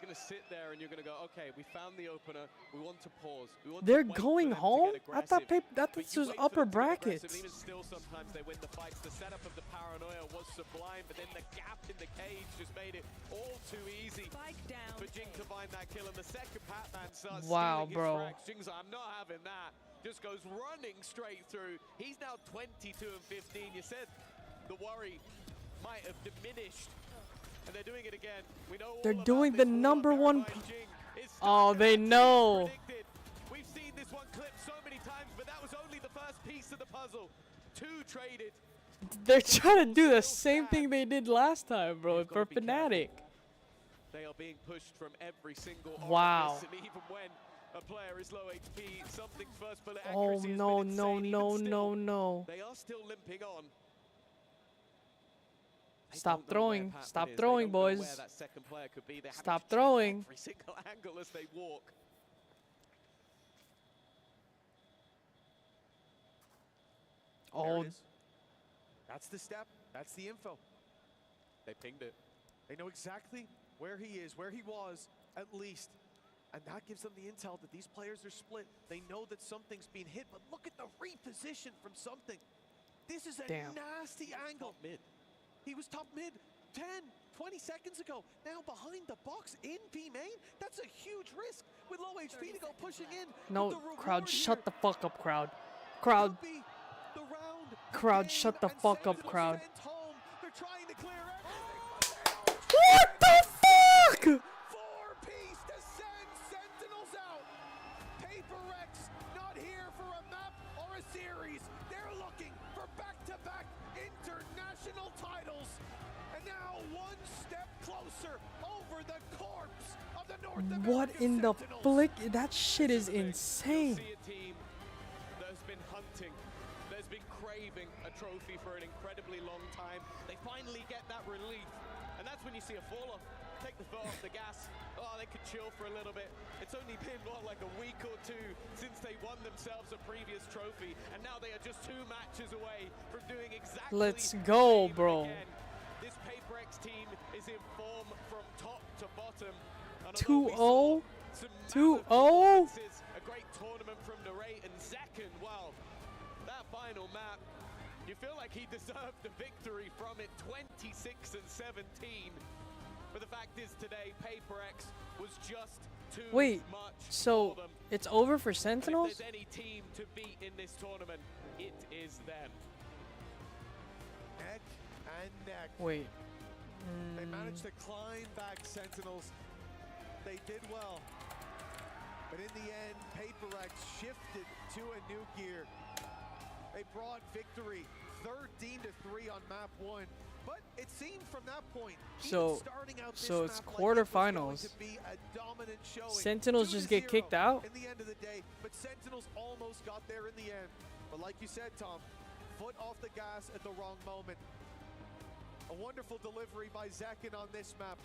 Speaker 2: gonna sit there and you're gonna go, okay, we found the opener. We want to pause. We want
Speaker 3: They're
Speaker 2: to wait
Speaker 3: going
Speaker 2: for them to
Speaker 3: home?
Speaker 2: get
Speaker 3: I thought
Speaker 2: aggressive. But
Speaker 3: this
Speaker 2: you
Speaker 3: was
Speaker 2: wait for
Speaker 3: upper
Speaker 2: them to get aggressive,
Speaker 3: brackets.
Speaker 2: and even still, sometimes they win the fights. The setup of the Paranoia was sublime, but then the gap in the cage just made it all too easy
Speaker 4: Spike down.
Speaker 2: for Jing to find that kill. And the second Pat-Man starts
Speaker 3: Wow,
Speaker 2: stealing
Speaker 3: bro.
Speaker 2: his frags. Jing's like, I'm not having that. Just goes running straight through. He's now 22 and 15. You said the worry might have diminished. And they're doing it again. We know
Speaker 3: They're
Speaker 2: all about
Speaker 3: doing
Speaker 2: this
Speaker 3: the
Speaker 2: war
Speaker 3: number one
Speaker 2: paradigm, Jing. It's
Speaker 3: Oh,
Speaker 2: starting
Speaker 3: they
Speaker 2: to
Speaker 3: know.
Speaker 2: predicted. We've seen this one clipped so many times, but that was only the first piece of the puzzle. 2 traded.
Speaker 3: They're trying to do the same thing they did last time, bro,
Speaker 2: You've
Speaker 3: for
Speaker 2: gotta be
Speaker 3: Fnatic.
Speaker 2: They are being pushed from every single
Speaker 3: Wow.
Speaker 2: orifice, and even when a player is low HP, something's first bullet
Speaker 3: Oh
Speaker 2: accuracy has
Speaker 3: no,
Speaker 2: been
Speaker 3: no,
Speaker 2: insane.
Speaker 3: no,
Speaker 2: Even
Speaker 3: no,
Speaker 2: still,
Speaker 3: no.
Speaker 2: They are still limping on. They
Speaker 3: Stop
Speaker 2: don't know where
Speaker 3: throwing.
Speaker 2: Pat-Man
Speaker 3: Stop
Speaker 2: is. They
Speaker 3: throwing,
Speaker 2: don't know where
Speaker 3: boys.
Speaker 2: that second player could be. They're having
Speaker 3: Stop
Speaker 2: to check
Speaker 3: throwing.
Speaker 2: every single angle as they walk.
Speaker 1: There
Speaker 3: Oh,
Speaker 1: it is. That's the step. That's the info.
Speaker 2: They pinged it.
Speaker 1: They know exactly where he is, where he was, at least. And that gives them the intel that these players are split. They know that something's been hit, but look at the reposition from something. This is a
Speaker 3: Damn.
Speaker 1: nasty angle.
Speaker 2: Top mid.
Speaker 1: He was top mid 10, 20 seconds ago. Now behind the box in B main. That's a huge risk with low HP to go pushing in.
Speaker 3: no,
Speaker 1: But the
Speaker 3: crowd,
Speaker 1: reward
Speaker 3: shut
Speaker 1: here
Speaker 3: the fuck up, crowd. Crowd,
Speaker 1: could be the round, the
Speaker 3: Crowd,
Speaker 1: game,
Speaker 3: shut the
Speaker 1: and
Speaker 3: fuck up,
Speaker 1: Sentinels
Speaker 3: crowd.
Speaker 1: sent home. They're trying to clear everything.
Speaker 3: What the fuck?
Speaker 1: 4-piece to send Sentinels out. Paper X not here for a map or a series. They're looking for back-to-back international titles. And now one step closer over the corpse of the North American
Speaker 3: What in the
Speaker 1: Sentinels.
Speaker 3: flick? That shit is
Speaker 2: You'll
Speaker 3: insane.
Speaker 2: see a team that has been hunting, that has been craving deserving a trophy for an incredibly long time. They finally get that relief, and that's when you see a fall off. Take the foot off the gas. Oh, they could chill for a little bit. It's only been, what, like a week or two since they won themselves a previous trophy, and now they are just 2 matches away from doing exactly
Speaker 3: Let's
Speaker 2: the
Speaker 3: go,
Speaker 2: same
Speaker 3: bro.
Speaker 2: again. This PaperX team is in form from top to bottom.
Speaker 3: 2-0? 2-0?
Speaker 2: A great tournament from Narrate and Zekken. Wow, that final map, you feel like he deserved the victory from it, 26 and 17. But the fact is today, PaperX was just too much
Speaker 3: so
Speaker 2: for them.
Speaker 3: it's over for
Speaker 2: And if
Speaker 3: Sentinels?
Speaker 2: there's any team to beat in this tournament, it is them.
Speaker 1: Neck and neck.
Speaker 3: Wait.
Speaker 1: They managed to climb back Sentinels. They did well. But in the end, PaperX shifted to a new gear. They brought victory 13-3 on map 1. But it seemed from that point,
Speaker 3: So-
Speaker 1: starting out this
Speaker 3: so it's
Speaker 1: map,
Speaker 3: quarterfinals.
Speaker 1: Like it was going to be a dominant showing.
Speaker 3: Sentinels just get
Speaker 1: 2-0
Speaker 3: kicked out?
Speaker 1: in the end of the day, but Sentinels almost got there in the end. But like you said, Tom, foot off the gas at the wrong moment. A wonderful delivery by Zekken on this map.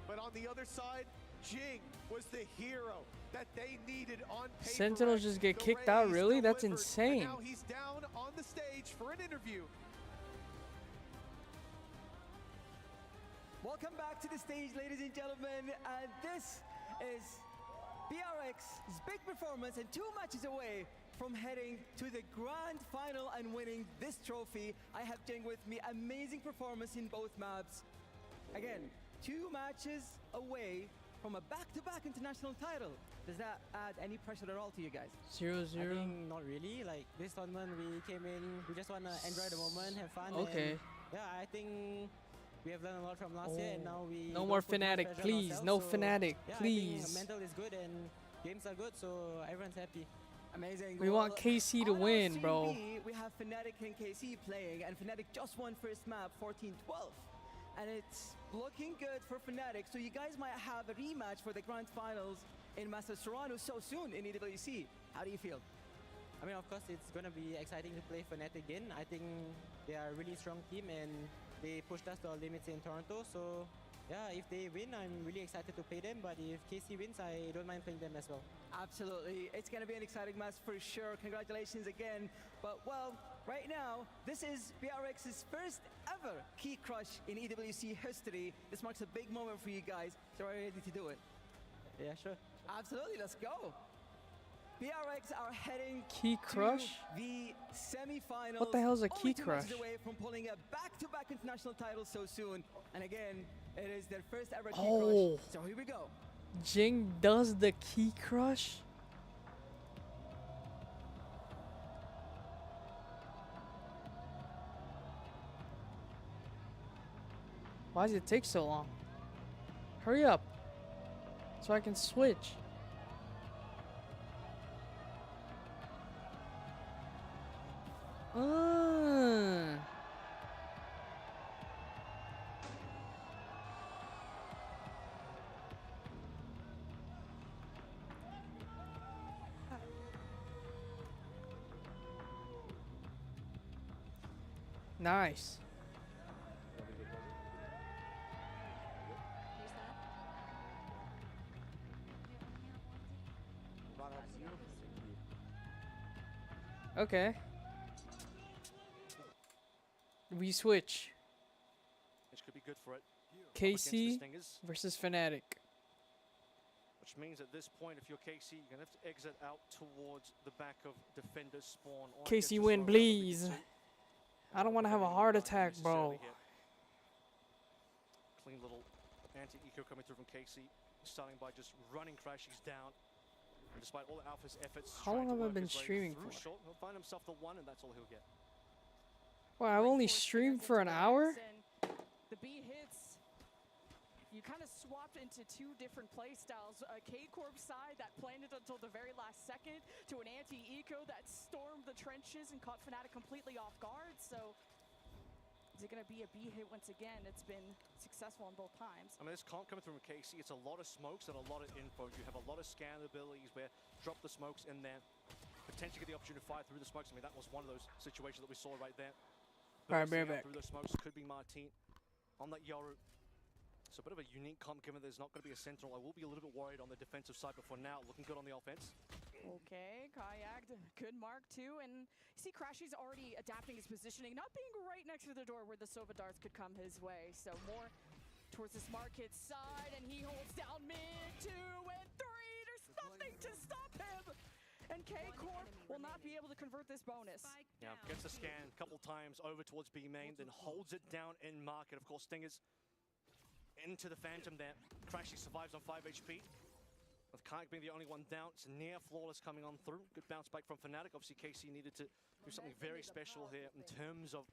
Speaker 1: But on the other side, Jing was the hero that they needed on paper.
Speaker 3: Sentinels just get
Speaker 1: The
Speaker 3: kicked out,
Speaker 1: Rays
Speaker 3: really? That's
Speaker 1: delivered,
Speaker 3: insane.
Speaker 1: And now he's down on the stage for an interview.
Speaker 7: Welcome back to the stage, ladies and gentlemen. And this is BRX's big performance and 2 matches away from heading to the grand final and winning this trophy. I have Jing with me. Amazing performance in both maps. Again, 2 matches away from a back-to-back international title. Does that add any pressure at all to you guys?
Speaker 3: 0-0.
Speaker 8: I think not really. Like this tournament, we came in, we just want to enjoy the moment, have fun.
Speaker 3: Okay.
Speaker 8: And yeah, I think we have learned a lot from last year, and now we
Speaker 3: No
Speaker 8: don't
Speaker 3: more
Speaker 8: put much
Speaker 3: Fnatic,
Speaker 8: pressure on
Speaker 3: please.
Speaker 8: ourselves,
Speaker 3: No
Speaker 8: so
Speaker 3: Fnatic,
Speaker 8: yeah, I
Speaker 3: please.
Speaker 8: think mental is good and games are good, so everyone's happy.
Speaker 7: Amazing.
Speaker 3: We want KC to
Speaker 7: on our
Speaker 3: win,
Speaker 7: scene
Speaker 3: bro.
Speaker 7: B, we have Fnatic and KC playing, and Fnatic just won first map 14-12. And it's looking good for Fnatic, so you guys might have a rematch for the grand finals in Master Serrano so soon in EWC. How do you feel?
Speaker 8: I mean, of course, it's gonna be exciting to play Fnatic again. I think they are a really strong team, and they pushed us to our limits in Toronto. So yeah, if they win, I'm really excited to play them. But if KC wins, I don't mind playing them as well.
Speaker 7: Absolutely. It's going to be an exciting match for sure. Congratulations again. But, well, right now, this is BRX's first ever Key Crush in EWC history. This marks a big moment for you guys. So are you ready to do it?
Speaker 8: Yeah, sure.
Speaker 7: Absolutely. Let's go. BRX are heading
Speaker 3: Key Crush?
Speaker 7: to the semi-finals.
Speaker 3: What the hell's a
Speaker 7: Only
Speaker 3: Key
Speaker 7: 2 matches
Speaker 3: Crush?
Speaker 7: away from pulling a back-to-back international title so soon. And again, it is their first ever Key
Speaker 3: Oh.
Speaker 7: Crush. So here we go.
Speaker 3: Jing does the Key Crush? Why does it take so long? Hurry up, so I can switch. Nice. Okay. We switch.
Speaker 6: Which could be good for it. Up against the
Speaker 3: KC
Speaker 6: Stingers,
Speaker 3: versus Fnatic.
Speaker 6: which means at this point, if you're KC, you're going to have to exit out towards the back of defender's spawn. Or
Speaker 3: KC
Speaker 6: get to
Speaker 3: win,
Speaker 6: slow down the
Speaker 3: please.
Speaker 6: pursuit.
Speaker 3: I don't want to have a heart attack, bro.
Speaker 6: Necessarily hit. Clean little anti-eco coming through from KC, starting by just running Crashies down. And despite all Alpha's efforts,
Speaker 3: How long
Speaker 6: trying to
Speaker 3: have I
Speaker 6: work
Speaker 3: been
Speaker 6: his way
Speaker 3: streaming
Speaker 6: through
Speaker 3: for?
Speaker 6: short, he'll find himself the 1, and that's all he'll get.
Speaker 3: Well, I've only streamed for an hour.
Speaker 4: The B hits. You kind of swapped into 2 different play styles. A K-Corp side that planned it until the very last second to an anti-eco that stormed the trenches and caught Fnatic completely off guard. So is it going to be a B hit once again? It's been successful on both times.
Speaker 6: I mean, this comp coming through from KC, it's a lot of smokes and a lot of info. You have a lot of scan abilities where drop the smokes in there. potentially get the opportunity to fire through the smokes. I mean, that was one of those situations that we saw right there.
Speaker 3: All right,
Speaker 6: Bursting
Speaker 3: bear
Speaker 6: out
Speaker 3: back.
Speaker 6: through those smokes could be Martin on that Yoru. So a bit of a unique comp given there's not going to be a sentinel. I will be a little bit worried on the defensive side, but for now, looking good on the offense.
Speaker 4: Okay, Kayak, good mark too. And you see Crashy's already adapting his positioning, not being right next to the door where the Sova darts could come his way. So more towards this market side, and he holds down mid 2 and 3. There's nothing to stop him. And K-Corp will not be able to convert this bonus.
Speaker 6: Yeah, gets the scan a couple times over towards B main, then holds it down in market. Of course, Stingers into the Phantom there. Crashy survives on 5 HP. With Kayak being the only one down, it's near flawless coming on through. Good bounce back from Fnatic. Obviously, KC needed to do something very special here in terms of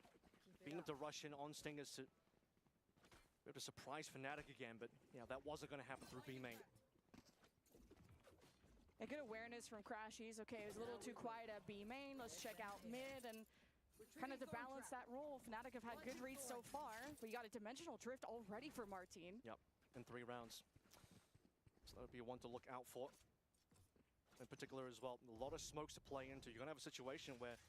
Speaker 6: being able to rush in on Stingers to be able to surprise Fnatic again. But yeah, that wasn't going to happen through B main.
Speaker 4: A good awareness from Crashies. Okay, it was a little too quiet at B main. Let's check out mid and kind of to balance that role. Fnatic have had good reads so far, but you got a dimensional drift already for Martin.
Speaker 6: Yep, in 3 rounds. So that would be one to look out for. In particular as well, a lot of smokes to play into. You're going to have a situation where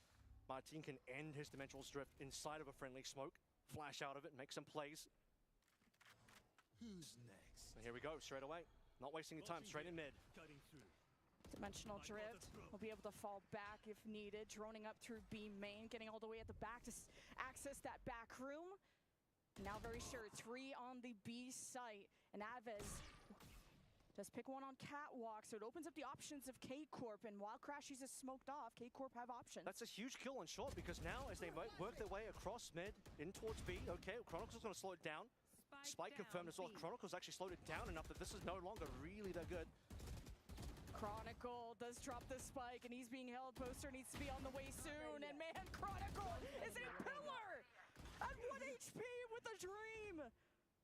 Speaker 6: Martin can end his dimensional drift inside of a friendly smoke, flash out of it, make some plays.
Speaker 9: Who's next?
Speaker 6: And here we go, straight away. Not wasting your time, straight in mid.
Speaker 4: Dimensional drift will be able to fall back if needed, droning up through B main, getting all the way at the back to access that back room. Now very sure, 3 on the B site, and Aves does pick one on Catwalk, so it opens up the options of K-Corp, and while Crashies is smoked off, K-Corp have options.
Speaker 6: That's a huge kill on short, because now as they work their way across mid, in towards B, okay, Chronicles is going to slow it down. Spike confirmed as well. Chronicles actually slowed it down enough that this is no longer really that good.
Speaker 4: Chronicle does drop the spike, and he's being held. Poster needs to be on the way soon, and man, Chronicle is a pillar at 1 HP with a dream.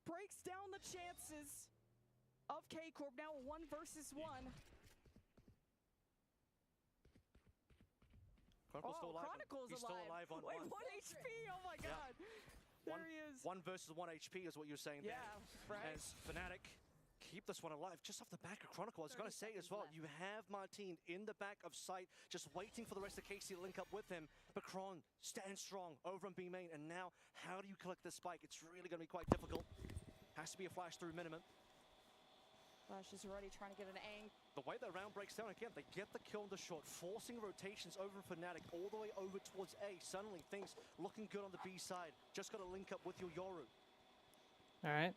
Speaker 4: Breaks down the chances of K-Corp, now 1 versus 1.
Speaker 6: Chronicle's still alive.
Speaker 4: Chronicle's
Speaker 6: He's still alive on
Speaker 4: Wait,
Speaker 6: 1.
Speaker 4: 1 HP, oh my god. There he is.
Speaker 6: 1 versus 1 HP is what you're saying there.
Speaker 4: Yeah, right.
Speaker 6: As Fnatic keep this one alive, just off the back of Chronicle. I was going to say as well, you have Martin in the back of sight, just waiting for the rest of KC to link up with him. But Kron stands strong over on B main, and now, how do you collect this spike? It's really going to be quite difficult. Has to be a flash through minimum.
Speaker 4: Flash is already trying to get an angle.
Speaker 6: The way that round breaks down again, they get the kill in the short, forcing rotations over Fnatic all the way over towards A. Suddenly, things looking good on the B side. Just got to link up with your Yoru.
Speaker 3: All right.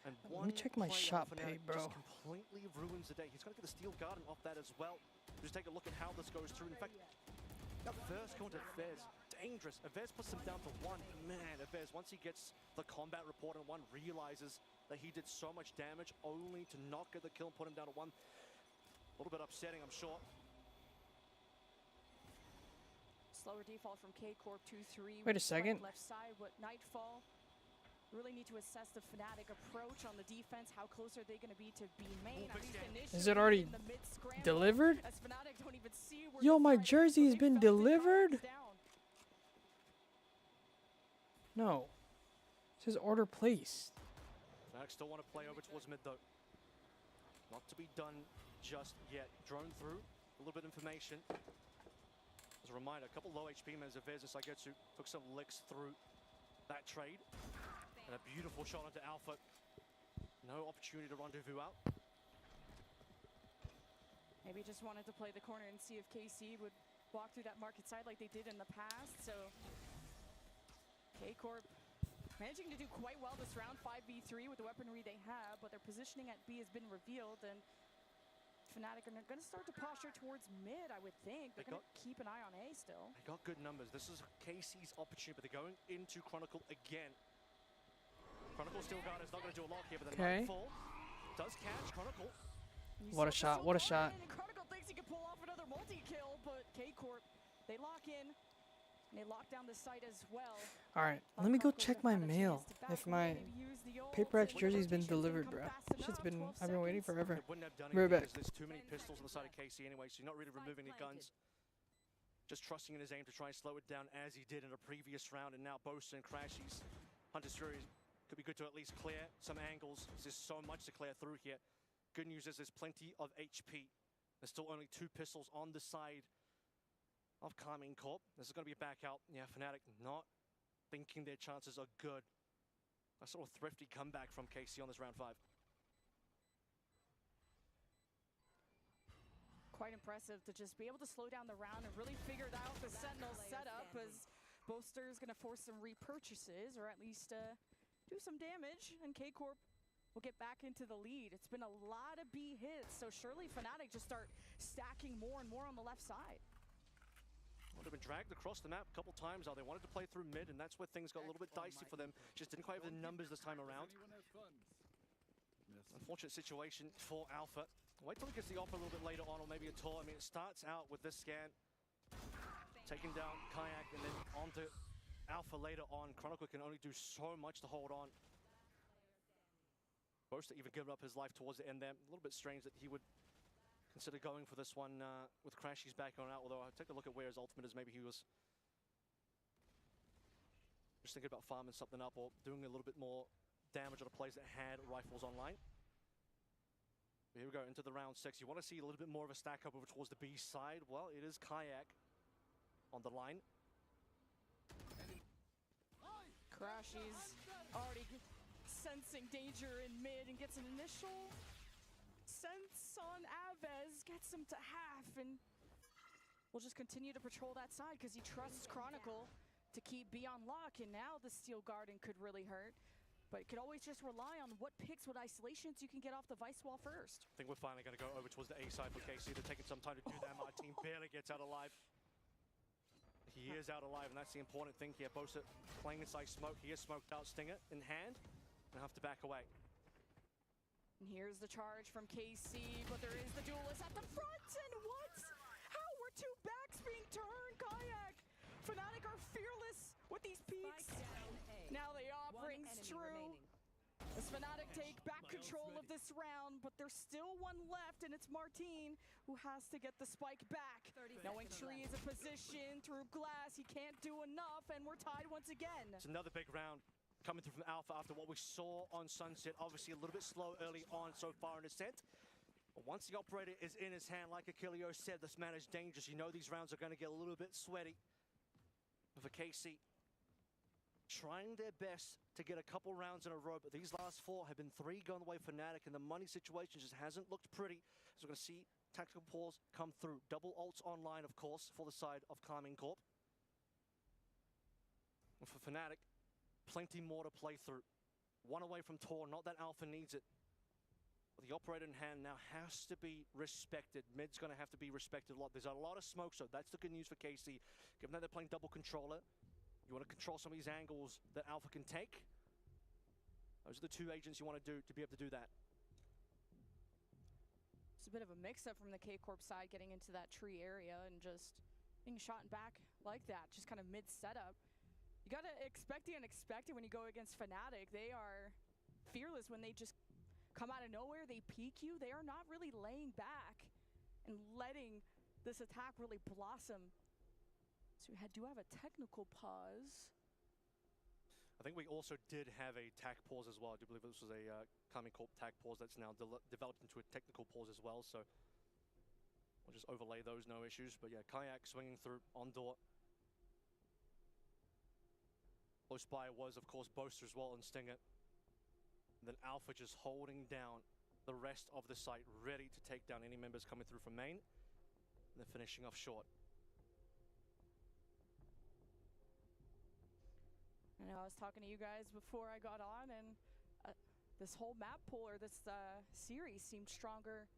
Speaker 6: And
Speaker 3: Let me check my
Speaker 6: play
Speaker 3: shot
Speaker 6: on Fnatic
Speaker 3: pay, bro.
Speaker 6: just completely ruins the day. He's going to get the Steel Garden off that as well. Just take a look at how this goes through. In fact, that first going to Vez, dangerous. Vez puts him down to 1. Man, Vez, once he gets the combat report on 1, realizes that he did so much damage only to not get the kill and put him down to 1. A little bit upsetting, I'm sure.
Speaker 4: Slower default from K-Corp 2-3.
Speaker 3: Wait a second.
Speaker 4: Left side, what Nightfall. Really need to assess the Fnatic approach on the defense. How close are they going to be to B main? At least initially
Speaker 3: Is it already
Speaker 4: in the mid-scramble,
Speaker 3: delivered?
Speaker 4: as Fnatic don't even see where
Speaker 3: Yo,
Speaker 4: the
Speaker 3: my
Speaker 4: side is,
Speaker 3: jersey
Speaker 4: so
Speaker 3: has
Speaker 4: they
Speaker 3: been
Speaker 4: felt it
Speaker 3: delivered?
Speaker 4: down.
Speaker 3: No. It says order placed.
Speaker 6: Fnatic still want to play over towards mid though. Not to be done just yet. Drone through, a little bit of information. As a reminder, a couple low HP members of Vez and Saigetsu took some licks through that trade. And a beautiful shot onto Alpha. No opportunity to rendezvous out.
Speaker 4: Maybe just wanted to play the corner and see if KC would walk through that market side like they did in the past. So K-Corp managing to do quite well this round, 5v3 with the weaponry they have, but their positioning at B has been revealed, and Fnatic are going to start to posture towards mid, I would think. They're going to keep an eye on A still.
Speaker 6: They got good numbers. This is KC's opportunity, but they're going into Chronicle again. Chronicle Steel Guard is not going to do a lot here, but the Nightfall does catch Chronicle.
Speaker 3: What a shot, what a shot.
Speaker 4: Chronicle thinks he can pull off another multi-kill, but K-Corp, they lock in. And they lock down the site as well.
Speaker 3: All right, let me go check my mail. If my Paper X jersey's been delivered, bro. Shit's been, I've been waiting forever.
Speaker 6: It wouldn't have done
Speaker 3: We're
Speaker 6: anything
Speaker 3: back.
Speaker 6: because there's too many pistols on the side of KC anyway, so you're not really removing any guns. Just trusting in his aim to try and slow it down as he did in a previous round, and now Boaster and Crashies. Hunter's Fury could be good to at least clear some angles. There's so much to clear through here. Good news is there's plenty of HP. There's still only 2 pistols on the side of Karmine Corp. This is going to be a back out. Yeah, Fnatic not thinking their chances are good. A sort of thrifty comeback from KC on this round 5.
Speaker 4: Quite impressive to just be able to slow down the round and really figure out the Sentinel setup, as Boaster is going to force some repurchases, or at least do some damage, and K-Corp will get back into the lead. It's been a lot of B hits, so surely Fnatic just start stacking more and more on the left side.
Speaker 6: Would have been dragged across the map a couple times. They wanted to play through mid, and that's where things got a little bit dicey for them. Just didn't quite have the numbers this time around. Unfortunate situation for Alpha. Wait till he gets the offer a little bit later on, or maybe a tour. I mean, it starts out with this scan, taking down Kayak, and then onto Alpha later on. Chronicle can only do so much to hold on. Boaster even giving up his life towards the end there. A little bit strange that he would consider going for this one with Crashy's back on out, although I'll take a look at where his ultimate is. Maybe he was just thinking about farming something up or doing a little bit more damage on a place that had rifles online. Here we go into the round 6. You want to see a little bit more of a stack up over towards the B side. Well, it is Kayak on the line.
Speaker 4: Crashy's already sensing danger in mid and gets an initial sense on Avez, gets him to half, and we'll just continue to patrol that side because he trusts Chronicle to keep B on lock, and now the Steel Garden could really hurt. But you could always just rely on what picks, what isolations you can get off the Vice Wall first.
Speaker 6: I think we're finally going to go over towards the A side for KC. They're taking some time to do that. My team barely gets out alive. He is out alive, and that's the important thing here. Boaster playing inside smoke. He is smoked out. Stinger in hand, and have to back away.
Speaker 4: And here's the charge from KC, but there is the duelist at the front, and what? How were two backs being turned? Kayak, Fnatic are fearless with these peaks. Now the AWP rings true. As Fnatic take back control of this round, but there's still one left, and it's Martin who has to get the spike back. Knowing Tree is in position through glass, he can't do enough, and we're tied once again.
Speaker 6: It's another big round coming through from Alpha after what we saw on Sunset. Obviously a little bit slow early on so far in Ascent. But once the operator is in his hand, like Achilleo said, this man is dangerous. You know these rounds are going to get a little bit sweaty. But for KC, trying their best to get a couple rounds in a row, but these last 4 have been 3 going the way for Fnatic, and the money situation just hasn't looked pretty. So we're going to see tactical pause come through. Double ults online, of course, for the side of Karmine Corp. And for Fnatic, plenty more to play through. One away from Tor, not that Alpha needs it. But the operator in hand now has to be respected. Mid's going to have to be respected a lot. There's a lot of smoke, so that's the good news for KC. Given that they're playing double controller, you want to control some of these angles that Alpha can take. Those are the 2 agents you want to do to be able to do that.
Speaker 4: It's a bit of a mix-up from the K-Corp side getting into that tree area and just being shot back like that, just kind of mid-setup. You got to expect the unexpected when you go against Fnatic. They are fearless when they just come out of nowhere, they peek you. They are not really laying back and letting this attack really blossom. So we do have a technical pause.
Speaker 6: I think we also did have a tac pause as well. I do believe this was a Karmine Corp tac pause that's now developed into a technical pause as well. So we'll just overlay those, no issues. But yeah, Kayak swinging through on door. Close by was, of course, Boaster as well and Stinger. And then Alpha just holding down the rest of the site, ready to take down any members coming through from main. And then finishing off short.
Speaker 4: I know I was talking to you guys before I got on, and this whole map pool, or this series, seemed stronger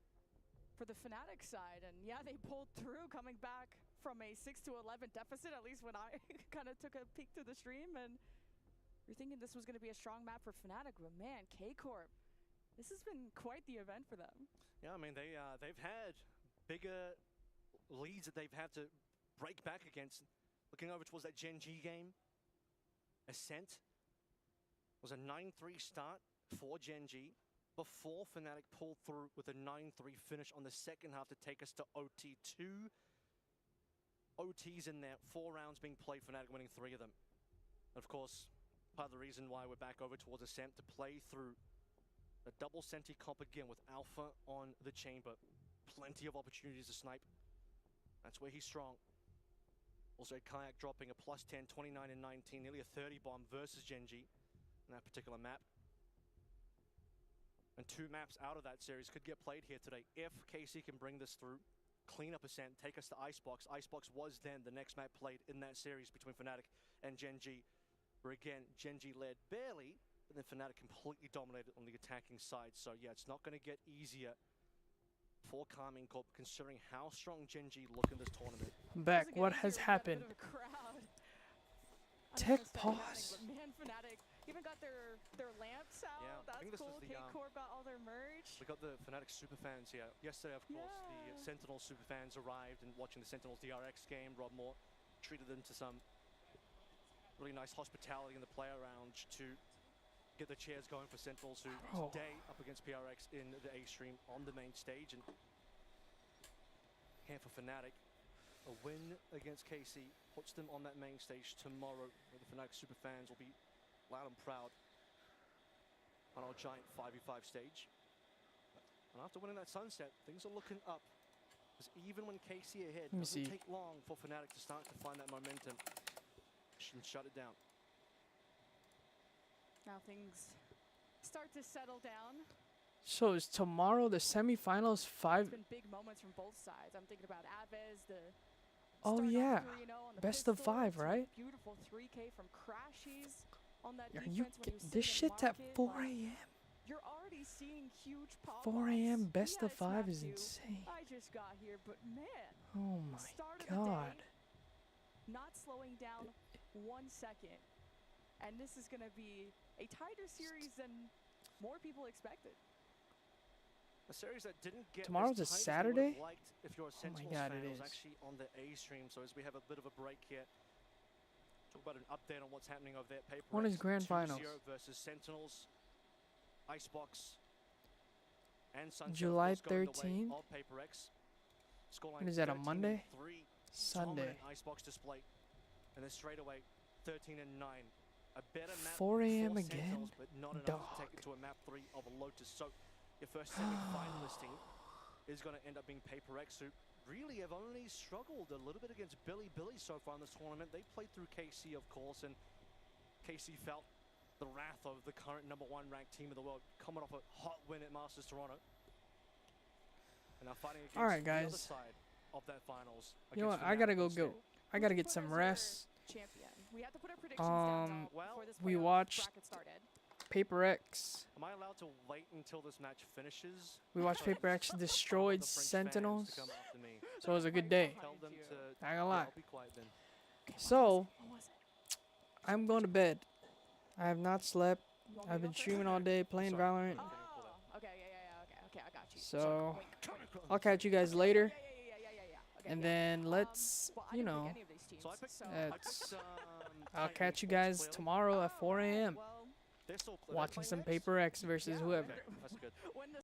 Speaker 4: for the Fnatic side. And yeah, they pulled through, coming back from a 6-11 deficit, at least when I kind of took a peek through the stream. And you're thinking this was going to be a strong map for Fnatic, but man, K-Corp, this has been quite the event for them.
Speaker 6: Yeah, I mean, they've had bigger leads that they've had to break back against. Looking over towards that Gen G game, Ascent was a 9-3 start for Gen G before Fnatic pulled through with a 9-3 finish on the second half to take us to OT. 2 OTs in there, 4 rounds being played, Fnatic winning 3 of them. And of course, part of the reason why we're back over towards Ascent to play through the double Senti comp again with Alpha on the chamber. Plenty of opportunities to snipe. That's where he's strong. Also, Kayak dropping a +10, 29 and 19, nearly a 30 bomb versus Genji in that particular map. And 2 maps out of that series could get played here today if KC can bring this through, clean up Ascent, take us to Icebox. Icebox was then the next map played in that series between Fnatic and Genji, where again, Genji led barely, but then Fnatic completely dominated on the attacking side. So yeah, it's not going to get easier for Karmine Corp, considering how strong Genji look in this tournament.
Speaker 3: Back.
Speaker 4: Doesn't get
Speaker 3: What
Speaker 4: easier,
Speaker 3: has
Speaker 4: we've got a
Speaker 3: happened?
Speaker 4: bit of a crowd.
Speaker 3: Tech
Speaker 4: Unfortunately,
Speaker 3: pause.
Speaker 4: but man, Fnatic even got their lamps out.
Speaker 6: Yeah, I
Speaker 4: That's
Speaker 6: think this
Speaker 4: cool.
Speaker 6: was the,
Speaker 4: K-Corp got all their merch.
Speaker 6: We got the Fnatic superfans here. Yesterday, of course, the
Speaker 4: Yeah.
Speaker 6: Sentinel superfans arrived and watching the Sentinels DRX game. Rob Moore treated them to some really nice hospitality in the player lounge to get the chairs going for Sentinels, who
Speaker 3: Oh.
Speaker 6: today up against PRX in the A stream on the main stage. And here for Fnatic, a win against KC puts them on that main stage tomorrow, where the Fnatic superfans will be loud and proud on our giant 5v5 stage. And after winning that sunset, things are looking up. Because even when KC ahead,
Speaker 3: Let me
Speaker 6: doesn't
Speaker 3: see.
Speaker 6: take long for Fnatic to start to find that momentum and shut it down.
Speaker 4: Now things start to settle down.
Speaker 3: So is tomorrow the semifinals 5?
Speaker 4: It's been big moments from both sides. I'm thinking about Avez, the
Speaker 3: Oh
Speaker 4: start off
Speaker 3: yeah,
Speaker 4: 3-0 on the
Speaker 3: best of
Speaker 4: pistol,
Speaker 3: 5,
Speaker 4: to
Speaker 3: right?
Speaker 4: Beautiful 3K from Crashies on that
Speaker 3: Are
Speaker 4: defense
Speaker 3: you
Speaker 4: when he
Speaker 3: get
Speaker 4: was
Speaker 3: this
Speaker 4: sitting in
Speaker 3: shit's at
Speaker 4: market,
Speaker 3: 4
Speaker 4: like,
Speaker 3: a.m.
Speaker 4: You're already seeing huge pop
Speaker 3: 4 a.m. best
Speaker 4: Yeah,
Speaker 3: of
Speaker 4: it's
Speaker 3: 5
Speaker 4: not
Speaker 3: is
Speaker 4: due.
Speaker 3: insane.
Speaker 4: I just got here, but man,
Speaker 3: Oh my
Speaker 4: start of
Speaker 3: god.
Speaker 4: the day, not slowing down 1 second. And this is going to be a tighter series than more people expected.
Speaker 6: A series that didn't get
Speaker 3: Tomorrow's a
Speaker 6: as tight as they
Speaker 3: Saturday?
Speaker 6: would've liked if you're a
Speaker 3: Oh my
Speaker 6: Sentinels
Speaker 3: god,
Speaker 6: fan.
Speaker 3: it
Speaker 6: It was
Speaker 3: is.
Speaker 6: actually on the A stream, so as we have a bit of a break here, talk about an update on what's happening over there at Paper
Speaker 3: When is
Speaker 6: X.
Speaker 3: Grand
Speaker 6: 2-0
Speaker 3: Finals?
Speaker 6: versus Sentinels, Icebox, and Sunset.
Speaker 3: July
Speaker 6: of course, going the way
Speaker 3: 13th?
Speaker 6: of Paper X. Scoreline
Speaker 3: And is that a
Speaker 6: 13 and
Speaker 3: Monday?
Speaker 6: 3.
Speaker 3: Sunday.
Speaker 6: Dominant Icebox display, and then straight away 13 and 9. A better map
Speaker 3: 4 a.m.
Speaker 6: for
Speaker 3: again?
Speaker 6: Sentinels, but not enough to take
Speaker 3: Dog.
Speaker 6: it to a map 3 of a Lotus. So your first semi-finalist team is going to end up being Paper X, who really have only struggled a little bit against Billy so far in this tournament. They played through KC, of course, and KC felt the wrath of the current #1 ranked team in the world, coming off a hot win at Masters Toronto. And now fighting against
Speaker 3: All right,
Speaker 6: the other
Speaker 3: guys.
Speaker 6: side of that finals.
Speaker 3: You know what?
Speaker 6: against
Speaker 3: I gotta
Speaker 6: Fnatic
Speaker 3: go.
Speaker 6: instead.
Speaker 3: I gotta get
Speaker 4: Put
Speaker 3: some
Speaker 4: as our
Speaker 3: rest.
Speaker 4: Champion. We had to put our predictions down
Speaker 6: Well,
Speaker 4: before this
Speaker 3: we
Speaker 4: playoff
Speaker 3: watched-
Speaker 4: bracket started.
Speaker 3: Paper X.
Speaker 6: Am I allowed to wait until this match finishes?
Speaker 3: We watched Paper X
Speaker 6: Tell
Speaker 3: destroyed
Speaker 6: the French fans
Speaker 3: Sentinels.
Speaker 6: to come after me.
Speaker 3: So it was a good day.
Speaker 6: Tell them to.
Speaker 3: Not gonna
Speaker 6: Yeah,
Speaker 3: lie.
Speaker 6: I'll be quiet then.
Speaker 3: So
Speaker 4: What was it?
Speaker 3: I'm going to bed. I have not slept.
Speaker 4: You want me
Speaker 3: I've
Speaker 4: to
Speaker 3: been
Speaker 4: go first?
Speaker 3: streaming all day, playing
Speaker 6: Sorry.
Speaker 3: Valorant.
Speaker 4: Oh, okay, okay, I got you.
Speaker 3: So
Speaker 4: Wait,
Speaker 3: I'll catch you guys later.
Speaker 4: yeah. Okay,
Speaker 3: And
Speaker 4: yeah.
Speaker 3: then let's,
Speaker 4: Well, I
Speaker 3: you
Speaker 4: didn't pick
Speaker 3: know,
Speaker 4: any of these teams,
Speaker 6: So I picked.
Speaker 4: so-
Speaker 6: I
Speaker 3: It's-
Speaker 6: picked,
Speaker 3: I'll
Speaker 6: Titan
Speaker 3: catch you
Speaker 6: Esports,
Speaker 3: guys
Speaker 6: clearly.
Speaker 3: tomorrow at 4 a.m.
Speaker 4: Well,
Speaker 6: They're still clear.
Speaker 3: watching some Paper X versus
Speaker 4: Yeah.
Speaker 3: whoever.
Speaker 6: Okay, that's good.
Speaker 4: when the